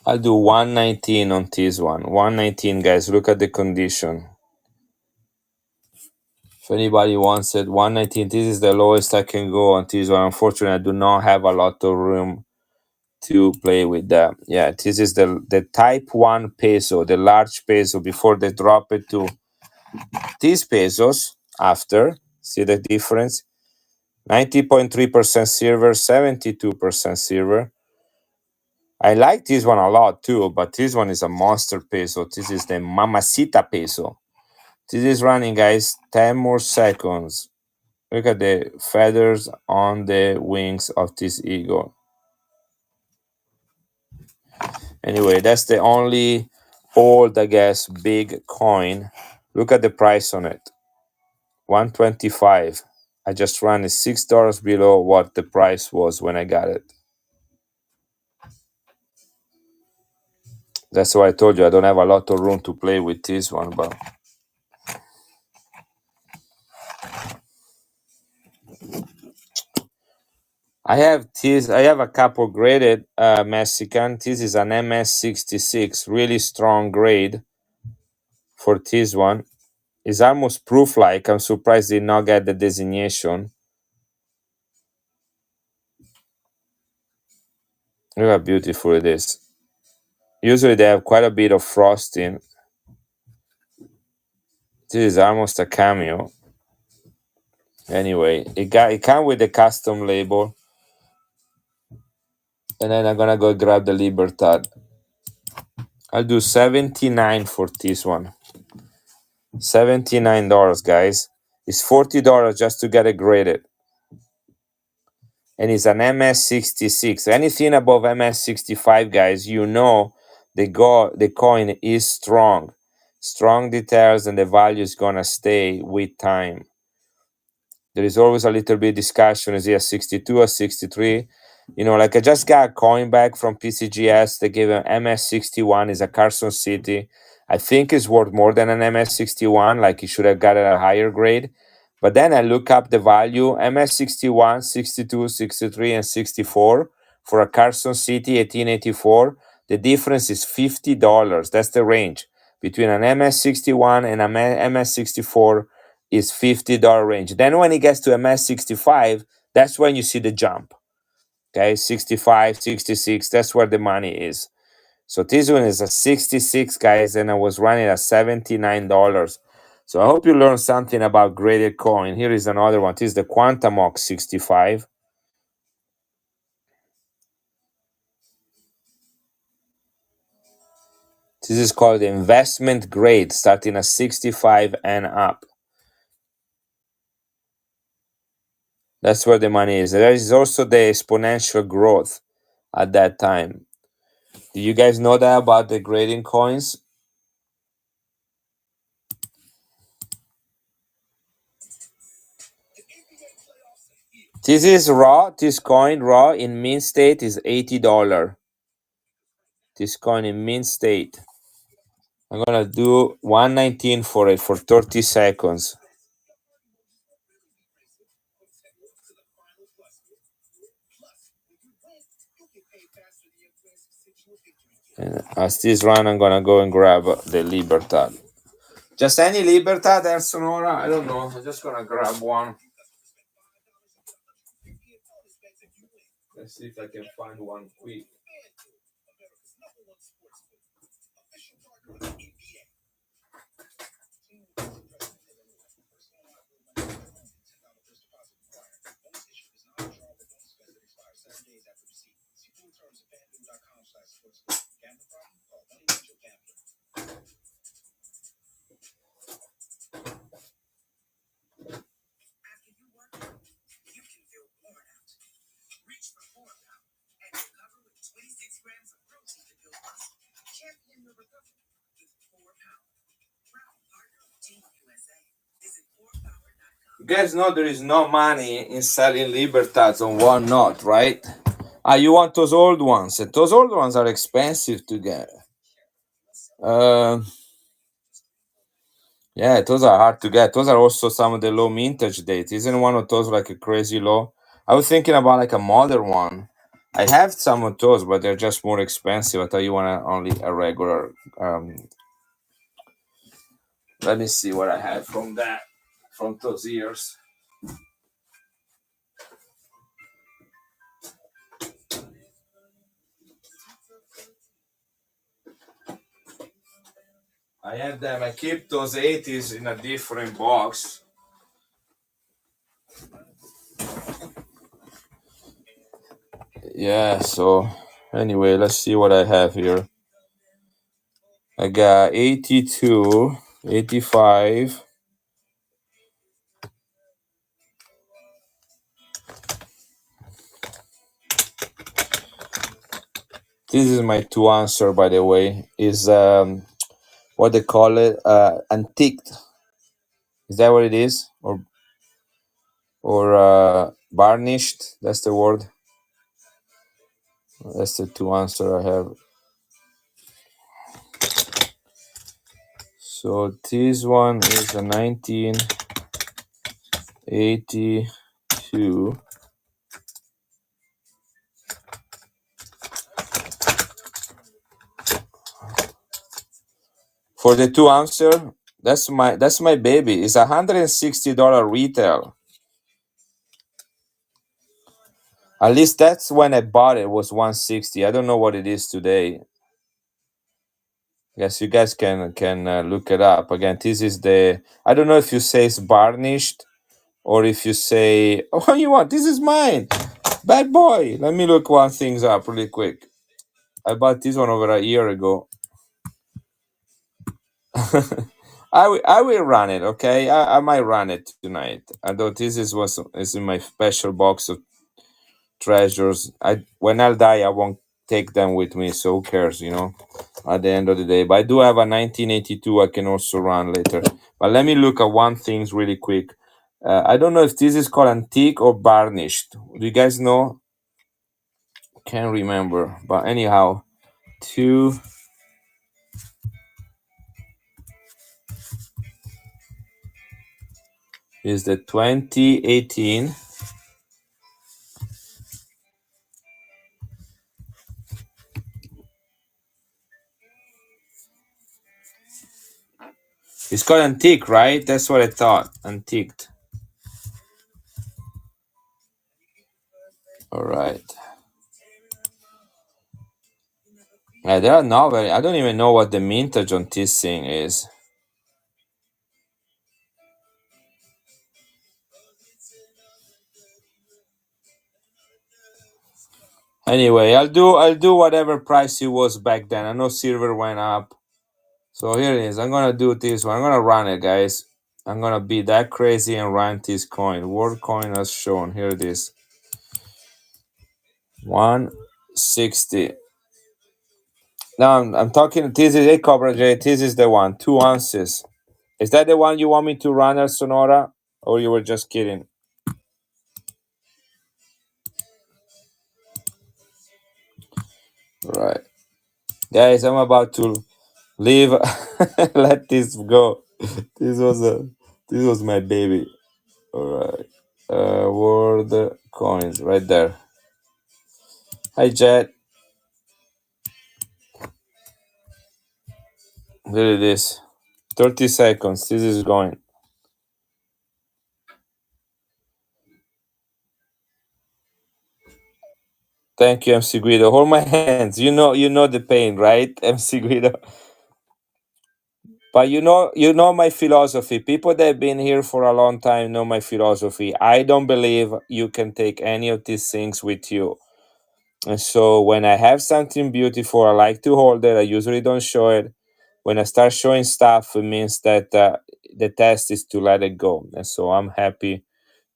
I'll do 119 on this one. 119, guys. Look at the condition. If anybody wants it, 119. This is the lowest I can go on this one. Unfortunately, I do not have a lot of room to play with that. Yeah, this is the type 1 peso, the large peso, before they drop it to these pesos after. See the difference? 90.3% silver, 72% silver. I like this one a lot too, but this one is a monster peso. This is the Mamacita peso. This is running, guys, 10 more seconds. Look at the feathers on the wings of this eagle. Anyway, that's the only old, I guess, big coin. Look at the price on it. 125. I just ran it $6 below what the price was when I got it. That's why I told you I don't have a lot of room to play with this one, but I have this. I have a couple graded Mexican. This is an MS66, really strong grade for this one. It's almost proof-like. I'm surprised they did not get the designation. Look how beautiful it is. Usually they have quite a bit of frosting. This is almost a cameo. Anyway, it came with the custom label. And then I'm gonna go grab the Libertad. I'll do 79 for this one. $79, guys. It's $40 just to get it graded. And it's an MS66. Anything above MS65, guys, you know the coin is strong. Strong details, and the value is gonna stay with time. There is always a little bit discussion. Is he a 62 or 63? You know, like I just got a coin back from PCGS. They gave an MS61. Is a Carson City. I think it's worth more than an MS61. Like he should have got it at a higher grade. But then I look up the value MS61, 62, 63, and 64 for a Carson City 1884. The difference is $50. That's the range between an MS61 and an MS64 is $50 range. Then when it gets to MS65, that's when you see the jump. Okay, 65, 66, that's where the money is. So this one is a 66, guys, and I was running at $79. So I hope you learned something about graded coin. Here is another one. This is the Quantamox 65. This is called investment grade, starting at 65 and up. That's where the money is. There is also the exponential growth at that time. Do you guys know that about the grading coins? This is raw. This coin raw in mint state is $80. This coin in mint state. I'm gonna do 119 for it for 30 seconds. And as this run, I'm gonna go and grab the Libertad. Just any Libertad, El Sonora? I don't know. I'm just gonna grab one. Let's see if I can find one quick. You guys know there is no money in selling Libertads on one knot, right? You want those old ones. And those old ones are expensive to get. Yeah, those are hard to get. Those are also some of the low mintage dates. Isn't one of those like a crazy low? I was thinking about like a modern one. I have some of those, but they're just more expensive. I thought you want only a regular. Let me see what I have from that, from those years. I have them. I keep those 80s in a different box. Yeah, so anyway, let's see what I have here. I got 82, 85. This is my two answer, by the way. Is what they call it, antiqued. Is that what it is? Or varnished? That's the word. That's the two answer I have. So this one is a 1982. For the two answer, that's my baby. It's $160 retail. At least that's when I bought it, was 160. I don't know what it is today. Yes, you guys can look it up. Again, this is the, I don't know if you say it's varnished or if you say, oh, you want, this is mine. Bad boy. Let me look one things up really quick. I bought this one over a year ago. I will run it, okay? I might run it tonight. Although this is in my special box of treasures. When I'll die, I won't take them with me, so who cares, at the end of the day. But I do have a 1982 I can also run later. But let me look at one things really quick. I don't know if this is called antique or varnished. Do you guys know? Can't remember. But anyhow, two is the 2018. It's called antique, right? That's what I thought. Antiqued. All right. There are novel. I don't even know what the mintage on this thing is. Anyway, I'll do whatever price it was back then. I know silver went up. So here it is. I'm gonna do this one. I'm gonna run it, guys. I'm gonna be that crazy and run this coin. World coin as shown. Here it is. 160. Now I'm talking. This is a Cobra J. This is the one. 2 ounces. Is that the one you want me to run as Sonora, or you were just kidding? Right, guys. I'm about to leave. Let this go. This was a. This was my baby. All right. World coins right there. Hi, Jet. There it is. 30 seconds. This is going. Thank you, MC Guido. Hold my hands. You know the pain, right, MC Guido? But you know my philosophy. People that have been here for a long time know my philosophy. I don't believe you can take any of these things with you. And so when I have something beautiful, I like to hold it. I usually don't show it. When I start showing stuff, it means that the test is to let it go. And so I'm happy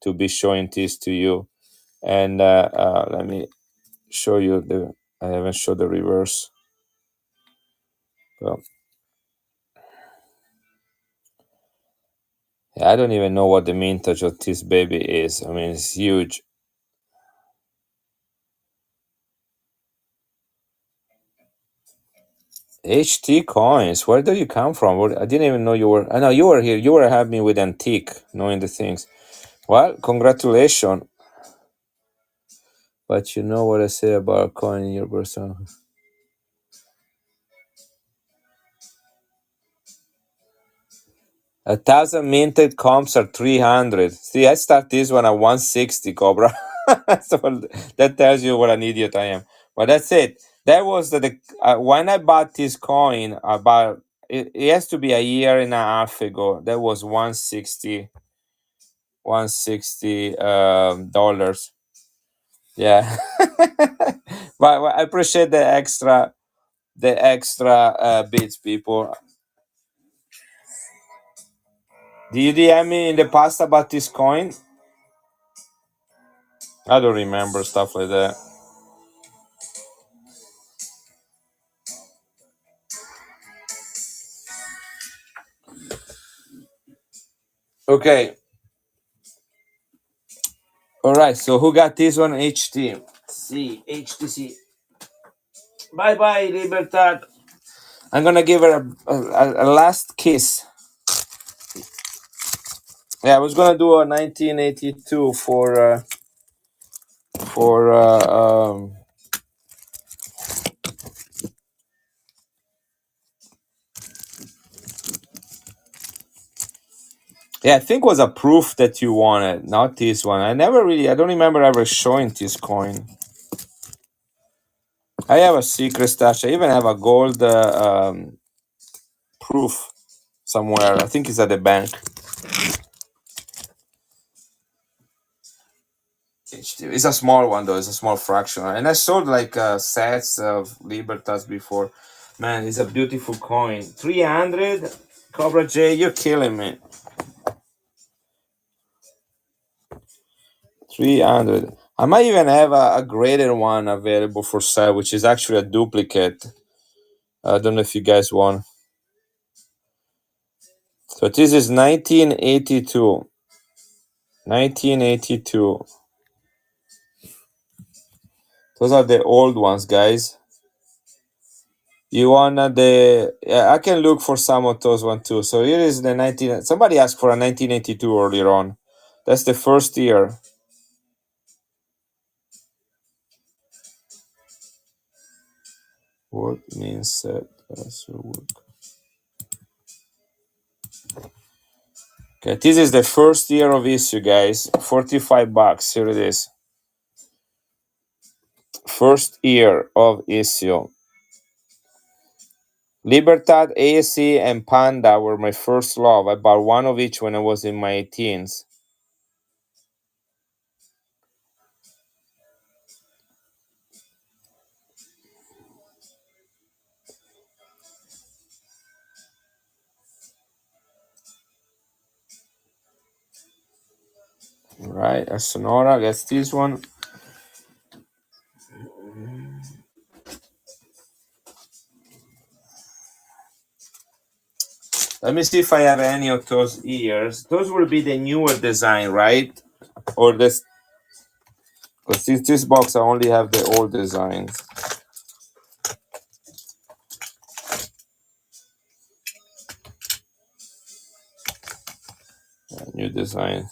to be showing this to you. And let me show you the. I haven't showed the reverse. Well, I don't even know what the mintage of this baby is. I mean, it's huge. HT coins. Where do you come from? I didn't even know you were. I know you were here. You were having me with antique, knowing the things. Well, congratulations. But you know what I say about a coin in your person. 1,000 minted comps are 300. See, I start this one at 160, Cobra. So that tells you what an idiot I am. But that's it. That was when I bought this coin. About it has to be a year and a half ago. That was 160, 160 dollars. Yeah. But I appreciate the extra bits, people. Did you DM me in the past about this coin? I don't remember stuff like that. Okay. All right. So who got this one? HT. C. HTC. Bye bye, Libertad. I'm gonna give her a last kiss. Yeah, I was gonna do a 1982 for. Yeah, I think was a proof that you wanted, not this one. I don't remember ever showing this coin. I have a secret stash. I even have a gold proof somewhere. I think it's at the bank. It's a small one though. It's a small fraction, and I sold like sets of Libertas before. Man, it's a beautiful coin. 300 Cobra J. You're killing me. 300. I might even have a graded one available for sale, which is actually a duplicate. I don't know if you guys want. So this is 1982. 1982. Those are the old ones, guys. You wanna the? Yeah, I can look for some of those one too. So here is the 19. Somebody asked for a 1982 earlier on. That's the first year. What means set as a work? Okay, this is the first year of issue, guys. $45. Here it is. First year of issue. Libertad, ASC, and Panda were my first love. I bought one of each when I was in my teens. All right, a Sonora. That's this one. Let me see if I have any of those ears. Those will be the newer design, right? Or this, because this box I only have the old designs. New design.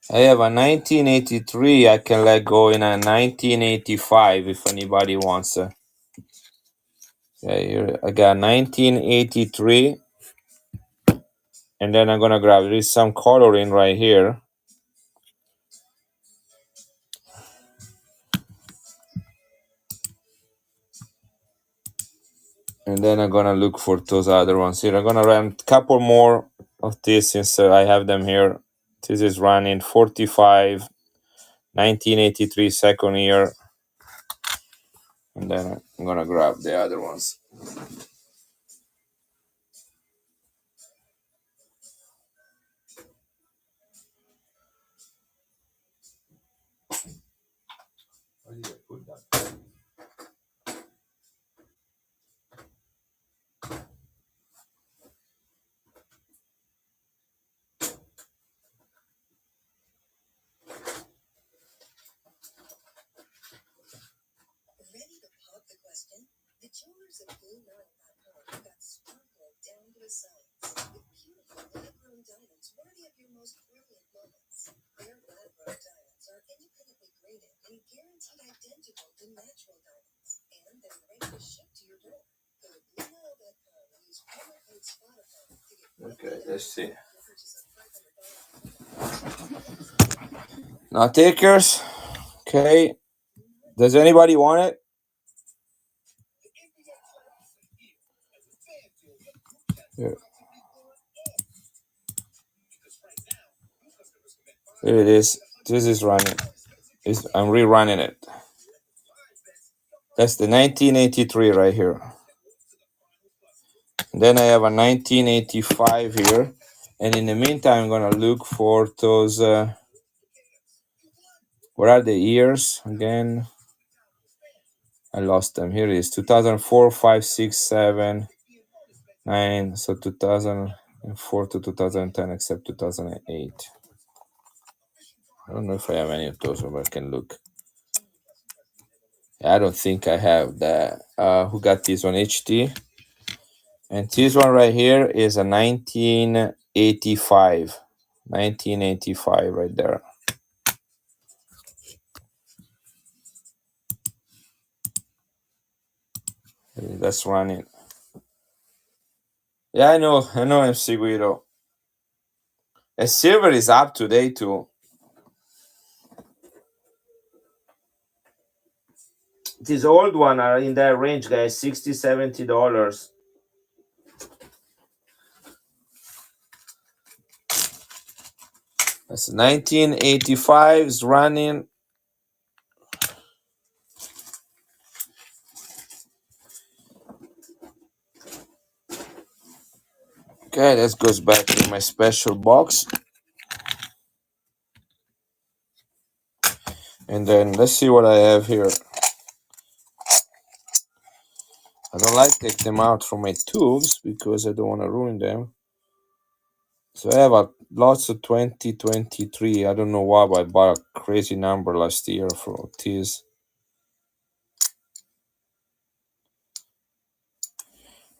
I have a 1983. I can let go in a 1985 if anybody wants. Yeah, here I got 1983, and then I'm gonna grab. There is some coloring right here, and then I'm gonna look for those other ones here. I'm gonna run a couple more of this since I have them here. This is running 45, 1983 second year, and then I'm gonna grab the other ones. Okay, let's see. Now takers. Okay. Does anybody want it? Here, here it is. This is running. I'm rerunning it. That's the 1983 right here. Then I have a 1985 here. And in the meantime, I'm going to look for those. Where are the years again? I lost them. Here it is 2004, 5, 6, 7, 9. So 2004 to 2010, except 2008. I don't know if I have any of those, but I can look. I don't think I have that. Who got this one? HT. And this one right here is a 1985. 1985 right there. That's running. Yeah, I know, MC Guido. A silver is up today too. These old one are in that range, guys, $60, $70. That's 1985 is running. Okay, that goes back to my special box. And then let's see what I have here. I don't like to take them out from my tubes because I don't want to ruin them. So I have lots of 2023. I don't know why, but I bought a crazy number last year for these.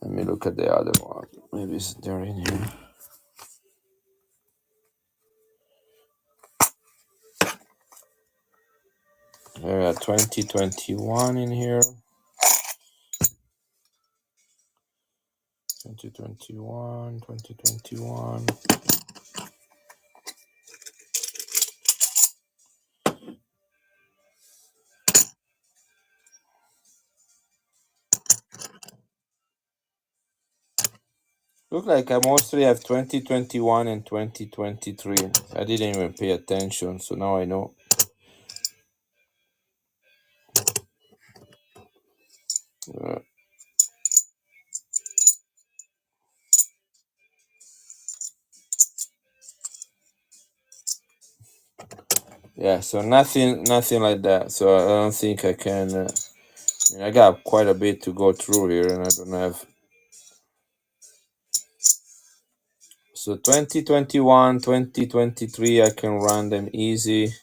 Let me look at the other one. Maybe it's there in here. There are 2021 in here. 2021, 2021. Look like I mostly have 2021 and 2023. I didn't even pay attention, so now I know. Yeah, so nothing like that. So I don't think I can. I got quite a bit to go through here, and I don't have. So 2021, 2023, I can run them easy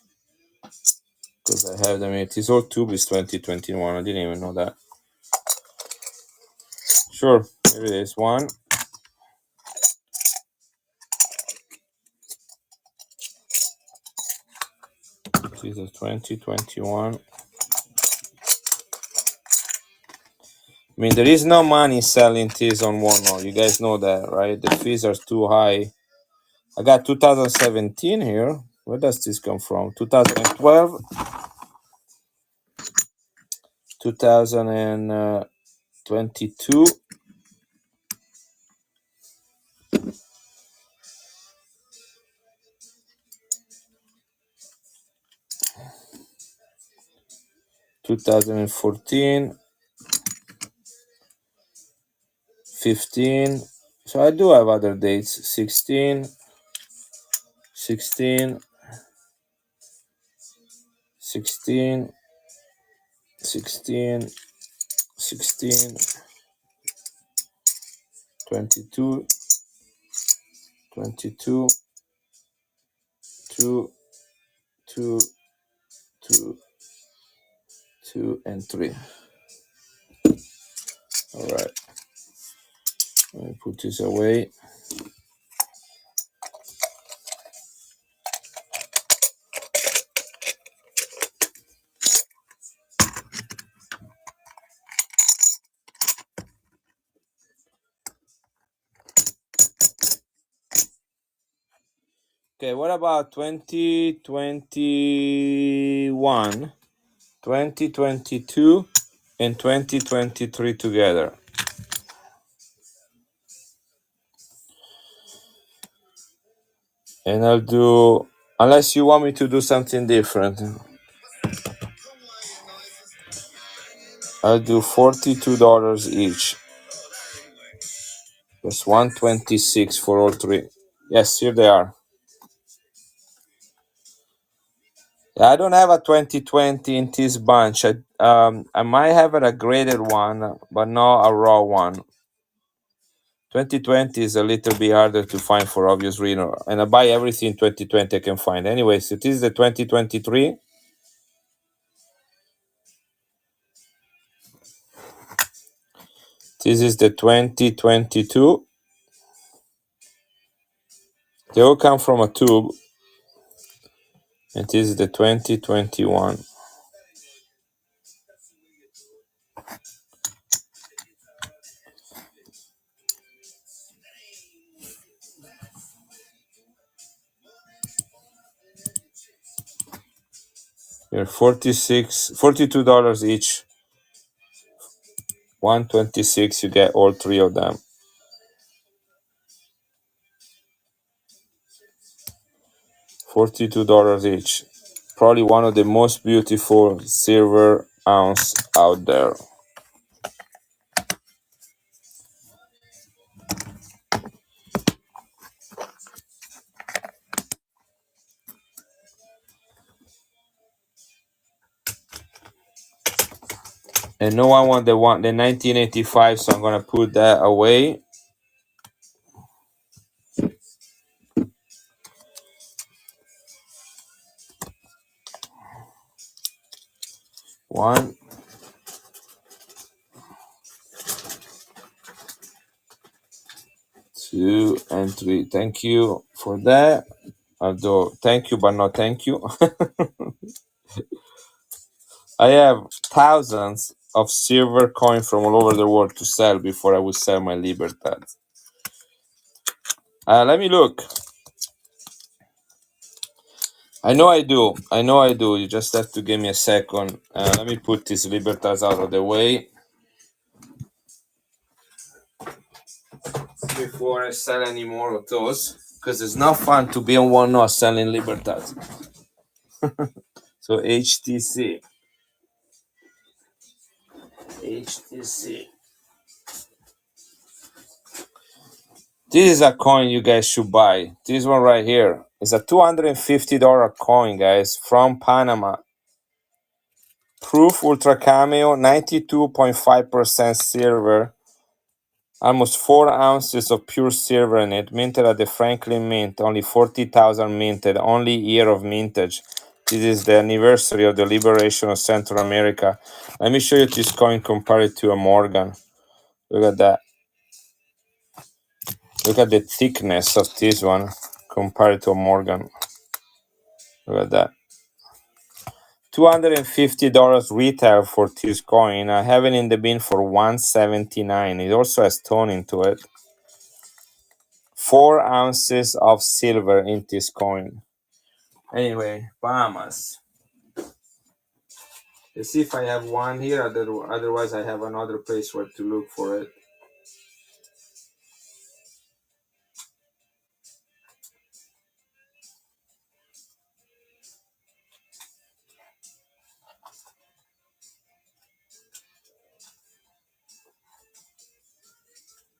because I have them. It is all tube is 2021. I didn't even know that. Sure, here it is. One. This is 2021. I mean, there is no money selling this on Walmart. You guys know that, right? The fees are too high. I got 2017 here. Where does this come from? 2012, 2022, 2014, 15. So I do have other dates. 16, 16, 16, 16, 16, 22, 22, 2, 2, 2, 2, and 3. All right. Let me put this away. Okay, what about 2021, 2022, and 2023 together? And I'll do, unless you want me to do something different, I'll do $42 each. That's 126 for all three. Yes, here they are. I don't have a 2020 in this bunch. I might have a graded one, but not a raw one. 2020 is a little bit harder to find for obvious reason, and I buy everything 2020 I can find. Anyway, so this is the 2023. This is the 2022. They all come from a tube, and this is the 2021. They're $42 each. 126. You get all three of them. $42 each. Probably one of the most beautiful silver ounce out there. And no one want the 1985, so I'm gonna put that away. One, 2, and 3. Thank you for that. Although thank you, but not thank you. I have thousands of silver coins from all over the world to sell before I will sell my Libertad. Let me look. I know I do. You just have to give me a second. Let me put these Libertas out of the way before I sell any more of those. Because it's not fun to be on one not selling Libertas. So HTC. This is a coin you guys should buy. This one right here. It's a $250 coin, guys, from Panama. Proof Ultra Cameo, 92.5% silver, almost 4 ounces of pure silver in it, minted at the Franklin Mint, only 40,000 minted, only year of mintage. This is the anniversary of the liberation of Central America. Let me show you this coin compared to a Morgan. Look at that. Look at the thickness of this one compared to a Morgan. Look at that. $250 retail for this coin. I have it in the bin for $179. It also has stone into it. 4 ounces of silver in this coin. Anyway, Bahamas. Let's see if I have one here. Otherwise, I have another place where to look for it.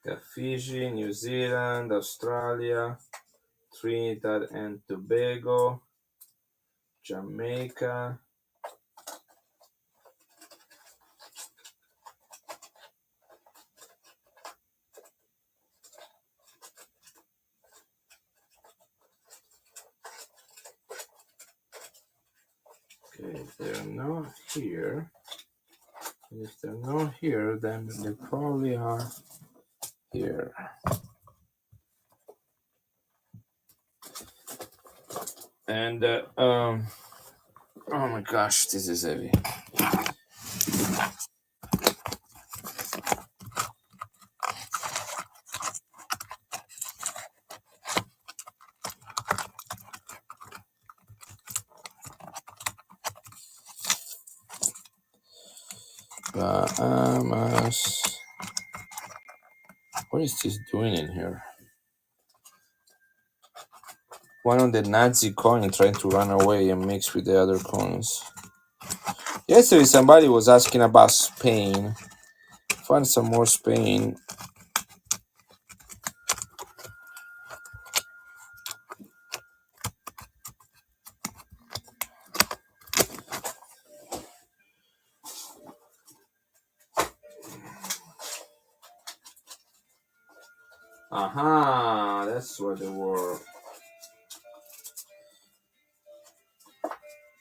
Got Fiji, New Zealand, Australia, Trinidad and Tobago, Jamaica. Okay, if they're not here, if they're not here, then they probably are here. And oh my gosh, this is heavy. Bahamas. What is this doing in here? One of the Nazi coin trying to run away and mix with the other coins. Yesterday somebody was asking about Spain. Find some more Spain. Aha, that's what they were.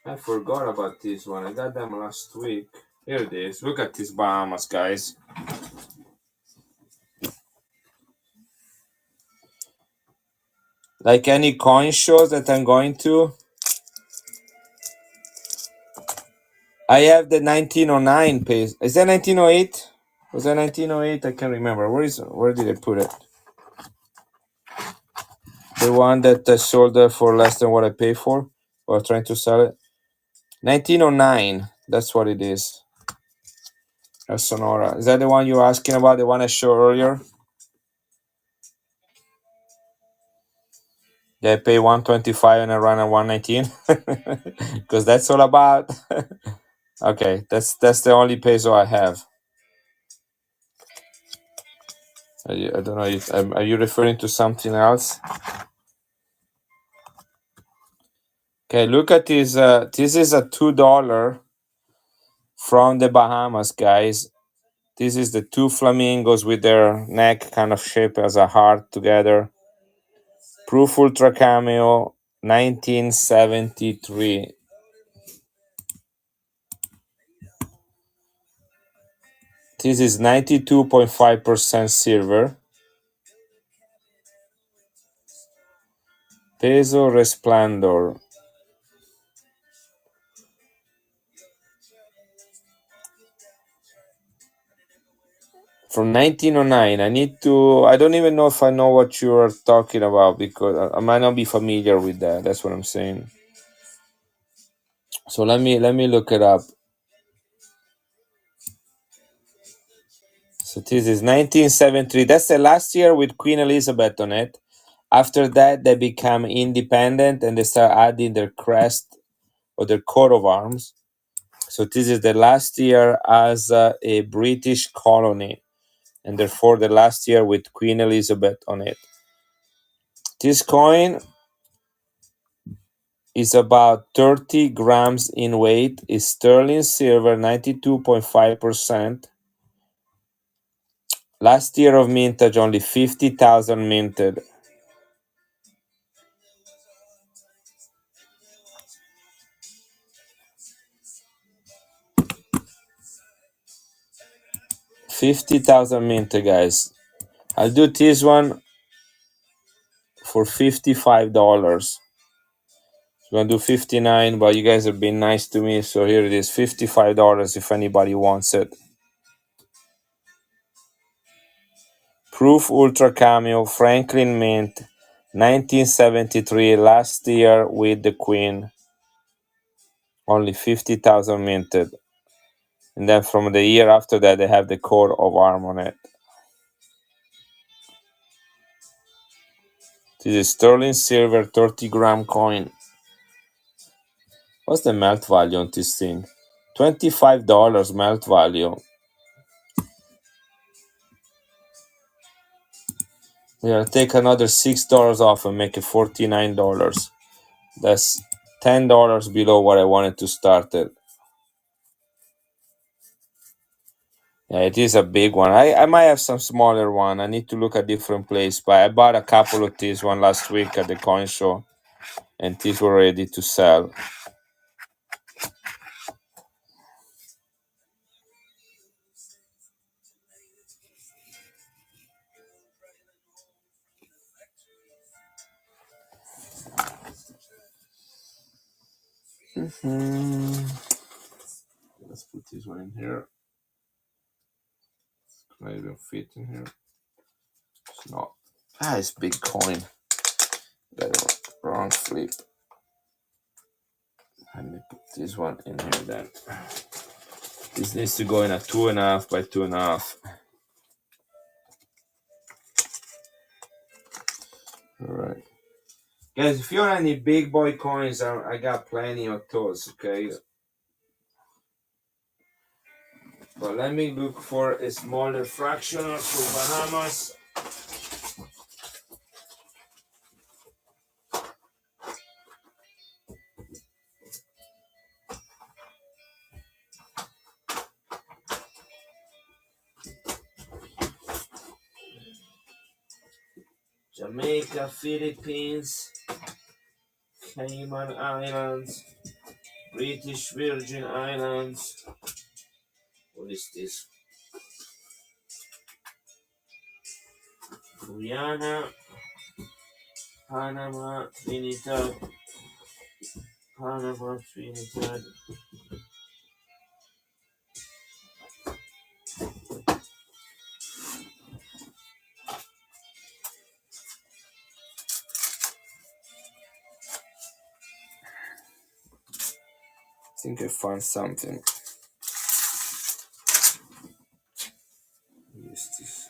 I forgot about this one. I got them last week. Here it is. Look at these Bahamas, guys. Like any coin shows that I'm going to, I have the 1909 page. Is that 1908? Was that 1908? I can't remember. Where did I put it? The one that I sold for less than what I paid for, or trying to sell it. 1909. That's what it is. A Sonora. Is that the one you were asking about? The one I showed earlier? Yeah, I pay 125 and I run at 119 because that's all about. Okay, that's the only peso I have. I don't know. Are you referring to something else? Okay, look at this. This is a $2 from the Bahamas, guys. This is the two flamingos with their neck kind of shaped as a heart together. Proof Ultra Cameo, 1973. This is 92.5% silver. Peso Resplendor. From 1909. I don't even know if I know what you are talking about because I might not be familiar with that. That's what I'm saying. So let me look it up. So this is 1973. That's the last year with Queen Elizabeth on it. After that, they become independent and they start adding their crest or their coat of arms. So this is the last year as a British colony, and therefore the last year with Queen Elizabeth on it. This coin is about 30 grams in weight, is sterling silver, 92.5%. Last year of mintage, only 50,000 minted. $50,000 minted, guys. I'll do this one for $55. I'm gonna do 59, but you guys have been nice to me, so here it is, $55 if anybody wants it. Proof Ultra Cameo, Franklin Mint, 1973, last year with the Queen, only 50,000 minted. And then from the year after that, they have the coat of arm on it. This is sterling silver 30-gram coin. What's the melt value on this thing? $25 melt value. Yeah, take another $6 off and make it $49. That's $10 below what I wanted to start it. Yeah, it is a big one. I might have some smaller one. I need to look at different place, but I bought a couple of these one last week at the coin show, and these were ready to sell. Let's put this one in here. Not even fit in here. It's not. It's big coin. Got wrong flip. Let me put this one in here then. This needs to go in a 2.5 by 2.5. All right, guys. If you want any big boy coins, I got plenty of those. Okay, but let me look for a smaller fractional for Bahamas. Jamaica, Philippines, Cayman Islands, British Virgin Islands. What is this? Guyana, Panama, Trinidad, Panama, Trinidad. I think I found something. What is this?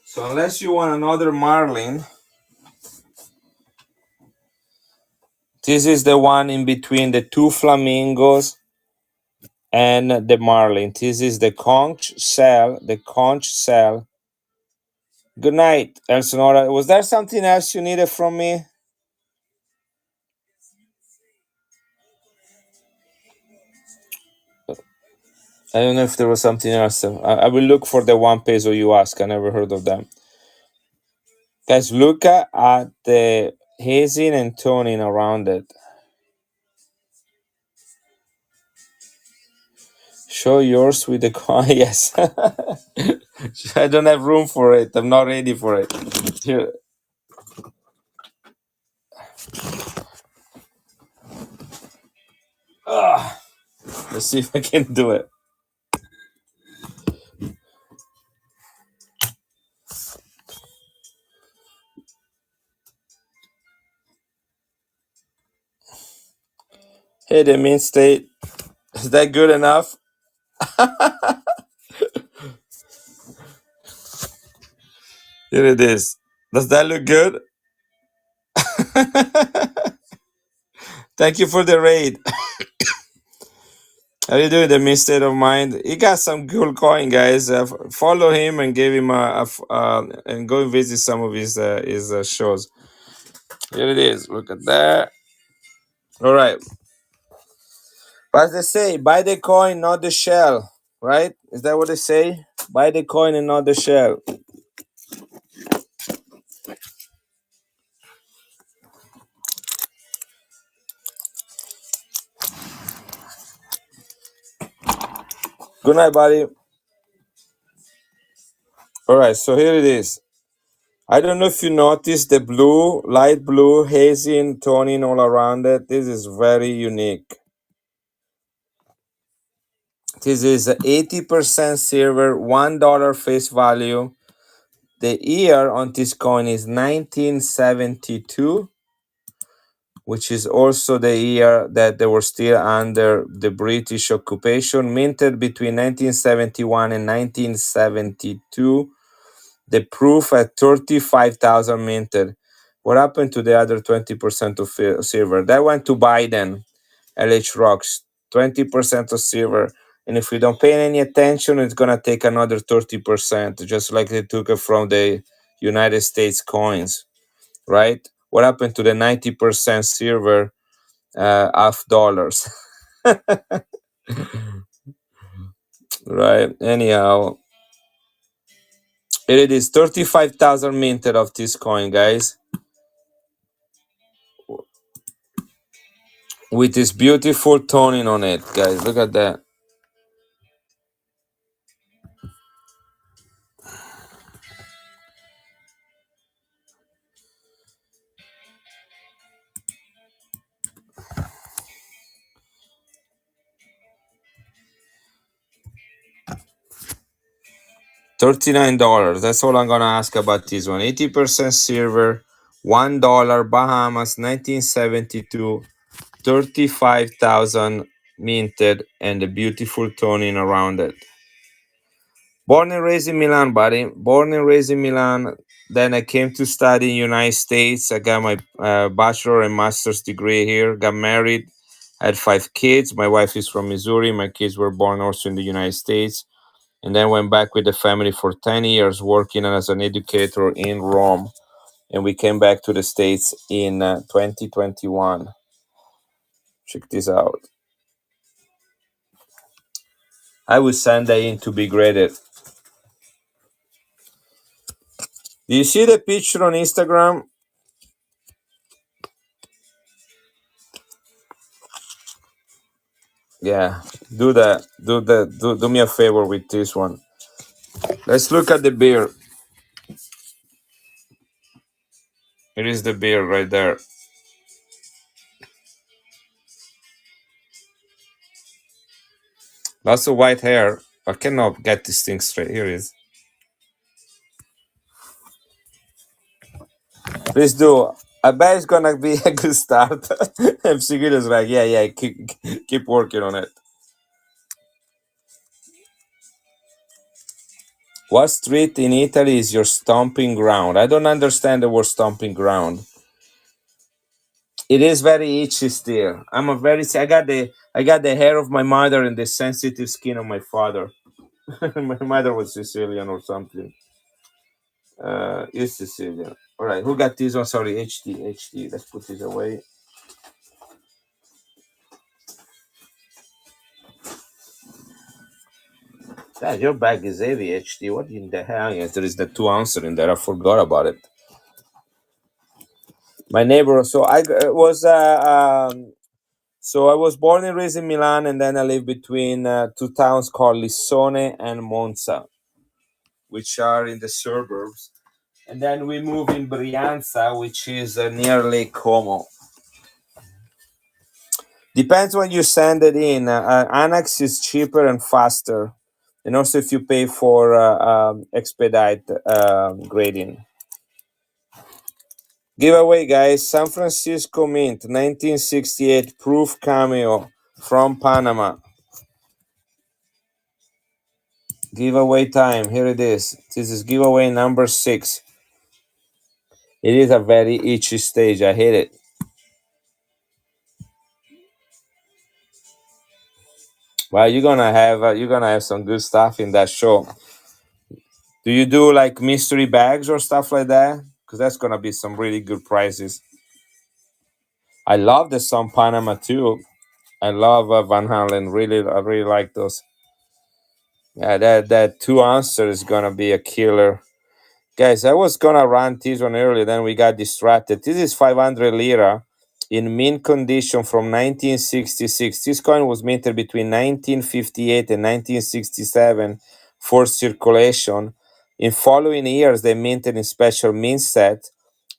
So unless you want another marlin, this is the one in between the two flamingos and the marlin. This is the conch shell. The conch shell. Good night, Elsinora. Was there something else you needed from me? I don't know if there was something else. I will look for the 1 peso you asked. I never heard of them. Guys, look at the hazing and toning around it. Show yours with the coin. Yes. I don't have room for it. I'm not ready for it. Here. Ah, let's see if I can do it. Hey, the mint state. Is that good enough? Here it is. Does that look good? Thank you for the raid. How you doing, the Mister of Mind? He got some cool coin, guys. Follow him and give him and go and visit some of his shows. Here it is. Look at that. All right. But as they say, buy the coin, not the shell. Right? Is that what they say? Buy the coin and not the shell. Good night, buddy. All right. So here it is. I don't know if you noticed the blue, light blue, hazy toning all around it. This is very unique. This is 80% silver, $1 face value. The year on this coin is 1972, which is also the year that they were still under the British occupation. Minted between 1971 and 1972. The proof at 35,000 minted. What happened to the other 20% of silver? That went to Biden, LH Rocks, 20% of silver. And if we don't pay any attention, it's going to take another 30%, just like they took it from the United States coins, right? What happened to the 90% silver half dollars, right? Anyhow, here it is, 35,000 minted of this coin, guys, with this beautiful toning on it, guys. Look at that. $39. That's all I'm gonna ask about this one. 80% silver, $1 Bahamas, 1972, 35,000 minted, and the beautiful toning around it. Born and raised in Milan, buddy. Born and raised in Milan. Then I came to study in United States. I got my bachelor and master's degree here. Got married. I had 5 kids. My wife is from Missouri. My kids were born also in the United States. And then went back with the family for 10 years working as an educator in Rome. And we came back to the States in 2021. Check this out. I will send that in to be graded. Do you see the picture on Instagram? Yeah, do that. Do me a favor with this one. Let's look at the beer. Here is the beer right there. Lots of white hair. I cannot get this thing straight. Here it is. Please do. I bet it's gonna be a good start. MC Good is like, yeah, keep working on it. What street in Italy is your stomping ground? I don't understand the word stomping ground. It is very itchy still. I got the hair of my mother and the sensitive skin of my father. My mother was Sicilian or something. Is Sicilian. All right, who got this one? Sorry, HD. Let's put this away. Yeah, your bag is heavy, HD. What in the hell? Yes, there is the 2 ounce in there. I forgot about it. My neighbor. So I was born and raised in Milan, and then I lived between 2 towns called Lissone and Monza, which are in the suburbs. And then we moved in Brianza, which is near Lake Como. Depends when you send it in. Annex is cheaper and faster, and also if you pay for expedite grading. Giveaway, guys. San Francisco Mint, 1968 proof cameo from Panama. Giveaway time. Here it is. This is giveaway number 6. It is a very itchy stage. I hate it. Well, you're gonna have some good stuff in that show. Do you do like mystery bags or stuff like that? Because that's gonna be some really good prizes. I love the Sun Panama too. I love Van Halen. Really, I really like those. Yeah, that 2 ouncer is gonna be a killer. Guys, I was gonna run this one earlier, then we got distracted. This is 500 lira in mint condition from 1966. This coin was minted between 1958 and 1967 for circulation. In following years, they minted in special mint set,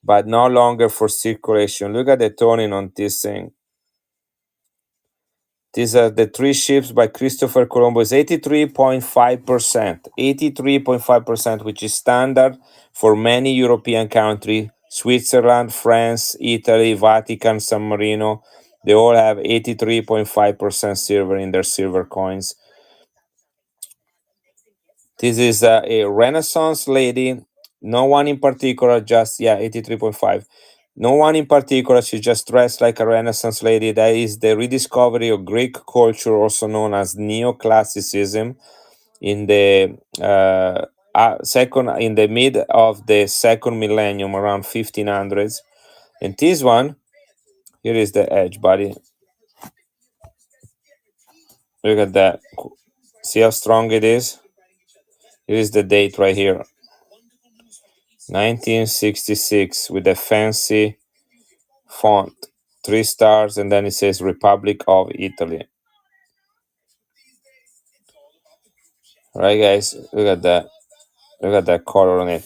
but no longer for circulation. Look at the toning on this thing. These are the three ships by Christopher Columbus, 83.5%. 83.5%, which is standard for many European countries. Switzerland, France, Italy, Vatican, San Marino. They all have 83.5% silver in their silver coins. This is a Renaissance lady. No one in particular, just, yeah, 83.5. No one in particular. She just dressed like a Renaissance lady. That is the rediscovery of Greek culture, also known as Neoclassicism, in the second, in the mid of the second millennium, around 1500s. And this one, here is the edge, buddy. Look at that. See how strong it is? Here is the date right here, 1966, with a fancy font, 3 stars, and then it says Republic of Italy. Right, guys? Look at that. Look at that color on it.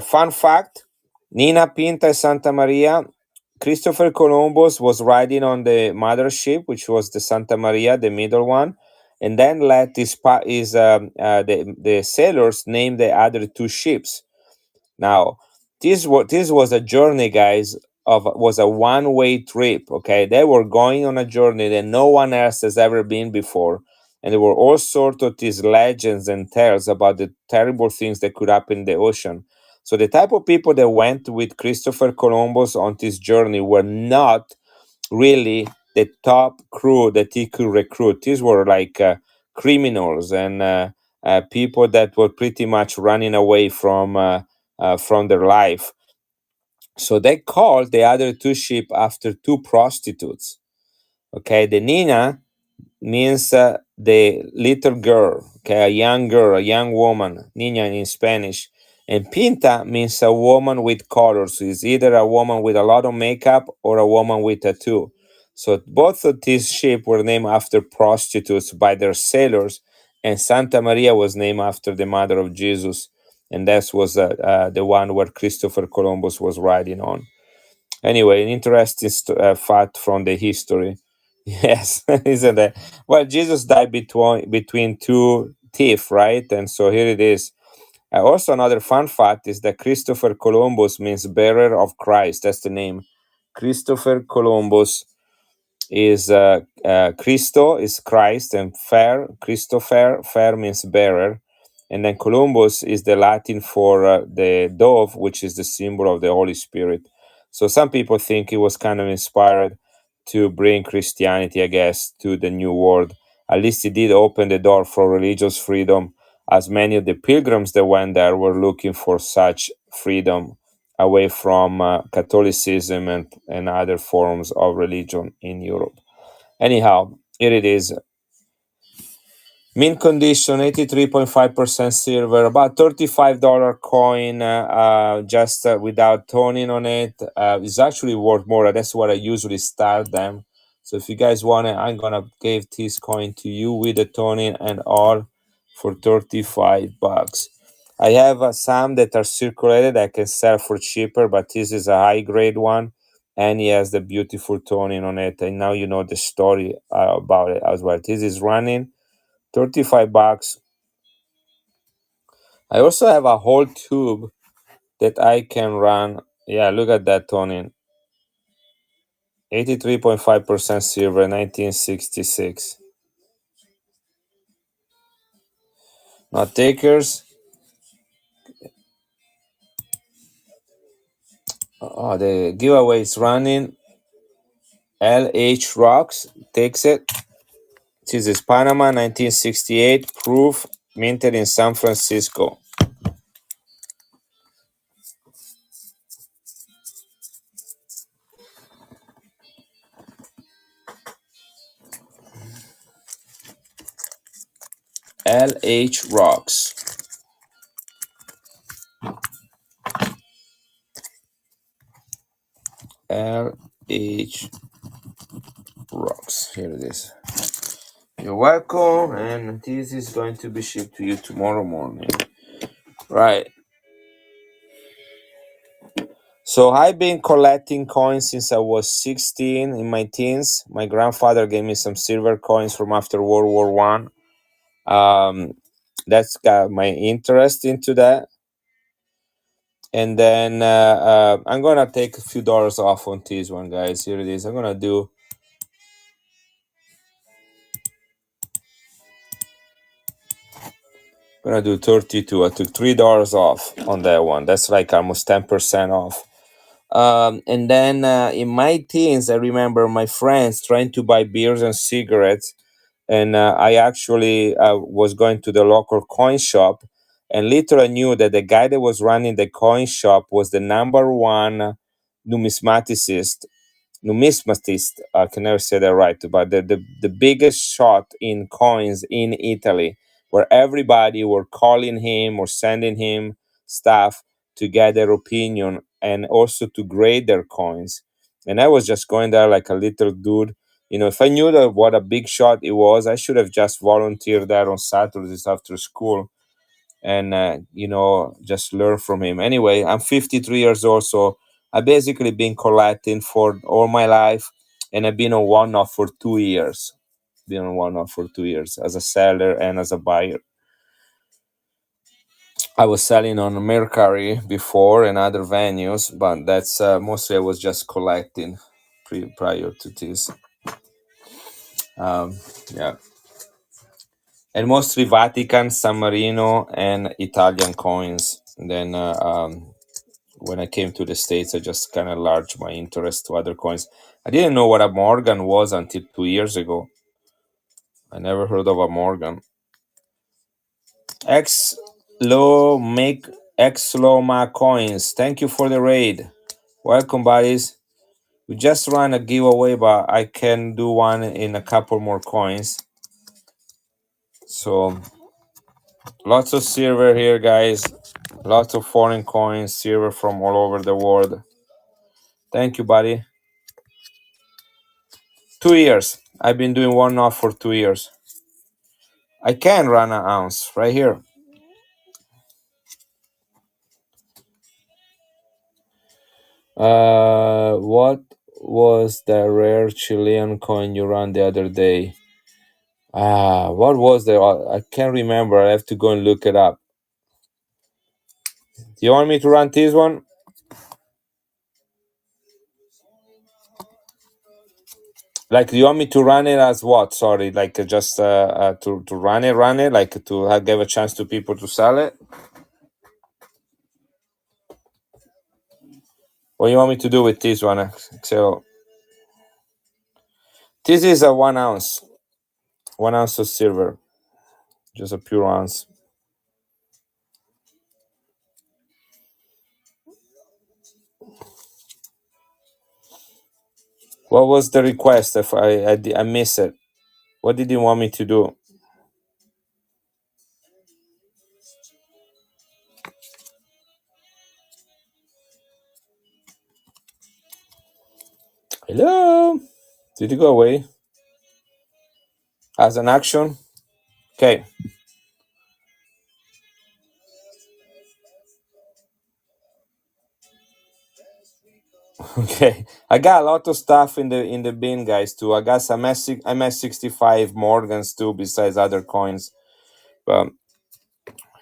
Fun fact: Nina Pinta e Santa Maria. Christopher Columbus was riding on the mothership, which was the Santa Maria, the middle one, and then let the sailors name the other two ships. Now, this was a journey, guys. Of was a one-way trip. Okay, they were going on a journey that no one else has ever been before, and there were all sorts of these legends and tales about the terrible things that could happen in the ocean. So the type of people that went with Christopher Columbus on this journey were not really the top crew that he could recruit. These were like criminals and people that were pretty much running away from their life. So they called the other two ship after two prostitutes. Okay, the Nina means the little girl, okay, a young girl, a young woman, niña in Spanish. And Pinta means a woman with colors. So it's either a woman with a lot of makeup or a woman with tattoo. So both of these ships were named after prostitutes by their sailors, and Santa Maria was named after the mother of Jesus, and that was the one where Christopher Columbus was riding on. Anyway, an interesting fact from the history. Yes, isn't it? Well, Jesus died between two thieves, right? And so here it is. Also, another fun fact is that Christopher Columbus means bearer of Christ. That's the name. Christopher Columbus is Christo is Christ, and fair, Christopher, fair means bearer. And then Columbus is the Latin for the dove, which is the symbol of the Holy Spirit. So some people think he was kind of inspired to bring Christianity, I guess, to the New World. At least he did open the door for religious freedom, as many of the pilgrims that went there were looking for such freedom away from Catholicism and other forms of religion in Europe. Anyhow, here it is. Mint condition, 83.5% silver, about $35 coin, just without toning on it. It's actually worth more. That's what I usually start them. So if you guys want it, I'm gonna give this coin to you with the toning and all for $35. I have some that are circulated. I can sell for cheaper, but this is a high grade one, and he has the beautiful toning on it. And now you know the story about it as well. This is running $35. I also have a whole tube that I can run. Yeah, look at that toning. 83.5% silver, 1966. Now, takers. Oh, the giveaway is running. LH Rocks takes it. This is Panama 1968 proof minted in San Francisco. LH Rocks. LH Rocks. Here it is. You're welcome, and this is going to be shipped to you tomorrow morning. Right. So I've been collecting coins since I was 16 in my teens. My grandfather gave me some silver coins from after World War One. That's got my interest into that. And then I'm gonna take a few dollars off on this one, guys. Here it is. I'm gonna do 32. I took $3 off on that one. That's like almost 10% off. And then in my teens, I remember my friends trying to buy beers and cigarettes, and I actually was going to the local coin shop, and little I knew that the guy that was running the coin shop was the number one numismaticist numismatist. I can never say that right, but the biggest shot in coins in Italy, where everybody were calling him or sending him stuff to get their opinion and also to grade their coins. And I was just going there like a little dude. If I knew that what a big shot it was, I should have just volunteered there on Saturdays after school and just learn from him. Anyway, I'm 53 years old, so I basically been collecting for all my life, and I've been on one off for 2 years. Been on one off for 2 years as a seller and as a buyer. I was selling on Mercari before and other venues, but that's mostly I was just collecting prior to this. Um, yeah, and mostly Vatican, San Marino, and Italian coins. And then when I came to the States, I just kind of enlarged my interest to other coins. I didn't know what a Morgan was until 2 years ago. I never heard of a Morgan. X Low make X Loma coins. Thank you for the raid. Welcome, buddies. We just ran a giveaway, but I can do one in a couple more coins. So lots of silver here, guys. Lots of foreign coins, silver from all over the world. Thank you, buddy. 2 years. I've been doing one off for 2 years. I can run an ounce right here. What was the rare Chilean coin you ran the other day? What was the? I can't remember. I have to go and look it up. Do you want me to run this one? Like, do you want me to run it as what? Sorry, like just to run it, like to give a chance to people to sell it. What do you want me to do with this one? So this is a 1 ounce, 1 ounce of silver, just a pure ounce. What was the request? If I miss it, what did you want me to do? Hello, did you go away? As an action, okay. Okay, I got a lot of stuff in the bin, guys. Too. I got some MS65 Morgans too, besides other coins. But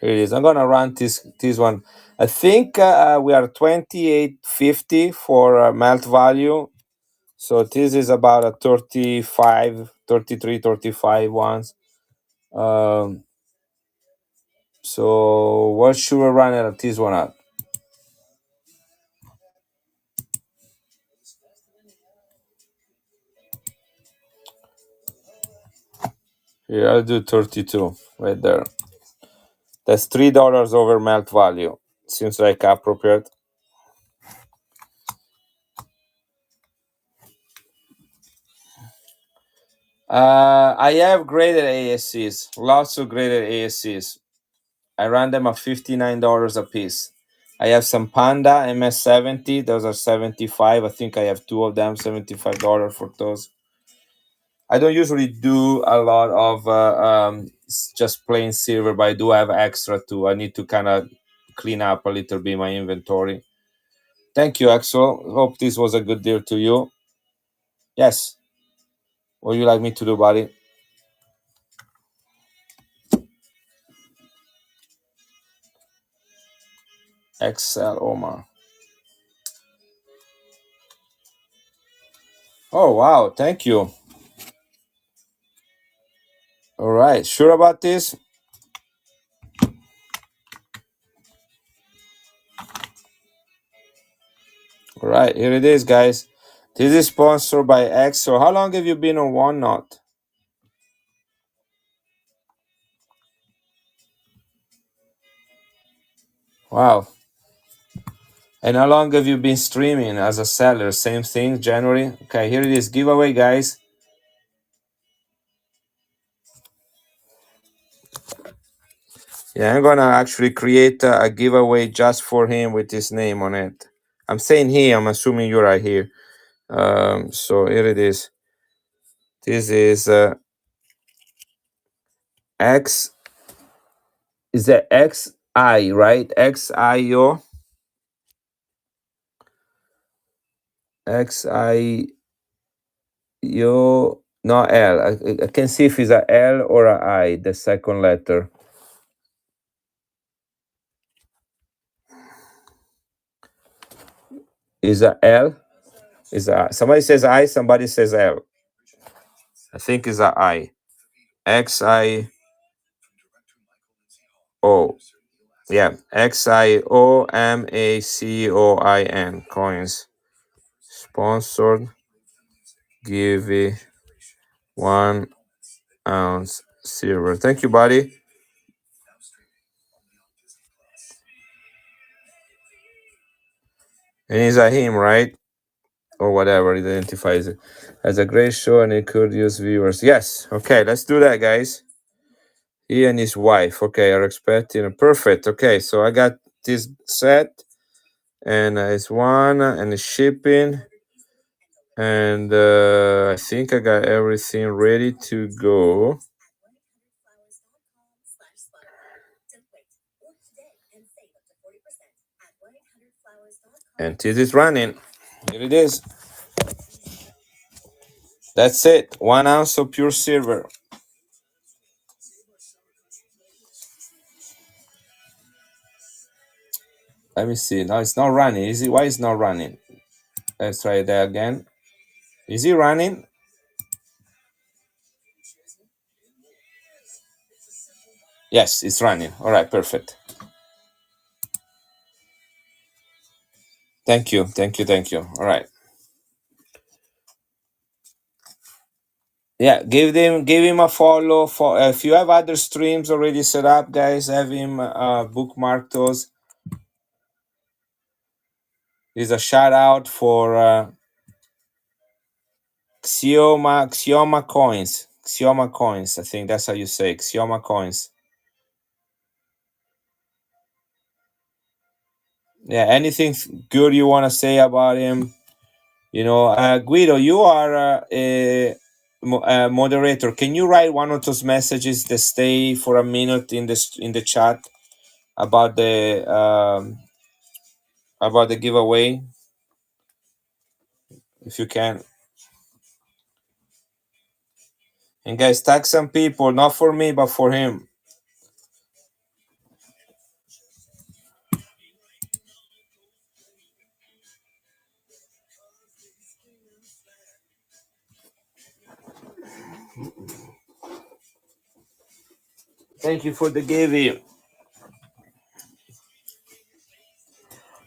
here it is. I'm gonna run this one. I think we are 28.50 for melt value. So this is about a 35, 33, 35 ones. Um, so what should we run at this one at? Here, I'll do 32 right there. That's $3 over melt value. Seems like appropriate. I have graded ASCs, lots of graded ASCs. I ran them at $59 a piece. I have some Panda MS70. Those are 75. I think I have two of them, $75 for those. I don't usually do a lot of just plain silver, but I do have extra too. I need to kind of clean up a little bit my inventory. Thank you, Axel. Hope this was a good deal to you. Yes. What would you like me to do, buddy? Excel Omar. Oh, wow. Thank you. All right. Sure about this? All right. Here it is, guys. This is sponsored by Excel. How long have you been on OneNote? Wow. And how long have you been streaming as a seller? Same thing, January? Okay, here it is. Giveaway, guys. Yeah, I'm gonna actually create a giveaway just for him with his name on it. I'm saying he, I'm assuming you're right here. So here it is. This is X, is that XI, right? XIO. XIO, no L. I can see if it's a L or a I, the second letter. Is a L? Is a somebody says I, somebody says L. I think it's a I. XIO. Yeah, XIOMACOIN coins. Sponsored give 1 ounce silver. Thank you, buddy. And he's a him, right? Or whatever it identifies it as a great show and it could use viewers. Yes. Okay, let's do that, guys. He and his wife. Okay, are expecting. Perfect. Okay, so I got this set and it's one and it's shipping. And I think I got everything ready to go. And this is running. Here it is. That's it. 1 ounce of pure silver. Let me see. No, it's not running. Is it? Why it's not running? Let's try that again. Is it running? Yes, it's running. All right, perfect. Thank you. Thank you. Thank you. All right. Yeah, give him a follow. For if you have other streams already set up, guys, have him bookmark those. Is a shout out for Xioma coins. Xioma coins. I think that's how you say it. Xioma coins. Yeah. Anything good you want to say about him? You know, Guido, you are a moderator. Can you write one of those messages that stay for a minute in the chat about the giveaway, if you can? And guys, tag some people, not for me, but for him. Thank you for the giving.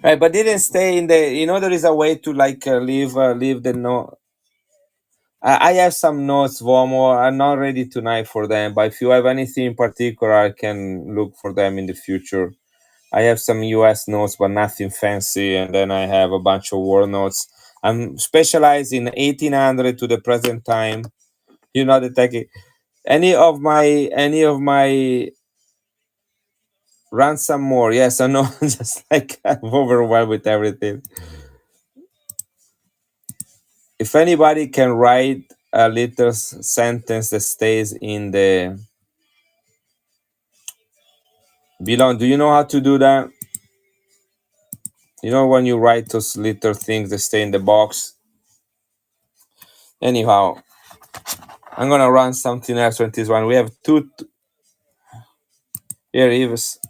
Right, but didn't stay in the. You know, there is a way to like leave the no. I have some notes, Vomo. I'm not ready tonight for them, but if you have anything in particular, I can look for them in the future. I have some US notes, but nothing fancy, and then I have a bunch of war notes. I'm specialized in 1800 to the present time. You know the tech. Any of my run some more. Yes, I know. Just like I'm overwhelmed with everything. If anybody can write a little sentence that stays in the below, do you know how to do that? You know when you write those little things that stay in the box. Anyhow, I'm gonna run something else with this one. We have two here. Eves.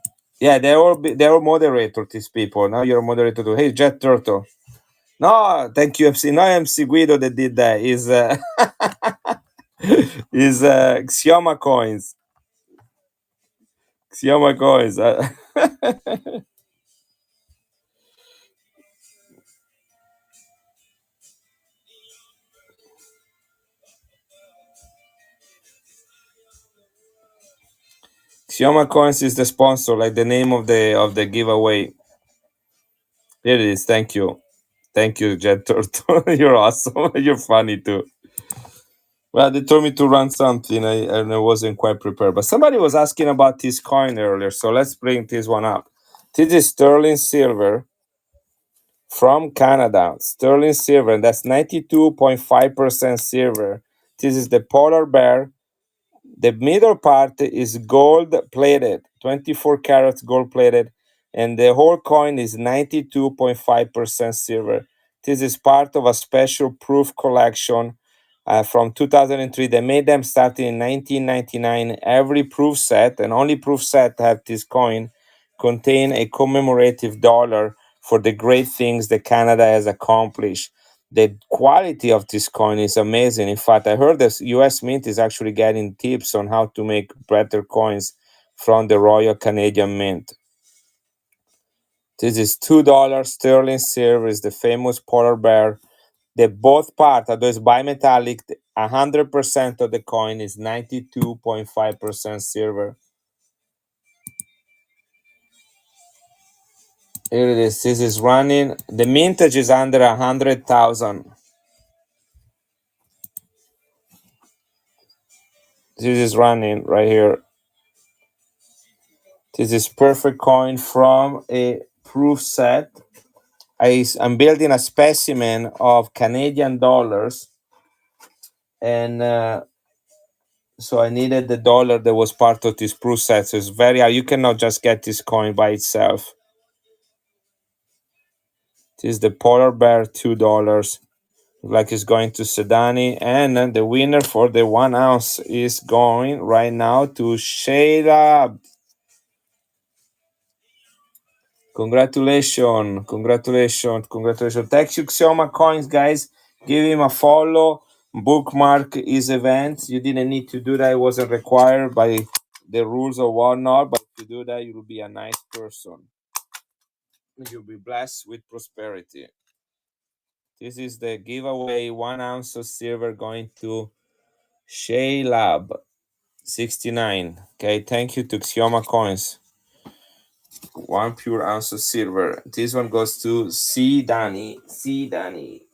Yeah, they're all moderator. These people. Now you're a moderator too. Hey, Jet Turtle. No, thank you, MC. No, MC Guido that did that. Is is Xioma coins. Xioma coins. Xioma coins is the sponsor, like the name of the giveaway. Here it is. Thank you, Jet Turtle. You're awesome. You're funny too. Well, they told me to run something, and I wasn't quite prepared. But somebody was asking about this coin earlier, so let's bring this one up. This is sterling silver from Canada. Sterling silver, and that's 92.5% silver. This is the polar bear. The middle part is gold plated, 24 carats gold plated, and the whole coin is 92.5% silver. This is part of a special proof collection from 2003. They made them starting in 1999. Every proof set, and only proof set have this coin, contain a commemorative dollar for the great things that Canada has accomplished. The quality of this coin is amazing. In fact, I heard the US Mint is actually getting tips on how to make better coins from the Royal Canadian Mint. This is $2 sterling silver, is the famous polar bear. The both part, although it's bimetallic, 100% of the coin is 92.5% silver. Here it is. This is running. The mintage is under 100,000. This is running right here. This is perfect coin from a proof set. I'm building a specimen of Canadian dollars, and so I needed the dollar that was part of this proof set. So it's very hard. You cannot just get this coin by itself. This is the polar bear, $2. Like it's going to Sedani, and the winner for the 1 ounce is going right now to Shayla. Congratulations, congratulations, congratulations. Thank you, Xioma Coins, guys. Give him a follow, bookmark his events. You didn't need to do that, it wasn't required by the rules or whatnot, but if you do that, you'll be a nice person. You'll be blessed with prosperity. This is the giveaway 1 ounce of silver going to Shay Lab 69. Okay, thank you to Xioma Coins. 1 pure ounce of silver. This one goes to C. Danny. C. Danny.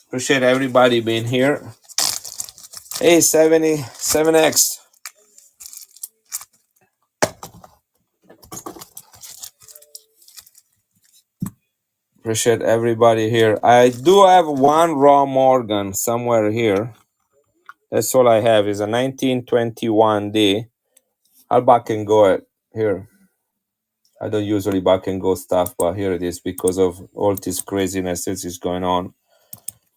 Appreciate everybody being here. Hey, 77X. Appreciate everybody here. I do have one raw Morgan somewhere here. That's all I have is a 1921D. I'll back and go it here. I don't usually back and go stuff, but here it is because of all this craziness that is going on.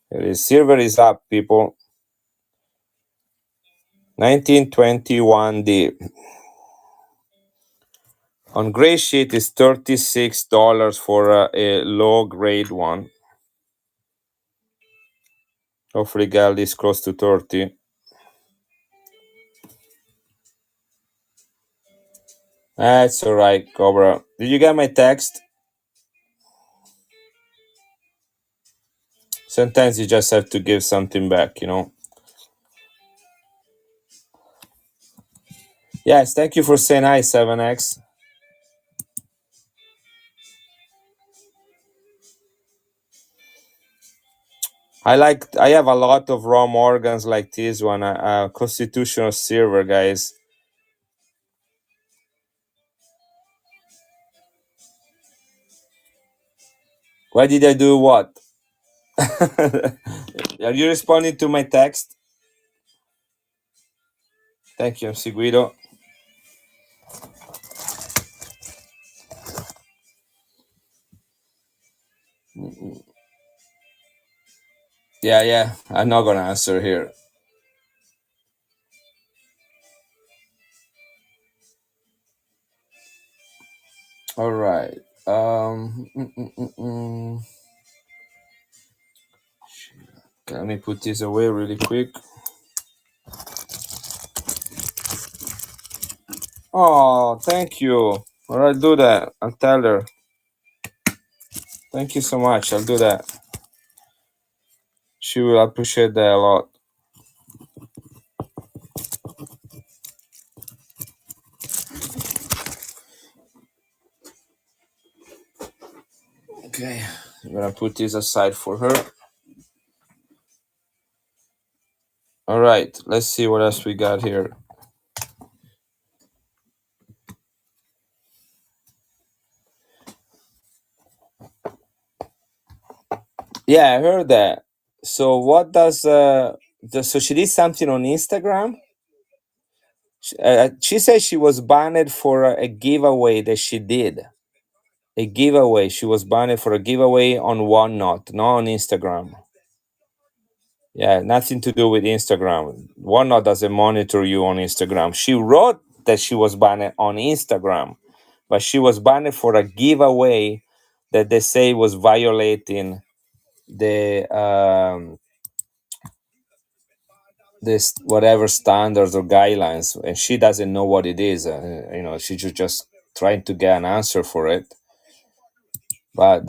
Here it is. Silver is up, people. 1921D. On gray sheet is $36 for a low grade one. Hopefully get this close to 30. That's all right, Cobra. Did you get my text? Sometimes you just have to give something back, you know. Yes, thank you for saying hi, 7X. I have a lot of raw organs like this one, a constitutional silver, guys. Why did I do what? Are you responding to my text? Thank you, MC Guido. Yeah, yeah. I'm not gonna answer here. All right. Um. mm, mm, mm, mm. Okay, let me put this away really quick. Oh, thank you. All right, do that. I'll tell her. Thank you so much. I'll do that. She will appreciate that a lot. Okay, I'm gonna put this aside for her. All right, let's see what else we got here. Yeah, I heard that. So what does so she did something on Instagram? She said she was banned for a giveaway that she did. A giveaway. She was banned for a giveaway on OneNote, not on Instagram. Yeah, nothing to do with Instagram. OneNote doesn't monitor you on Instagram. She wrote that she was banned on Instagram, but she was banned for a giveaway that they say was violating the this whatever standards or guidelines, and she doesn't know what it is. She's just trying to get an answer for it. But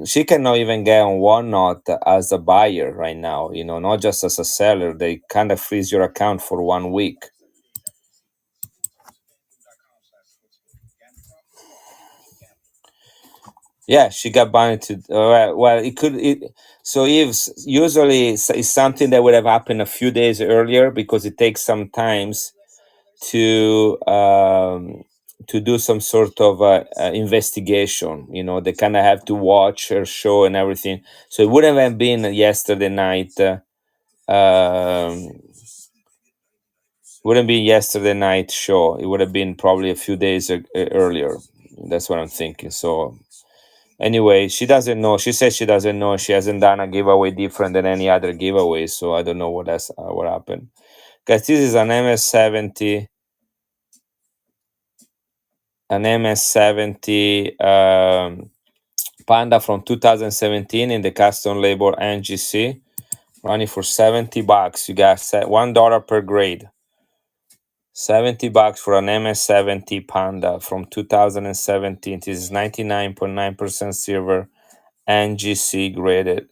she cannot even get on OneNote as a buyer right now. Not just as a seller. They kind of freeze your account for 1 week. Yeah, she got banned to. Well, it could. So if usually it's something that would have happened a few days earlier because it takes some times to do some sort of investigation. They kind of have to watch her show and everything. So it wouldn't have been yesterday night. Um, wouldn't be yesterday night show. It would have been probably a few days earlier. That's what I'm thinking. So anyway, she doesn't know. She says she doesn't know. She hasn't done a giveaway different than any other giveaway. So I don't know what happened. Guys, this is an MS70, Panda from 2017 in the custom label NGC, running for $70. You got $1 per grade. $70 for an MS70 Panda from 2017. This is 99.9% silver, NGC graded.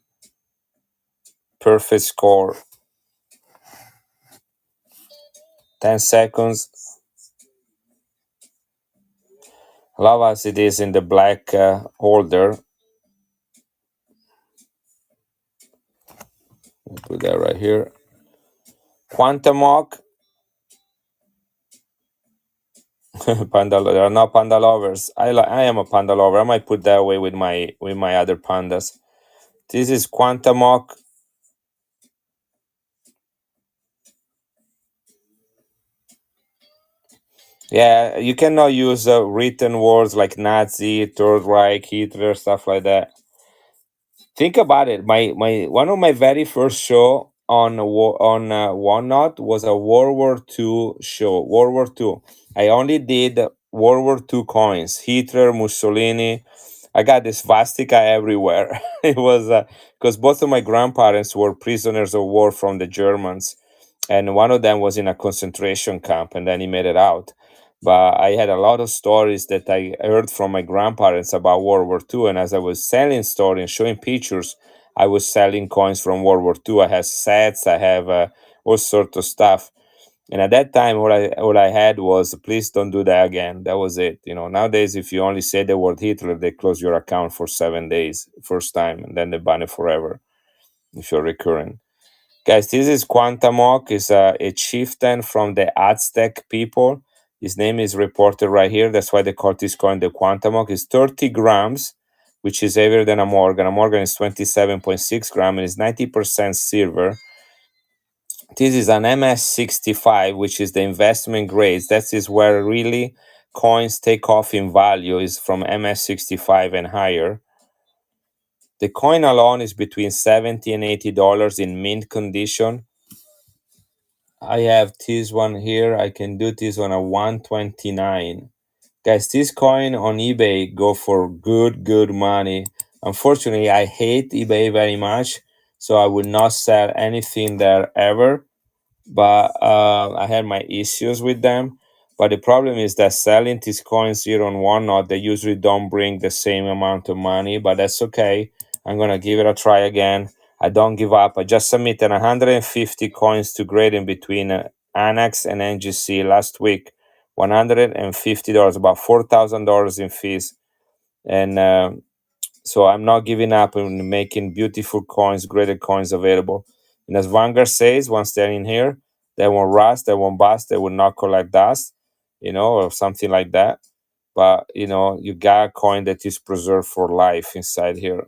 Perfect score. 10 seconds. Love as it is in the black holder. Put that right here. Quantamoc. Panda. There are no panda lovers. I am a panda lover. I might put that away with my other pandas. This is Quantamoc. Yeah, you cannot use written words like Nazi, Third Reich, Hitler, stuff like that. Think about it. My one of my very first show on OneNote was a World War II show. World War II. I only did World War II coins. Hitler, Mussolini. I got this swastika everywhere. It was because both of my grandparents were prisoners of war from the Germans, and one of them was in a concentration camp, and then he made it out. But I had a lot of stories that I heard from my grandparents about World War II. And as I was selling stories and showing pictures, I was selling coins from World War II. I have sets, I have all sorts of stuff. And at that time, all I had was, please don't do that again. That was it. Nowadays, if you only say the word Hitler, they close your account for 7 days, first time, and then they ban it forever if you're recurring. Guys, this is Quantamok. Is a chieftain from the Aztec people. His name is reported right here. That's why they call this coin the Quantamok. It's 30 grams, which is heavier than a Morgan. A Morgan is 27.6 grams and is 90% silver. This is an MS65, which is the investment grades. That is where really coins take off in value, is from MS65 and higher. The coin alone is between $70 and $80 in mint condition. I have this one here. I can do this one at 129. Guys, this coin on eBay go for good money. Unfortunately, I hate eBay very much, so I would not sell anything there ever. But I had my issues with them. But the problem is that selling these coins here on Whatnot, they usually don't bring the same amount of money, but that's okay. I'm gonna give it a try again. I don't give up. I just submitted 150 coins to grading between Annex and NGC last week. $150, about $4,000 in fees, and so I'm not giving up on making beautiful coins, graded coins available. And as Vanguard says, once they're in here, they won't rust, they won't bust, they will not collect dust, or something like that. But you got a coin that is preserved for life inside here.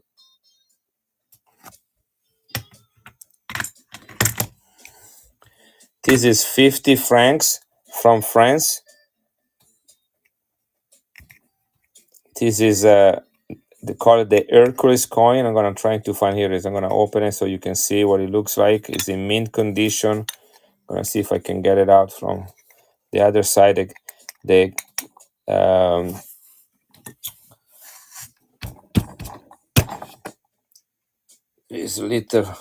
This is 50 francs from France. This is they call it the Hercules coin. I'm gonna try to find here is I'm gonna open it so you can see what it looks like. It's in mint condition. I'm gonna see if I can get it out from the other side. The is little.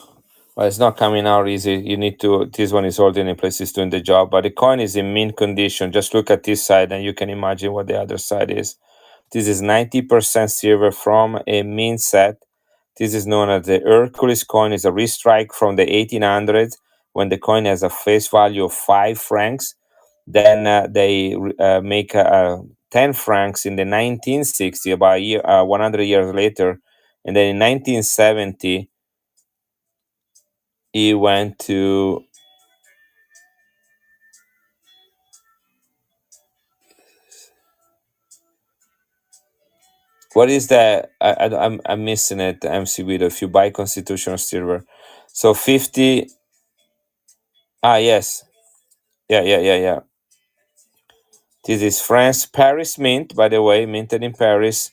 Well, it's not coming out easy. You need to. This one is holding in place. It's doing the job, but the coin is in mint condition. Just look at this side, and you can imagine what the other side is. This is 90% silver from a mint set. This is known as the Hercules coin. It's a restrike from the 1800s when the coin has a face value of 5 francs. Then they make 10 francs in the 1960, about a year, 100 years later. And then in 1970, he went to, what is that? I'm missing it, MC Guido. If you buy Constitutional Silver. So 50, yes. Yeah. This is France, Paris Mint, by the way, minted in Paris.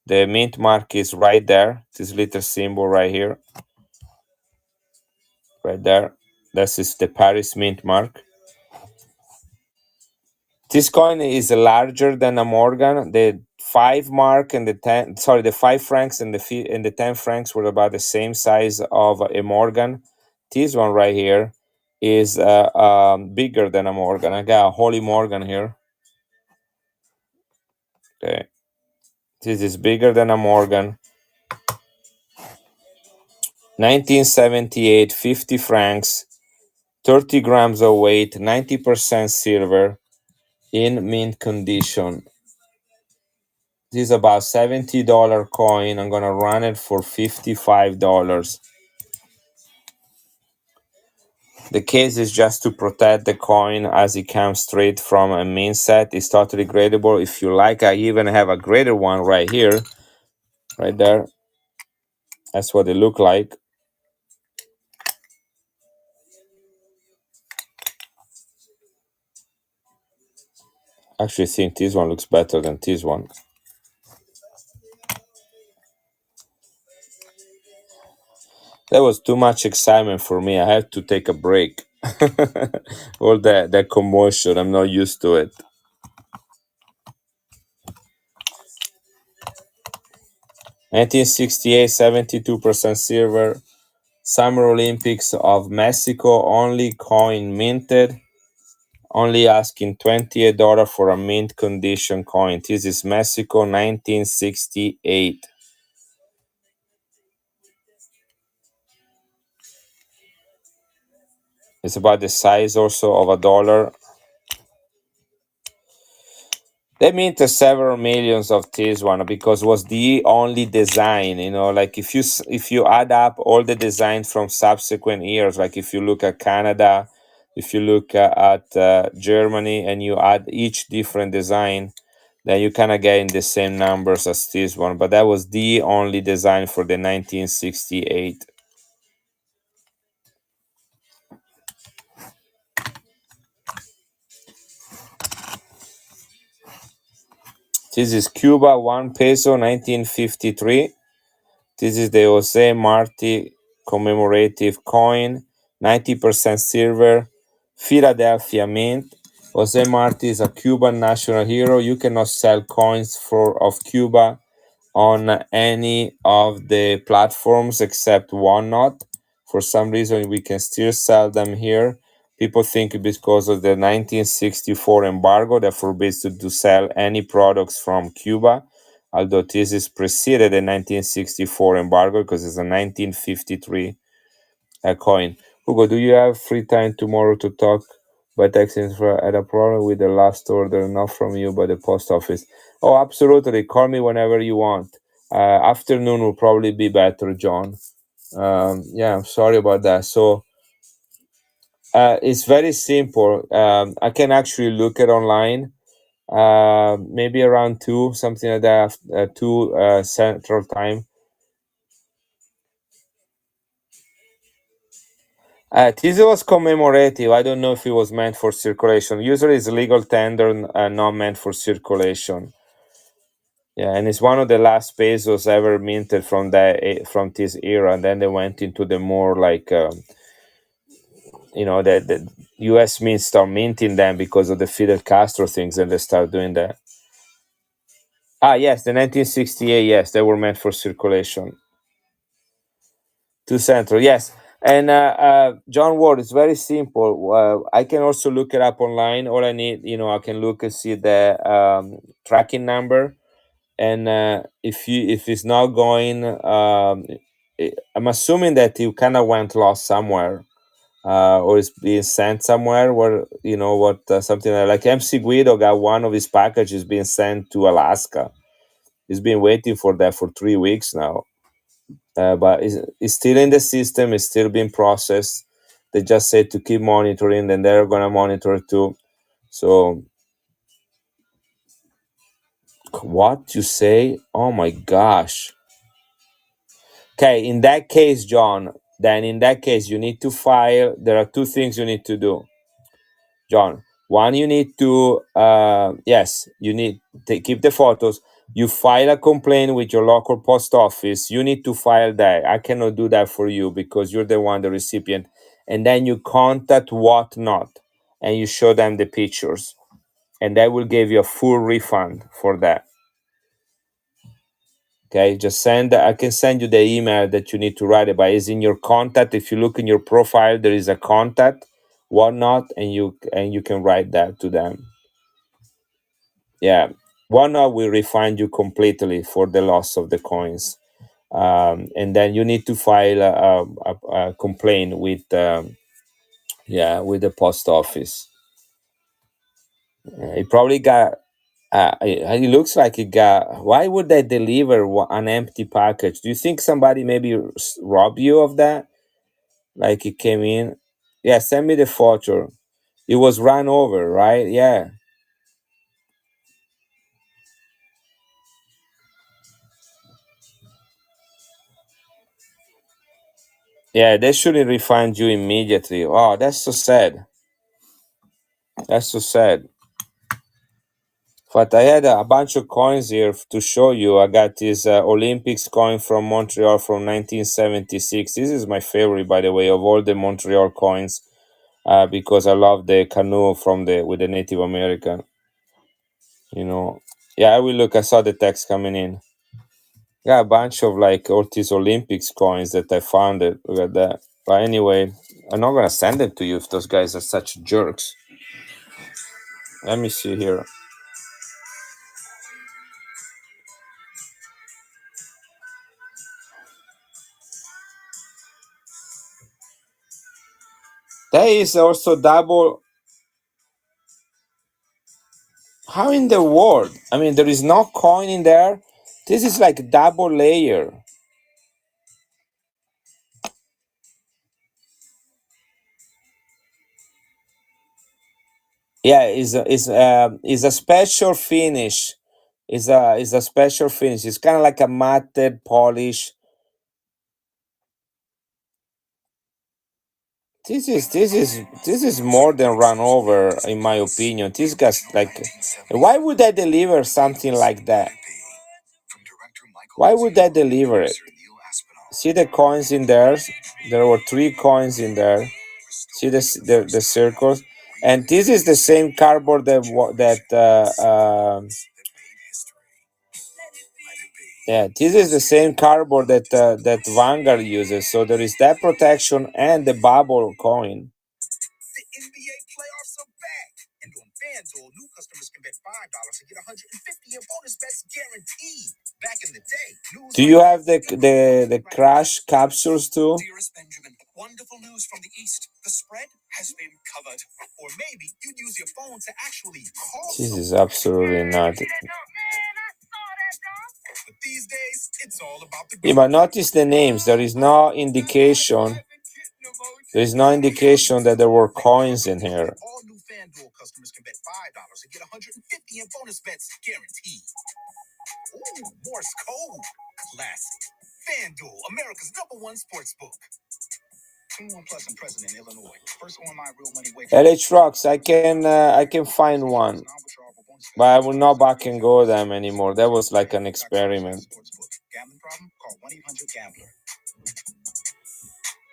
The mint mark is right there. This little symbol right here. Right there. This is the Paris Mint mark. This coin is larger than a Morgan. The 5 mark and the 5 francs and the 10 francs were about the same size of a Morgan. This one right here is bigger than a Morgan. I got a Holy Morgan here. Okay. This is bigger than a Morgan. 1978, 50 francs, 30 grams of weight, 90% silver, in mint condition. This is about $70 coin. I'm gonna run it for $55. The case is just to protect the coin as it comes straight from a mint set. It's totally gradable. If you like, I even have a graded one right here, right there. That's what they look like. Actually, think this one looks better than this one. That was too much excitement for me. I have to take a break. All that commotion, I'm not used to it. 1968, 72% silver. Summer Olympics of Mexico, only coin minted only asking $28 for a mint condition coin. This is Mexico 1968. It's about the size also of a dollar. They minted several millions of this one because it was the only design. Like if you add up all the designs from subsequent years, like if you look at Canada, if you look at Germany, and you add each different design, then you kind of get in the same numbers as this one. But that was the only design for the 1968. This is Cuba 1 peso 1953. This is the Jose Marti commemorative coin, 90% silver, Philadelphia Mint. Jose Marti is a Cuban national hero. You cannot sell coins of Cuba on any of the platforms except OneNote. For some reason, we can still sell them here. People think because of the 1964 embargo that forbids to sell any products from Cuba, although this is preceded the 1964 embargo because it's a 1953 coin. Hugo, do you have free time tomorrow to talk by texting for I had a problem with the last order, not from you, but the post office? Oh, absolutely. Call me whenever you want. Afternoon will probably be better, John. Yeah, I'm sorry about that. So it's very simple. I can actually look it online. Maybe around 2, something like that, 2 Central Time. This was commemorative. I don't know if it was meant for circulation. Usually, it's legal tender, not meant for circulation. Yeah, and it's one of the last pesos ever minted from this era. And then they went into the more like, the U.S. mints start minting them because of the Fidel Castro things, and they start doing that. Ah, yes, the 1968. Yes, they were meant for circulation. To Central, yes. And John Ward, it's very simple. I can also look it up online. All I need, I can look and see the tracking number. And if it's not going, I'm assuming that you kind of went lost somewhere, or it's being sent somewhere where what something like MC Guido got one of his packages being sent to Alaska. He's been waiting for that for 3 weeks now, but it's still in the system. It's still being processed. They just said to keep monitoring, and they're gonna monitor it too. So what you say? Oh my gosh. Okay, in that case, John, then in that case, you need to file. There are two things you need to do, John. One, you need to, yes, you need to keep the photos. You file a complaint with your local post office. You need to file that. I cannot do that for you because you're the one, the recipient. And then you contact Whatnot and you show them the pictures, and they will give you a full refund for that. Okay, just I can send you the email that you need to write it by. Is in your contact. If you look in your profile, there is a contact, Whatnot, and you can write that to them. Yeah, Whatnot will refund you completely for the loss of the coins, and then you need to file a complaint with with the post office. It probably got. It looks like it got. Why would they deliver an empty package? Do you think somebody maybe robbed you of that? Like it came in. Yeah, send me the photo. It was run over, right? Yeah. Yeah, they shouldn't refund you immediately. Oh, that's so sad. That's so sad. But I had a bunch of coins here to show you. I got this Olympics coin from Montreal from 1976. This is my favorite, by the way, of all the Montreal coins, because I love the canoe from the with the Native American. You know, yeah, I will look. I saw the text coming in. Yeah, a bunch of like all these Olympics coins that I found. It. Look at that. But anyway, I'm not gonna send them to you if those guys are such jerks. Let me see here. There is also double. How in the world? I mean, there is no coin in there. This is like double layer. Yeah, is a special finish. Is a special finish. It's kind of like a matte polish. This is more than run over, in my opinion. This guy's like, why would I deliver something like that? Why would I deliver it? See the coins in there? There were 3 coins in there. See the circles, and this is the same cardboard that yeah, this is the same cardboard that Vanguard uses. So there is that protection and the bubble coin. Do you have the crash capsules too? This is absolutely not. Yeah, but notice the names. There is no indication. There is no indication that there were coins in here. LH Rocks, I can find one, but I will not back and go them anymore. That was like an experiment.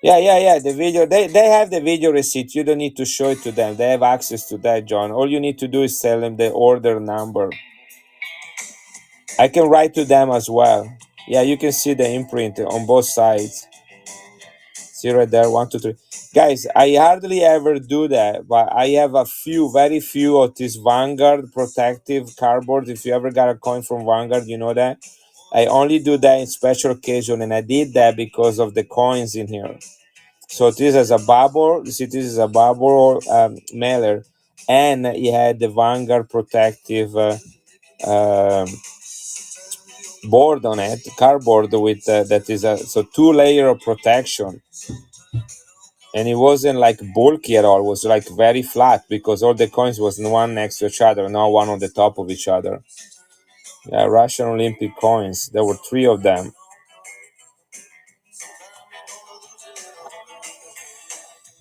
Yeah. The video, they have the video receipt. You don't need to show it to them. They have access to that, John. All you need to do is tell them the order number. I can write to them as well. Yeah, you can see the imprint on both sides. See right there, 1, 2, 3. Guys, I hardly ever do that, but I have very few of this Vanguard protective cardboard. If you ever got a coin from Vanguard, you know that. I only do that in special occasion, and I did that because of the coins in here. So this is a bubble. You see, this is a bubble mailer, and it had the Vanguard protective um board on it, cardboard with that is a 2 layer of protection, and it wasn't like bulky at all. It was like very flat because all the coins was one next to each other, not one on the top of each other. Yeah, Russian Olympic coins. There were 3 of them.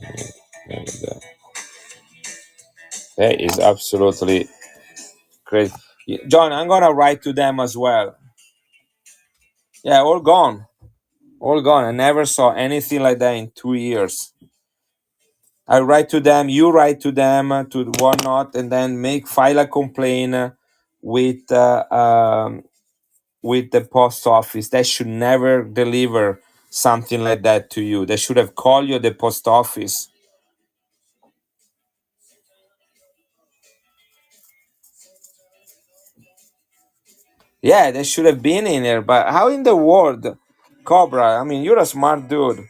Look at that. That is absolutely crazy. John, I'm gonna write to them as well. Yeah, all gone. All gone. I never saw anything like that in 2 years. I write to them, you write to them, to whatnot, and then file a complaint with the post office. They should never deliver something like that to you. They should have called you at the post office. Yeah, they should have been in there. But how in the world, Cobra? I mean, you're a smart dude.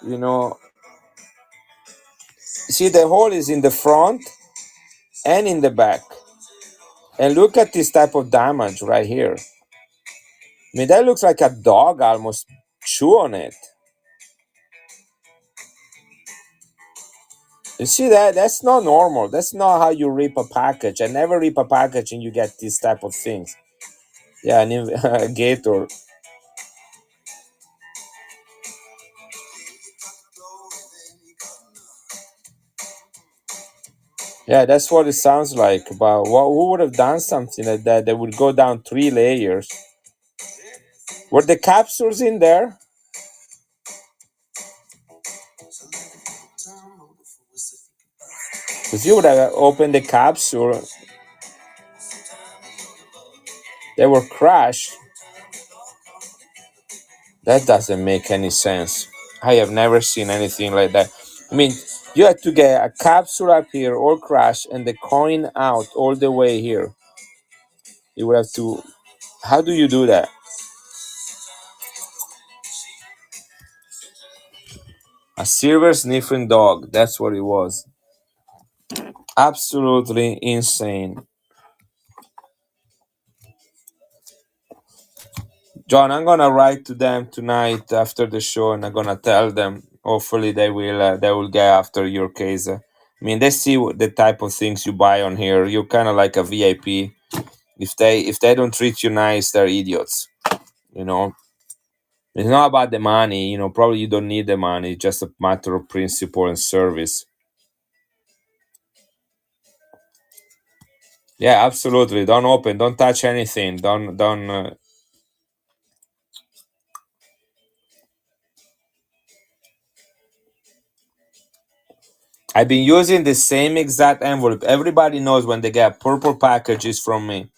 You know, see, the hole is in the front and in the back. And look at this type of damage right here. I mean, that looks like a dog almost chew on it. You see that? That's not normal. That's not how you rip a package. I never rip a package and you get these type of things. Yeah, a gator. Yeah, that's what it sounds like. But who would have done something like that? That would go down 3 layers. Were the capsules in there? Because you would have opened the capsule. They were crushed. That doesn't make any sense. I have never seen anything like that. I mean, You have to get a capsule up here or crash and the coin out all the way here. You would have to. How do you do that? A silver sniffing dog. That's what it was. Absolutely insane. John, I'm gonna write to them tonight after the show, and I'm gonna tell them. Hopefully, they will get after your case. I mean, they see the type of things you buy on here. You're kind of like a VIP. If they don't treat you nice, they're idiots. You know, it's not about the money. You know, probably you don't need the money. It's just a matter of principle and service. Yeah, absolutely. Don't open. Don't touch anything. Don't. I've been using the same exact envelope. Everybody knows when they get purple packages from me.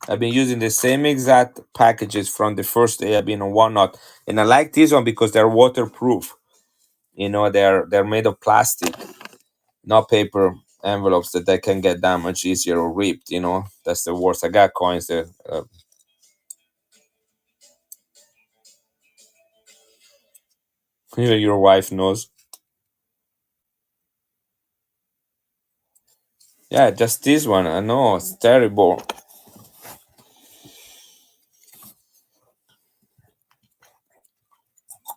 I've been using the same exact packages from the first day I've been on Whatnot, and I like this one because they're waterproof. You know, they're made of plastic, not paper envelopes that they can get damaged easier or ripped. You know, that's the worst. I got coins that even your wife knows. Yeah, just this one. I know it's terrible.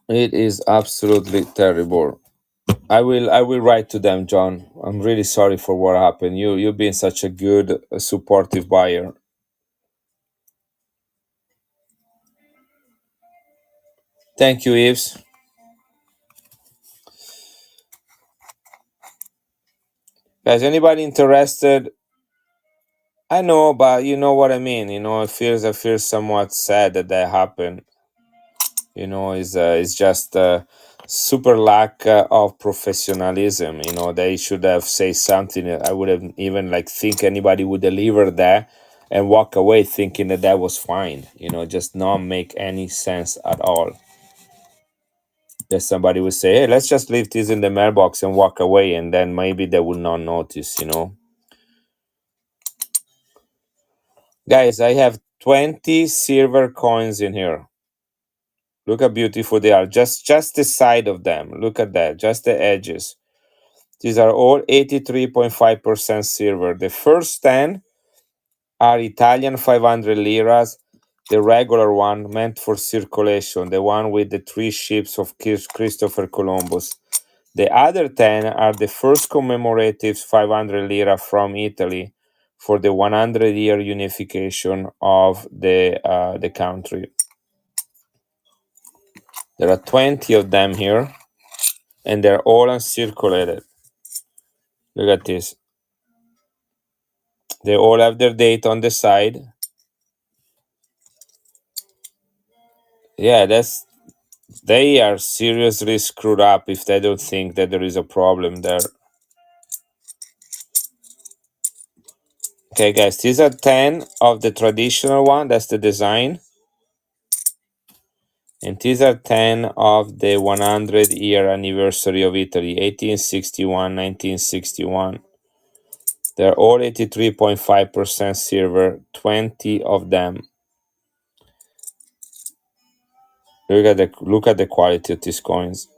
It is absolutely terrible. I will write to them, John. I'm really sorry for what happened. You've been such a good supportive buyer. Thank you, Yves. Guys, anybody interested? I know, but you know what I mean. You know, I feel somewhat sad that that happened. You know, it's just super lack of professionalism. You know, they should have say something. I would have even like think anybody would deliver that and walk away thinking that that was fine. You know, just not make any sense at all. That somebody would say, "Hey, let's just leave this in the mailbox and walk away," and then maybe they would not notice. You know, guys, I have 20 silver coins in here. Look how beautiful they are. Just the side of them. Look at that. Just the edges. These are all 83.5% silver. The first 10 are Italian 500 liras, the regular one meant for circulation, the one with the three ships of Christopher Columbus. The other 10 are the first commemorative 500 lira from Italy for the 100-year unification of the country. There are 20 of them here, and they're all uncirculated. Look at this. They all have their date on the side. Yeah, they are seriously screwed up if they don't think that there is a problem there. Okay, guys, these are 10 of the traditional one. That's the design. And these are 10 of the 100-year anniversary of Italy, 1861, 1961. They're all 83.5% silver, 20 of them. Look at the quality of these coins.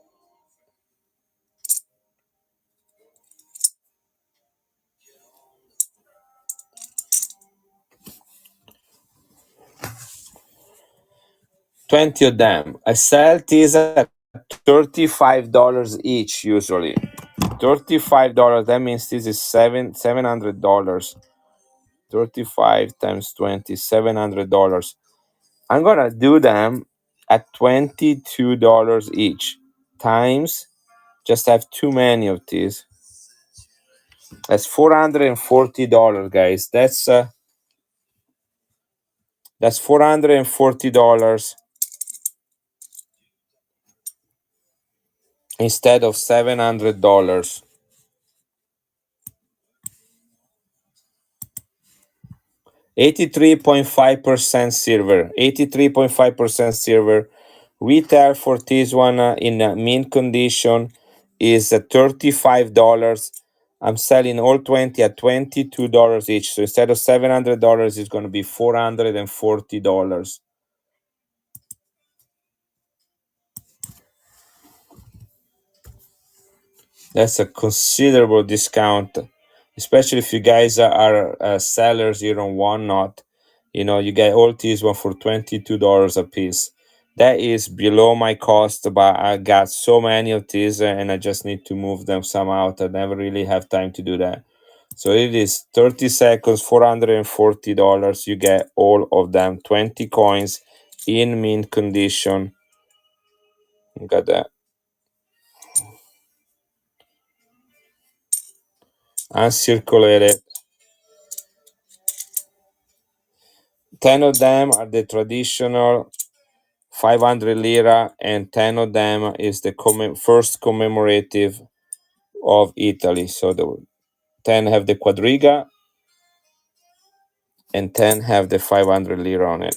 $20 of them. I sell these at $35 each usually. $35. That means this is $700. 35 times 20, $700. I'm gonna do them at $22 each. Times, just have too many of these. That's $440, guys. That's $440 instead of $700. 83.5% silver. 83.5% silver. Retail for this one in mint condition is $35. I'm selling all 20 at $22 each. So instead of $700, it's going to be $440. That's a considerable discount, especially if you guys are sellers here on Whatnot. You get all these one for $22 a piece. That is below my cost, but I got so many of these and I just need to move them some out. I never really have time to do that. So it is 30 seconds, $440. You get all of them, 20 coins in mint condition. Got that. Uncirculated. 10 of them are the traditional 500 lira, and 10 of them is the first commemorative of Italy. So the 10 have the quadriga, and 10 have the 500 lira on it.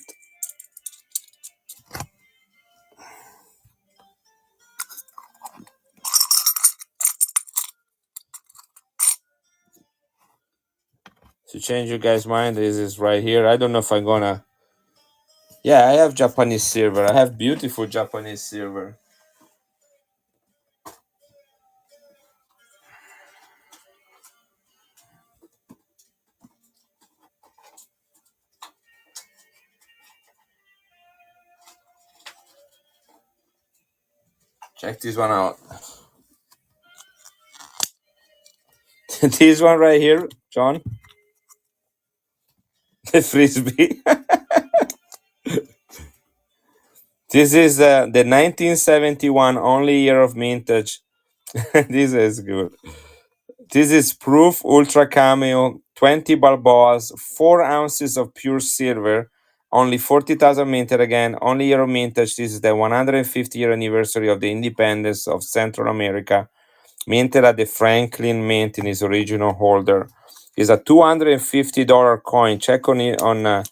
To change your guys' mind, this is right here. I don't know if I'm gonna. Yeah, I have Japanese silver. I have beautiful Japanese silver. Check this one out. This one right here, John. The frisbee. This is the 1971 only year of mintage. This is good. This is proof ultra cameo, 20 balboas, 4 ounces of pure silver, only 40,000 minted again, only year of mintage. This is the 150-year anniversary of the independence of Central America, minted at the Franklin Mint in its original holder. Is a $250 coin. Check on it on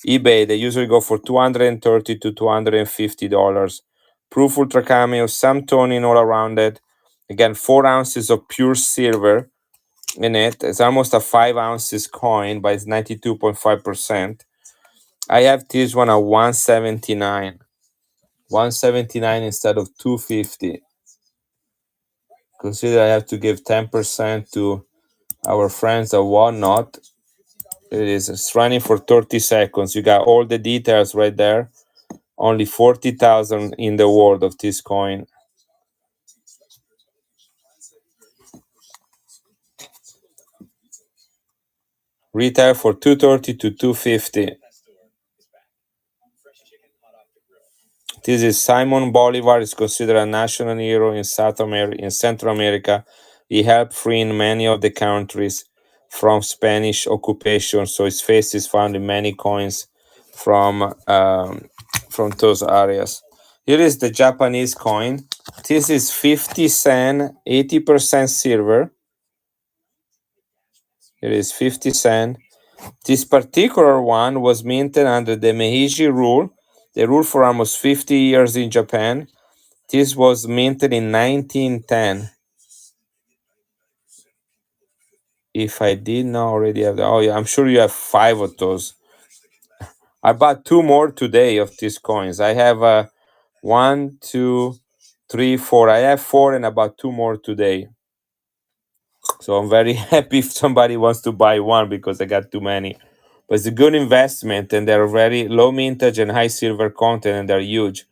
eBay. They usually go for $230 to $250. Proof ultra cameo, some toning all around it. Again, 4 ounces of pure silver in it. It's almost a 5 ounces coin, but it's 92.5%. I have this one at 179. 179 instead of 250. Consider I have to give 10% to our friends at Whatnot. It's running for 30 seconds. You got all the details right there. Only 40,000 in the world of this coin. Retail for 230 to 250. This is Simon Bolivar. Is considered a national hero in Central America. He helped free in many of the countries from Spanish occupation. So his face is found in many coins from those areas. Here is the Japanese coin. This is 50 sen, 80% silver. It is 50 sen. This particular one was minted under the Meiji rule. They ruled for almost 50 years in Japan. This was minted in 1910. If I did not already have oh yeah, I'm sure you have 5 of those. I bought 2 more today of these coins. I have 1, 2, 3, 4. I have 4 and about 2 more today. So I'm very happy if somebody wants to buy one because I got too many. But it's a good investment and they're very low mintage and high silver content and they're huge.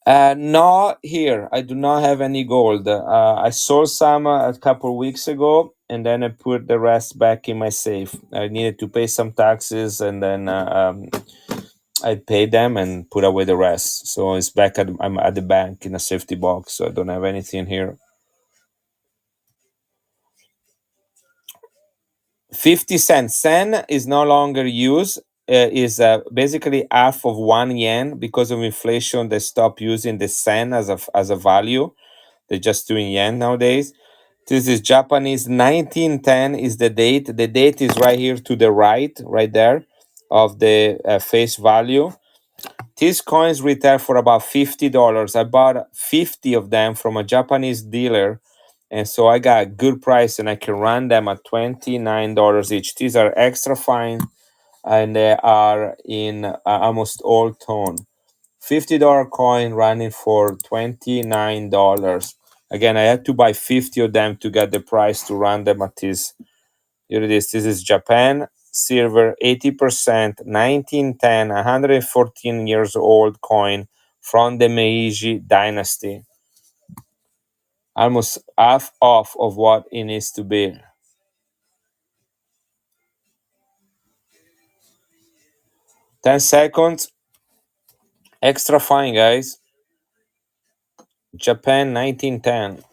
Not here. I do not have any gold. I sold some a couple weeks ago, and then I put the rest back in my safe. I needed to pay some taxes, and then I paid them and put away the rest. So it's back I'm at the bank in a safety box. So I don't have anything here. 50 cents. Sen is no longer used. Is basically half of 1 yen because of inflation. They stopped using the sen as a value. They're just doing yen nowadays. This is Japanese. 1910 is the date. The date is right here to the right there of the face value. These coins retail for about $50. I bought 50 of them from a Japanese dealer, and so I got a good price, and I can run them at $29 each. These are extra fine, and they are in almost all tone. $50 coin running for $29. Again, I had to buy 50 of them to get the price to run them at this. Here it is. This is Japan silver, 80%, 1910, 114 years old coin from the Meiji dynasty. Almost half off of what it needs to be. 10 seconds. Extra fine, guys. Japan 1910.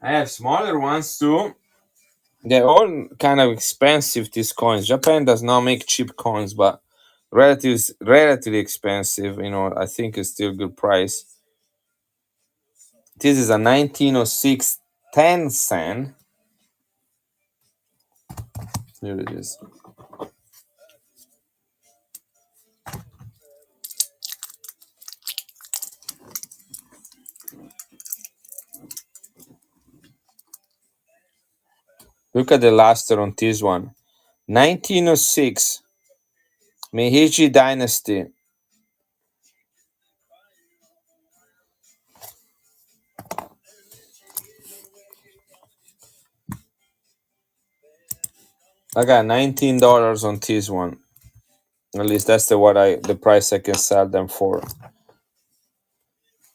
I have smaller ones too. They're all kind of expensive, these coins. Japan does not make cheap coins, but relatively expensive. I think it's still good price. This is a 1906 10 sen. Here it is. Look at the luster on this one. 1906 Meiji Dynasty. I got $19 on this one. At least that's the price I can sell them for.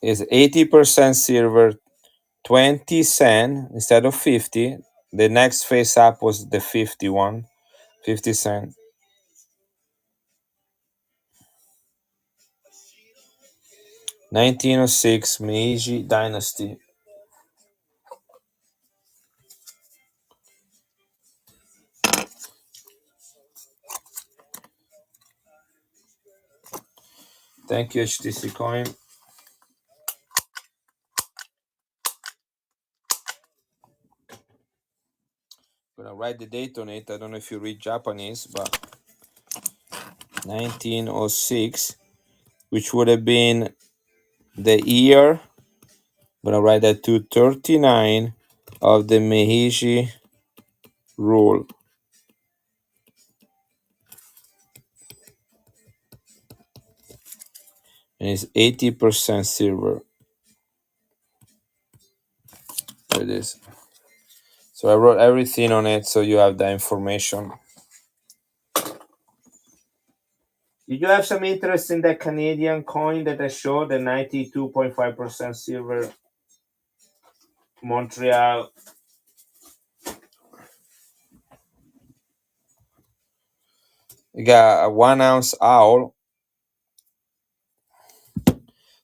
Is 80% silver, 20 sen instead of 50. The next face up was the 51, 50 cent. 1906 Meiji Dynasty. Thank you, HTC Coin. I'm gonna write the date on it. I don't know if you read Japanese, but 1906, which would have been the year. I'm gonna write that to 39 of the Meiji rule. And it's 80% silver. There it is. So I wrote everything on it so you have the information. Did you have some interest in that Canadian coin that I showed, the 92.5% silver Montreal? You got a 1 ounce owl.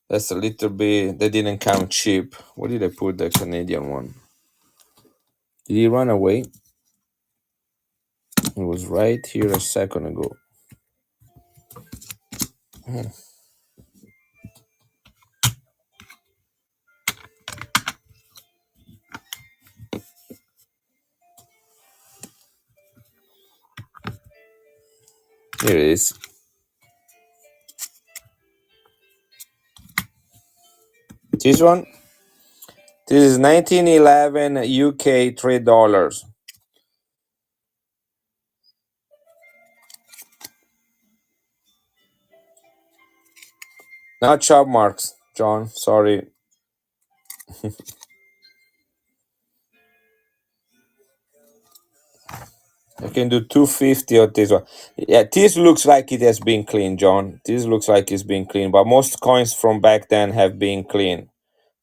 That's a little bit, they didn't count cheap. Where did I put the Canadian one? Did he run away? It was right here a second ago. Here it is. This one? This is 1911 UK $3. Not chop marks, John. Sorry. I can do 250 on this one. Yeah, this looks like it has been clean, John. This looks like it's been clean, but most coins from back then have been clean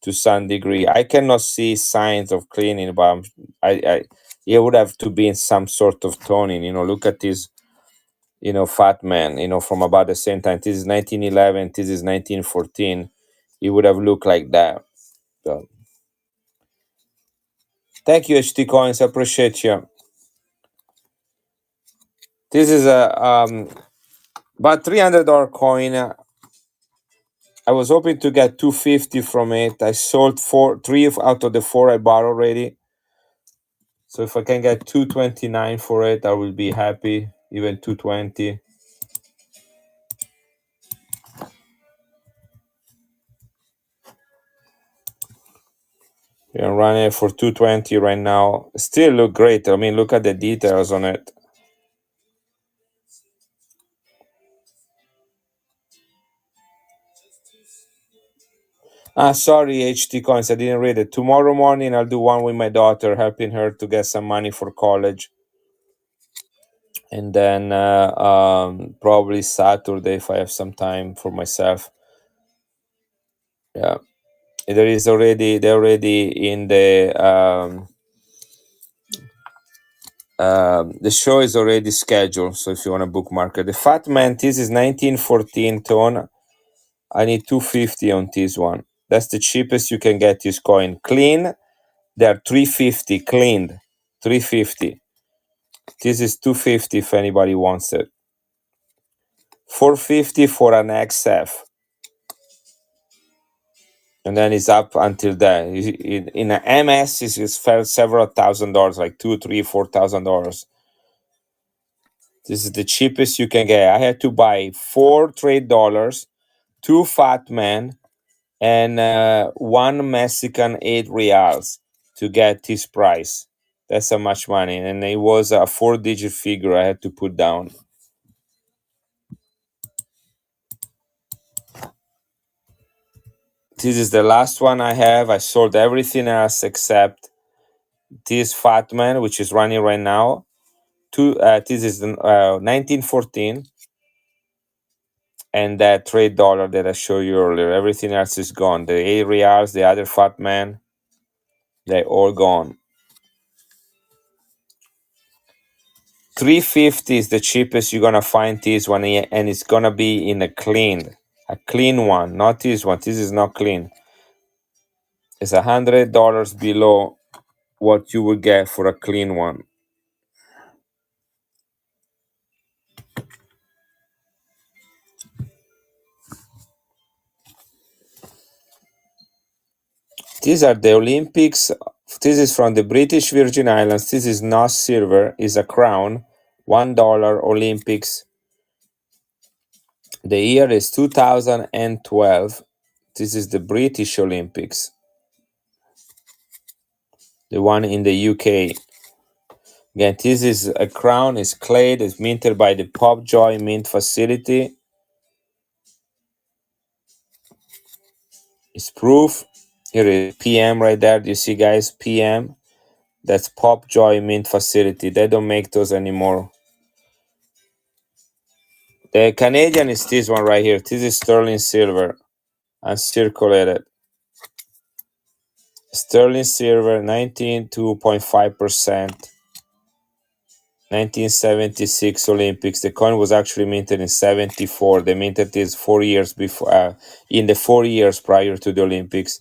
to some degree. I cannot see signs of cleaning, but I it would have to be in some sort of toning. Look at this, fat man, from about the same time. This is 1911, this is 1914. It would have looked like that. So, thank you, HT Coins. I appreciate you. This is a about $300 coin. I was hoping to get 250 from it. I sold three out of the four I bought already. So if I can get 229 for it, I will be happy. Even 220. I'm running it for 220 right now. Still look great. I mean, look at the details on it. Sorry, HT Coins. I didn't read it. Tomorrow morning, I'll do one with my daughter, helping her to get some money for college. And then probably Saturday, if I have some time for myself. Yeah. They're already in the show is already scheduled. So if you want to bookmark it, the Fat Man, this is 1914 tone. I need 250 on this one. That's the cheapest you can get this coin. Clean, they're 350 cleaned. 350. This is 250 if anybody wants it. 450 for an XF. And then it's up until that. In an MS, it's several $1,000, like $2, $3, $4,000. This is the cheapest you can get. I had to buy $4 trade, two Fat Men, and one Mexican 8 reals to get this price. That's how much money. And it was a 4-digit figure I had to put down. This is the last one I have. I sold everything else except this Fat Man, which is running right now. This is the 1914, and that $3 that I showed you earlier. Everything else is gone. The 8 reals, the other Fat Man, they all gone. 350 is the cheapest you're gonna find this one, and it's gonna be in a clean one, not this one. This is not clean. It's $100 below what you would get for a clean one. These are the Olympics. This is from the British Virgin Islands. This is not silver, is a crown. $1 Olympics. The year is 2012. This is the British Olympics. The one in the UK. Again, this is a crown, is clay, is minted by the Popjoy Mint Facility. It's proof. Here is PM right there. Do you see, guys? PM. That's Popjoy Mint Facility. They don't make those anymore. The Canadian is this one right here. This is sterling silver, uncirculated. Sterling silver, 19.5%. 1976 Olympics. The coin was actually minted in 74. They minted this 4 years before, in the 4 years prior to the Olympics.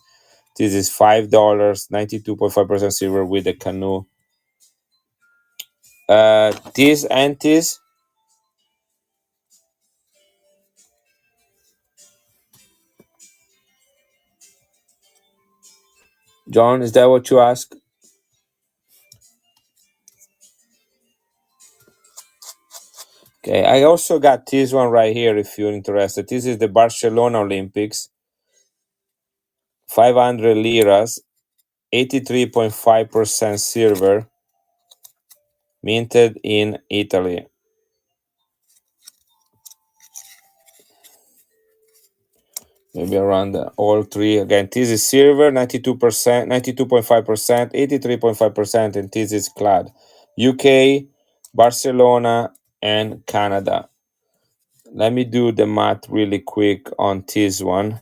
This is $5, 92.5% silver with a canoe. These antis, John, is that what you asked? Okay, I also got this one right here if you're interested. This is the Barcelona Olympics. 500 liras, 83.5% silver, minted in Italy. Maybe around all three. Again, this is silver, 92%, 92.5%, 83.5%, and this is clad. UK, Barcelona, and Canada. Let me do the math really quick on this one.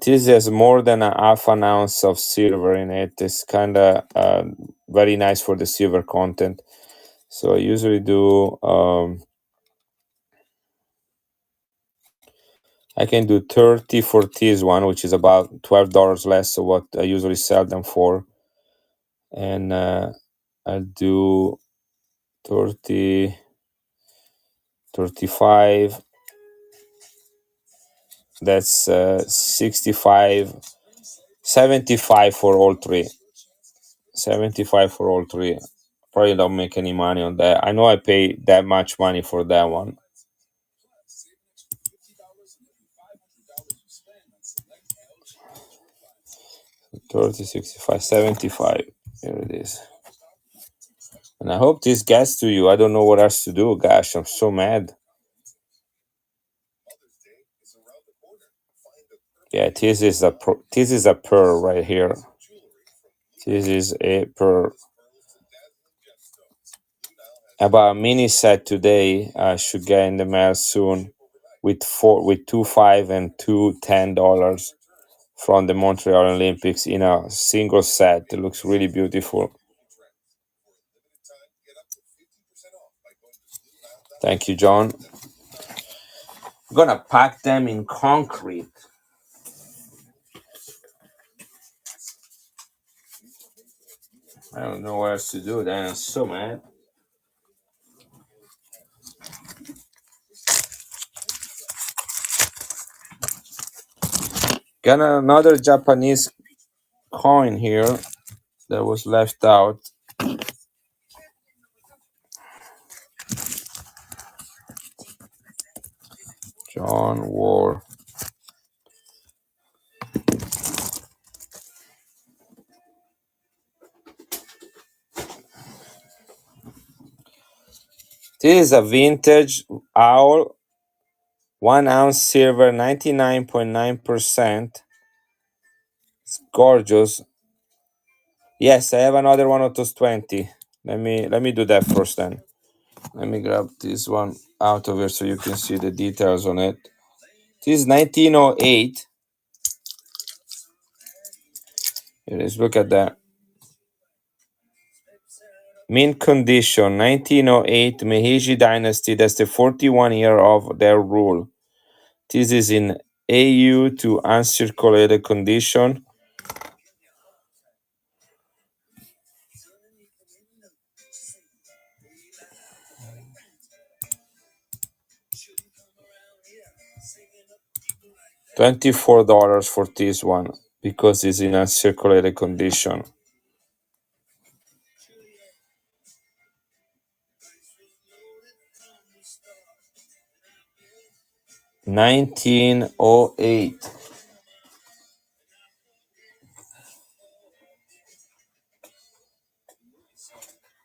This has more than a half an ounce of silver in it. It's kind of very nice for the silver content. So I usually do, I can do 30 for this one, which is about $12 less of what I usually sell them for. And I'll do 30, 35, That's 65, 75 for all three. 75 for all three. Probably don't make any money on that. I know I pay that much money for that one. 30, 65, 75. Here it is. And I hope this gets to you. I don't know what else to do. Gosh, I'm so mad. Yeah, this is a pearl right here. This is a pearl. About a mini set today. I should get in the mail soon with two $5 and two $10 from the Montreal Olympics in a single set. It looks really beautiful. Thank you, John. I'm gonna pack them in concrete. I don't know what else to do. Then I'm so mad. Got another Japanese coin here that was left out. John War. This is a vintage owl, 1 ounce silver, 99.9%. It's gorgeous. Yes, I have another one of those 20. Let me do that first then. Let me grab this one out of here so you can see the details on it. This is 1908. Here it is. Look at that. Mint condition, 1908 Meiji Dynasty. That's the 41 year of their rule. This is in AU to uncirculated condition. $24 for this one because it's in uncirculated condition. $1908.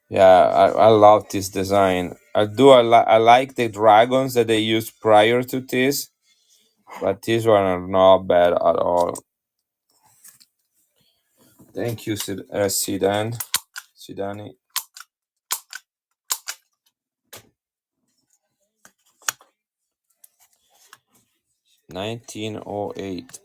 Yeah, I love this design. I like the dragons that they used prior to this, but these one are not bad at all. Thank you, Sidani. 1908.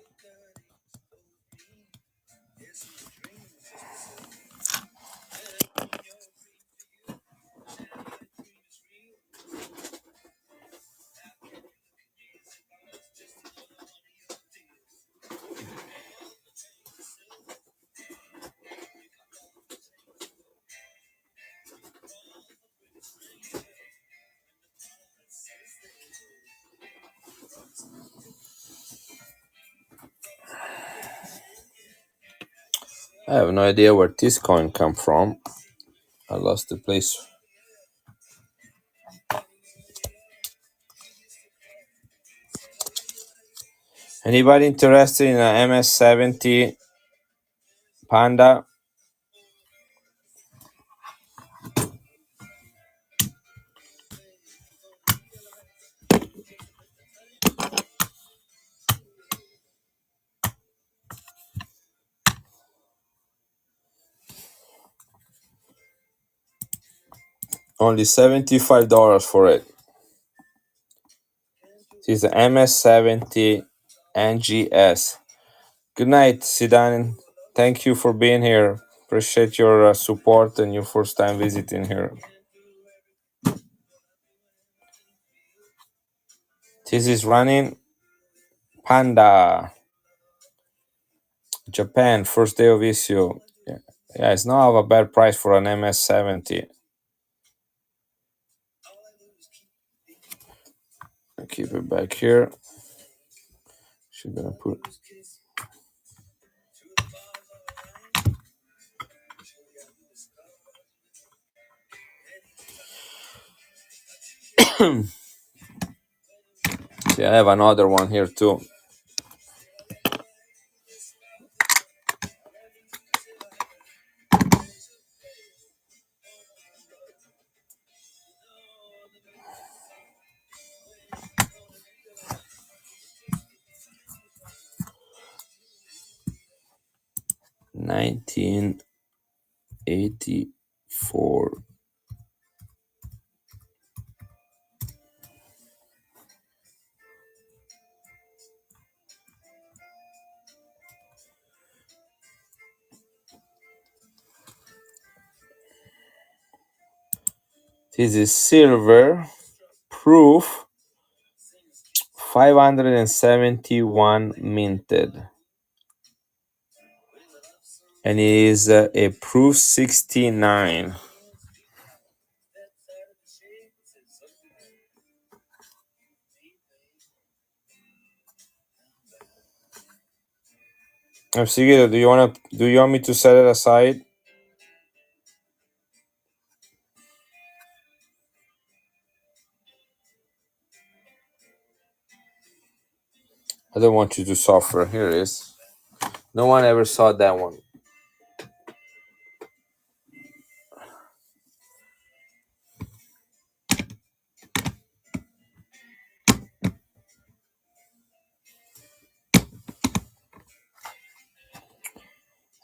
I have no idea where this coin come from. I lost the place. Anybody interested in an MS-70 Panda? Only $75 for it. This is the MS-70 NGS. Good night, Sidan. Thank you for being here. Appreciate your support and your first time visiting here. This is running Panda. Japan, first day of issue. Yeah, it's not a bad price for an MS-70. I'll keep it back here. Should gonna put. See, I have another one here too. $19.84. This is silver proof 571 minted. And it is a proof 69. Sigurd, do you want me to set it aside? I don't want you to suffer. Here it is. No one ever saw that one.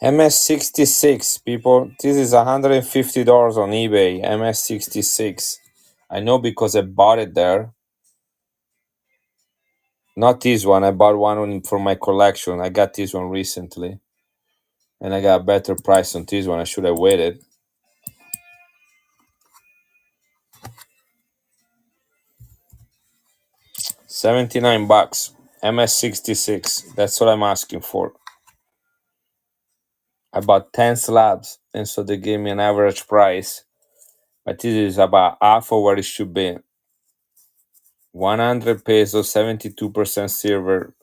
MS66, people. This is $150 on eBay. MS66. I know because I bought it there. Not this one. I bought one for my collection. I got this one recently. And I got a better price on this one. I should have waited. 79 bucks. MS66. That's what I'm asking for. I bought 10 slabs, and so they gave me an average price. But this is about half of what it should be. 100 pesos, 72% silver,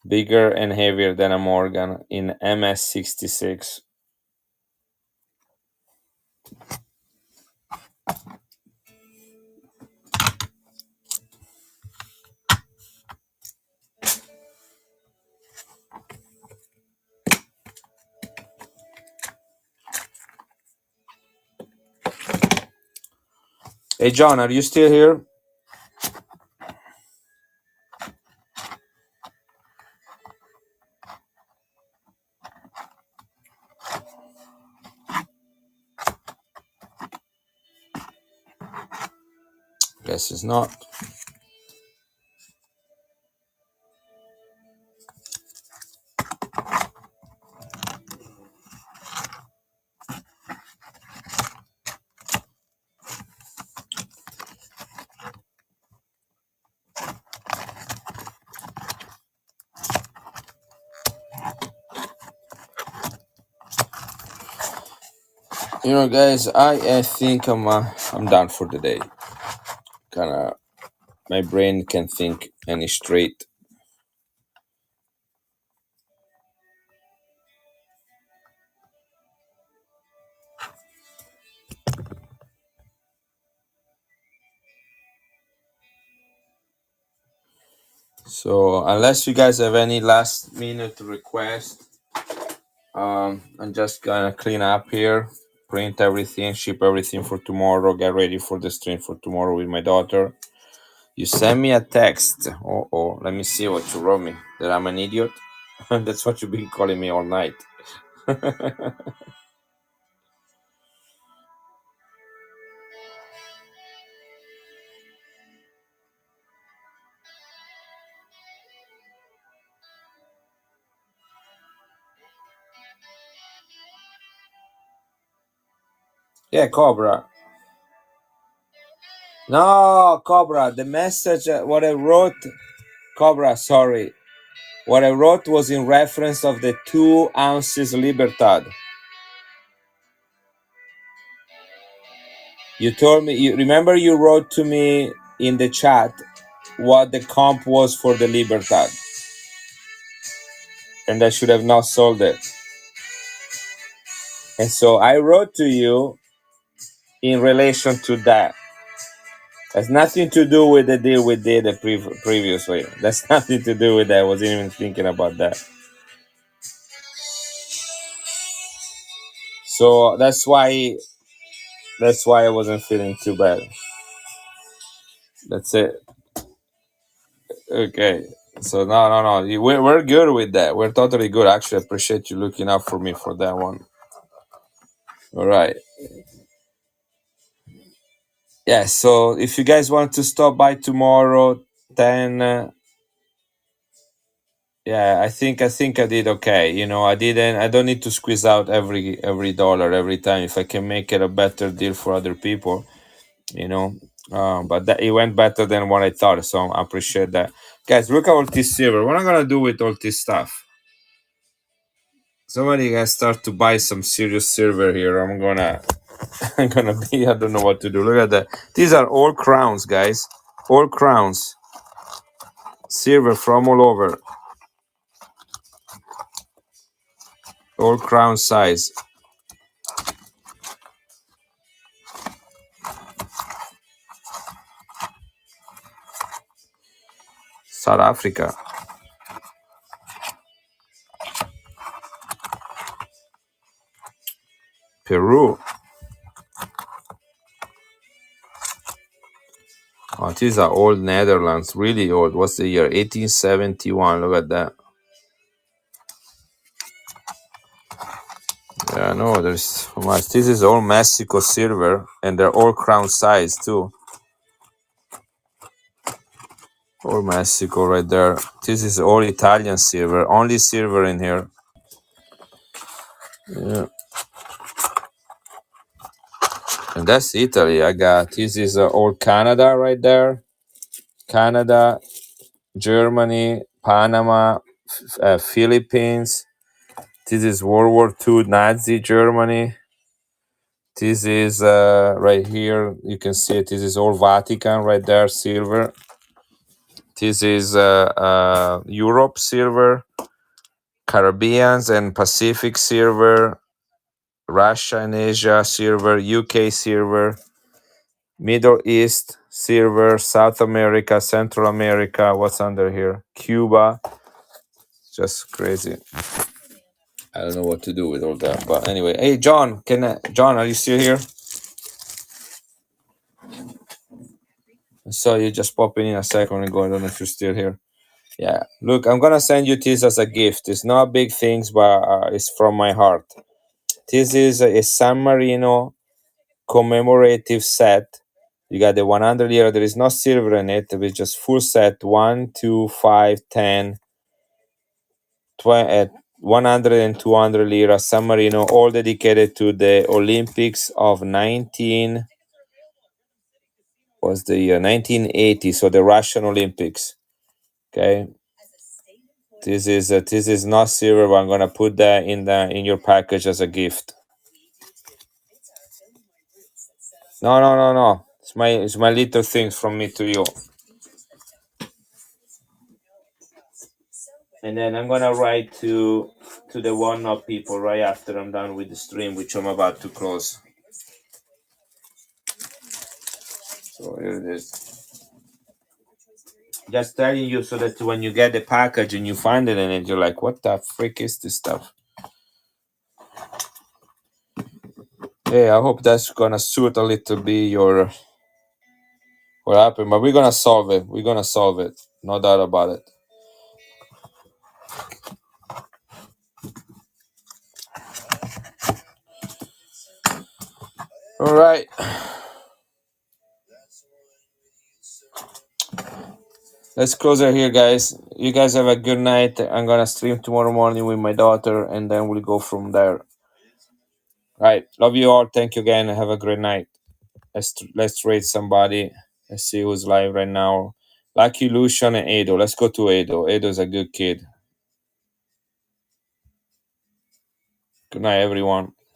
bigger and heavier than a Morgan in MS66. Hey, John, are you still here? Guess it's not. You know, guys, I think I'm done for the day. Kind of, my brain can't think any straight. So unless you guys have any last minute request, I'm just gonna clean up here, print everything, ship everything for tomorrow, get ready for the stream for tomorrow with my daughter. You send me a text. Oh, let me see what you wrote me. That I'm an idiot. That's what you've been calling me all night. Yeah, Cobra. No, Cobra. The message, what I wrote, Cobra. Sorry, what I wrote was in reference of the 2 ounces Libertad. You told me. You remember you wrote to me in the chat what the comp was for the Libertad. and I should have not sold it. And so I wrote to you in relation to that. Has nothing to do with the deal we did previously. That's nothing to do with that. I wasn't even thinking about that. So that's why I wasn't feeling too bad. That's it. Okay. So no. We're good with that. We're totally good. Actually, I appreciate you looking out for me for that one. All right. Yeah. So if you guys want to stop by tomorrow, then yeah, I think I did okay. I don't need to squeeze out every dollar every time if I can make it a better deal for other people. You know. But that it went better than what I thought, so I appreciate that. Guys, look at all this silver. What am I gonna do with all this stuff? Somebody guys start to buy some serious silver here. I'm gonna be, I don't know what to do. Look at that. These are all crowns, guys. All crowns. Silver from all over. All crown size. South Africa. Peru. Oh, these are old Netherlands. Really old. What's the year? 1871. Look at that. Yeah, no, there's so much. This is all Mexico silver, and they're all crown size too. All Mexico right there. This is all Italian silver. Only silver in here. Yeah. And that's Italy. I got this is all Canada right there. Canada, Germany, Panama, Philippines. This is World War II Nazi Germany. This is right here. You can see it. This is all Vatican right there, silver. This is Europe silver, Caribbeans and Pacific silver, Russia and Asia silver, UK silver, Middle East silver, South America, Central America. What's under here? Cuba. Just crazy. I don't know what to do with all that, but anyway. Hey, John, John, are you still here? I saw you just popping in a second ago. I don't know if you're still here. Yeah. Look, I'm gonna send you this as a gift. It's not big things, but it's from my heart. This is a San Marino commemorative set. You got the 100 lira. There is no silver in it. It's just full set 1, 2, 5, 10, 20, 100 and 200 lira San Marino, all dedicated to the Olympics of 1980. So the Russian Olympics. Okay. This is not silver, but I'm gonna put that in your package as a gift. No. It's my little things from me to you. And then I'm gonna write to the one up people right after I'm done with the stream, which I'm about to close. So here it is. Just telling you so that when you get the package and you find it in it, you're like, what the frick is this stuff? Hey, I hope that's gonna suit a little bit your what happened, but we're gonna solve it. We're gonna solve it. No doubt about it. All right. Let's close it here, guys. You guys have a good night. I'm gonna stream tomorrow morning with my daughter, and then we'll go from there. All right. Love you all. Thank you again. Have a great night. Let's rate somebody. Let's see who's live right now. Lucky Lucian and Edo. Let's go to Edo. Edo's a good kid. Good night, everyone.